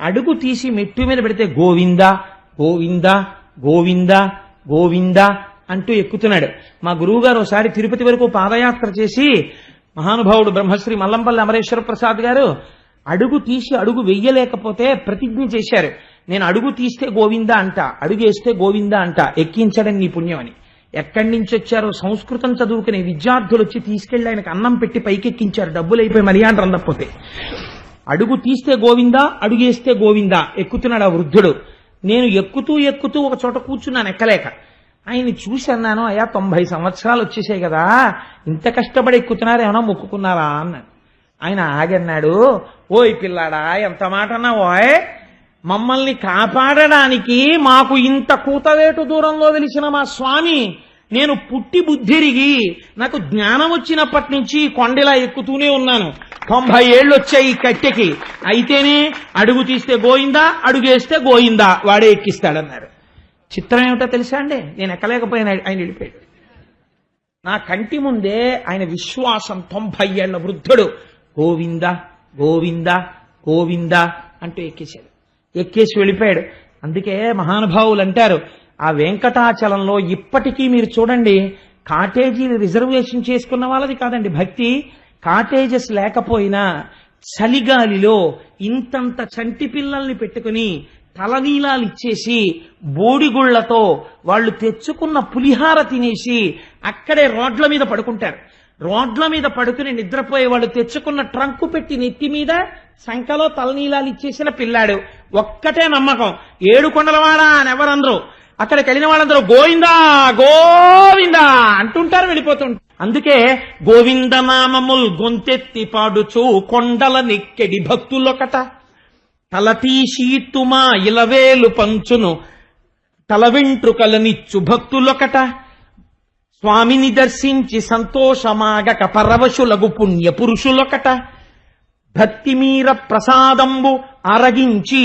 అడుగు తీసి మెట్టు మీద పెడితే గోవింద గోవింద గోవింద గోవింద అంటూ ఎక్కుతున్నాడు. మా గురువు గారు ఒకసారి తిరుపతి వరకు పాదయాత్ర చేసి మహానుభావుడు బ్రహ్మశ్రీ మల్లంపల్లి అమరేశ్వర ప్రసాద్ గారు అడుగు తీసి అడుగు వెయ్యలేకపోతే ప్రతిజ్ఞ చేశారు, నేను అడుగు తీస్తే గోవింద అంట, అడుగు వేస్తే గోవింద అంట, ఎక్కించడం నీ పుణ్యం అని. ఎక్కడి నుంచి వచ్చారో సంస్కృతం చదువుకునే విద్యార్థులు వచ్చి తీసుకెళ్లి ఆయనకు అన్నం పెట్టి పైకెక్కించారు, డబ్బులు అయిపోయి మర్యాద అందకపోతే. అడుగు తీస్తే గోవిందా, అడుగేస్తే గోవిందా ఎక్కుతున్నాడు ఆ వృద్ధుడు. నేను ఎక్కుతూ ఒక చోట కూర్చున్నాను ఎక్కలేక. ఆయన్ని చూసి అన్నాను, అయ్యా 90 సంవత్సరాలు వచ్చేసాయి కదా, ఇంత కష్టపడి ఎక్కుతున్నారు, ఏమన్నా మొక్కుకున్నారా అన్నాడు. ఆయన ఆగన్నాడు, ఓయ్ పిల్లాడా ఎంత మాట అన్నావోయ్, మమ్మల్ని కాపాడడానికి మాకు ఇంత కూతవేటు దూరంలో వెలిసిన మా స్వామి, నేను పుట్టి బుద్ధిరిగి నాకు జ్ఞానం వచ్చినప్పటి నుంచి కొండలా ఎక్కుతూనే ఉన్నాను, 90 ఏళ్ళు వచ్చాయి ఈ కట్టెకి, అయితేనే అడుగు తీస్తే గోయిందా, అడుగేస్తే గోయిందా, వాడే ఎక్కిస్తాడన్నారు. చిత్రం ఏమిటో తెలుసా అండి, నేను ఎక్కలేకపోయినా ఆయన వెళ్ళిపోయాడు. నా కంటి ముందే ఆయన విశ్వాసం 90 ఏళ్ల వృద్ధుడు గోవింద గోవింద గోవింద అంటూ ఎక్కేశాడు. ఎక్కేసి వెళ్ళిపోయాడు. అందుకే మహానుభావులు అంటారు, ఆ వెంకటాచలంలో ఇప్పటికీ మీరు చూడండి, కాటేజీలు రిజర్వేషన్ చేసుకున్న వాళ్ళది కాదండి భక్తి, కాటేజెస్ లేకపోయినా చలిగాలిలో ఇంతంత చంటి పిల్లల్ని పెట్టుకుని తలనీలాలు ఇచ్చేసి బోడిగుళ్లతో వాళ్ళు తెచ్చుకున్న పులిహార తినేసి అక్కడే రోడ్ల మీద పడుకుంటారు. రోడ్ల మీద పడుకుని నిద్రపోయే వాళ్ళు తెచ్చుకున్న ట్రంకు పెట్టి నెత్తి మీద సంకలో తలనీలాలు ఇచ్చేసిన పిల్లాడు. ఒక్కటే నమ్మకం, 7 కొండలవాడా అని ఎవరందరూ, అక్కడికి వెళ్ళిన వాళ్ళందరూ గోవిందా గోవిందా అంటుంటారు, వెళ్ళిపోతుంటారు. అందుకే గోవింద నామముల్ గొంతెత్తి పాడుచు కొండల నెక్కెడి భక్తులొకట, తలతీషీతుమా ఇలవేలు పంచును తల వెంట్రుకలనిచ్చు భక్తులొకట, స్వామిని దర్శించి సంతోషమాగక పరవశులగు పుణ్య పురుషులొకట, భక్తిమీర ప్రసాదంబు అరగించి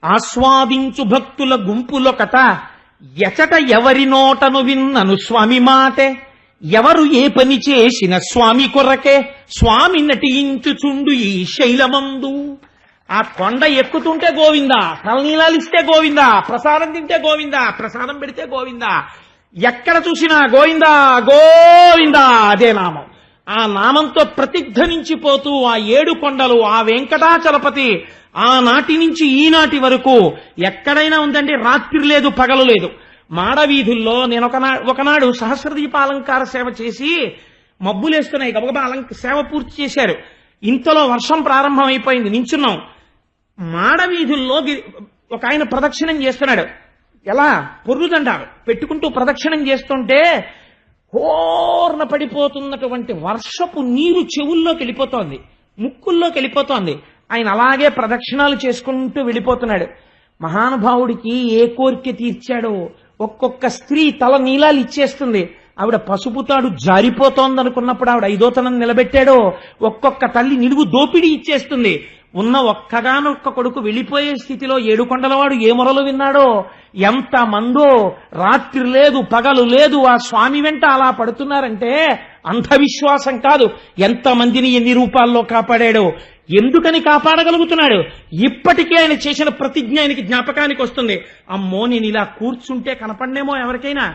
ఆస్వాదించు భక్తుల గుంపులొకట, ఎచట ఎవరి నోటను విన్నను స్వామి మాటే, ఎవరు ఏ పని చేసిన స్వామి కొరకే, స్వామి నటించుచుండు ఈ శైలమందు. ఆ కొండ ఎక్కుతుంటే గోవిందా, తలనీలాలు ఇస్తే గోవిందా, ప్రసాదం తింటే గోవిందా, ప్రసాదం పెడితే గోవిందా, ఎక్కడ చూసినా గోవిందా గోవిందా అదే నామం. ఆ నామంతో ప్రతిధ్వనించిపోతూ ఆ 7 కొండలు, ఆ వెంకటాచలపతి ఆనాటి నుంచి ఈనాటి వరకు ఎక్కడైనా ఉందండి, రాత్రి లేదు పగలు లేదు. మాడవీధుల్లో నేను ఒకనాడు సహస్రదీపాలంకార సేవ చేసి మబ్బులేస్తున్నాయి, గబగబా సేవ పూర్తి చేశారు. ఇంతలో వర్షం ప్రారంభం అయిపోయింది, నించున్నాం. మాడవీధుల్లో ఒక ఆయన ప్రదక్షిణం చేస్తున్నాడు, ఎలా పొర్రుదండారు పెట్టుకుంటూ ప్రదక్షిణం చేస్తుంటే హోర్న పడిపోతున్నటువంటి వర్షపు నీరు చెవుల్లోకి వెళ్ళిపోతోంది, ముక్కుల్లోకి వెళ్ళిపోతోంది. ఆయన అలాగే ప్రదక్షిణాలు చేసుకుంటూ వెళ్ళిపోతున్నాడు. మహానుభావుడికి ఏ కోరిక తీర్చాడో, ఒక్కొక్క స్త్రీ తల నీలాలు ఇచ్చేస్తుంది, ఆవిడ పసుపుతాడు జారిపోతోంది అనుకున్నప్పుడు ఆవిడ ఐదోతనం నిలబెట్టాడో, ఒక్కొక్క తల్లి నిలువు దోపిడీ ఇచ్చేస్తుంది. ఉన్న ఒక్కగానొక్క కొడుకు వెళ్ళిపోయే స్థితిలో 7 కొండలవాడు ఏ మొరలు విన్నాడో, ఎంత మందో రాత్రి లేదు పగలు లేదు ఆ స్వామి వెంట అలా పడుతున్నారంటే అంధవిశ్వాసం కాదు. ఎంతమందిని ఎన్ని రూపాల్లో కాపాడాడో, ఎందుకని కాపాడగలుగుతున్నాడు, ఇప్పటికే ఆయన చేసిన ప్రతిజ్ఞ ఆయనకి జ్ఞాపకానికి వస్తుంది. అమ్మో నేను ఇలా కూర్చుంటే కనపడనేమో ఎవరికైనా,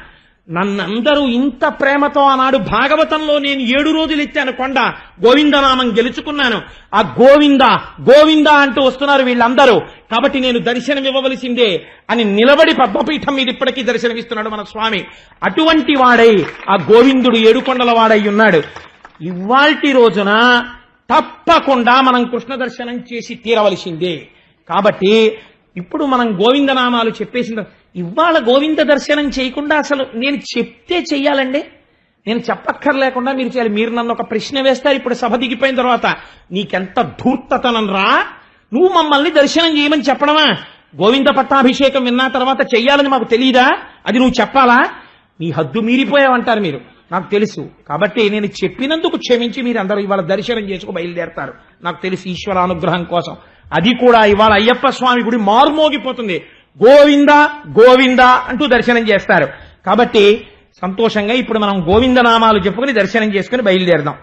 నన్నందరూ ఇంత ప్రేమతో ఆనాడు భాగవతంలో నేను 7 రోజులు ఎత్తాను కొండ, గోవిందనామం గెలుచుకున్నాను. ఆ గోవింద గోవింద అంటూ వస్తున్నారు వీళ్ళందరూ, కాబట్టి నేను దర్శనం ఇవ్వవలసిందే అని నిలబడి పద్మపీఠం మీద ఇప్పటికీ దర్శనమిస్తున్నాడు మన స్వామి. అటువంటి వాడై ఆ గోవిందుడు 7 కొండల వాడై ఉన్నాడు. ఇవాల్టి రోజున తప్పకుండా మనం కృష్ణ దర్శనం చేసి తీరవలసిందే. కాబట్టి ఇప్పుడు మనం గోవిందనామాలు చెప్పేసిన ఇవాళ గోవింద దర్శనం చేయకుండా అసలు నేను చెప్తే చెయ్యాలండి, నేను చెప్పక్కర్లేకుండా మీరు చేయాలి. మీరు నన్ను ఒక ప్రశ్న వేస్తారు ఇప్పుడు సభ దిగిపోయిన తర్వాత, నీకెంత ధూర్తతనం రా, నువ్వు మమ్మల్ని దర్శనం చేయమని చెప్పడమా? గోవింద పట్టాభిషేకం విన్నా తర్వాత చెయ్యాలని మాకు తెలియదా? అది నువ్వు చెప్పాలా? నీ హద్దు మీరిపోయావంటారు మీరు, నాకు తెలుసు. కాబట్టి నేను చెప్పినందుకు క్షమించి మీరు అందరూ ఇవాళ దర్శనం చేసుకు బయలుదేరతారు, నాకు తెలుసు, ఈశ్వరానుగ్రహం కోసం. అది కూడా ఇవాళ అయ్యప్ప స్వామి గుడి మారుమోగిపోతుంది, గోవింద గోవింద అంటూ దర్శనం చేస్తారు. కాబట్టి సంతోషంగా ఇప్పుడు మనం గోవింద నామాలు చెప్పుకుని దర్శనం చేసుకుని బయలుదేరదాం.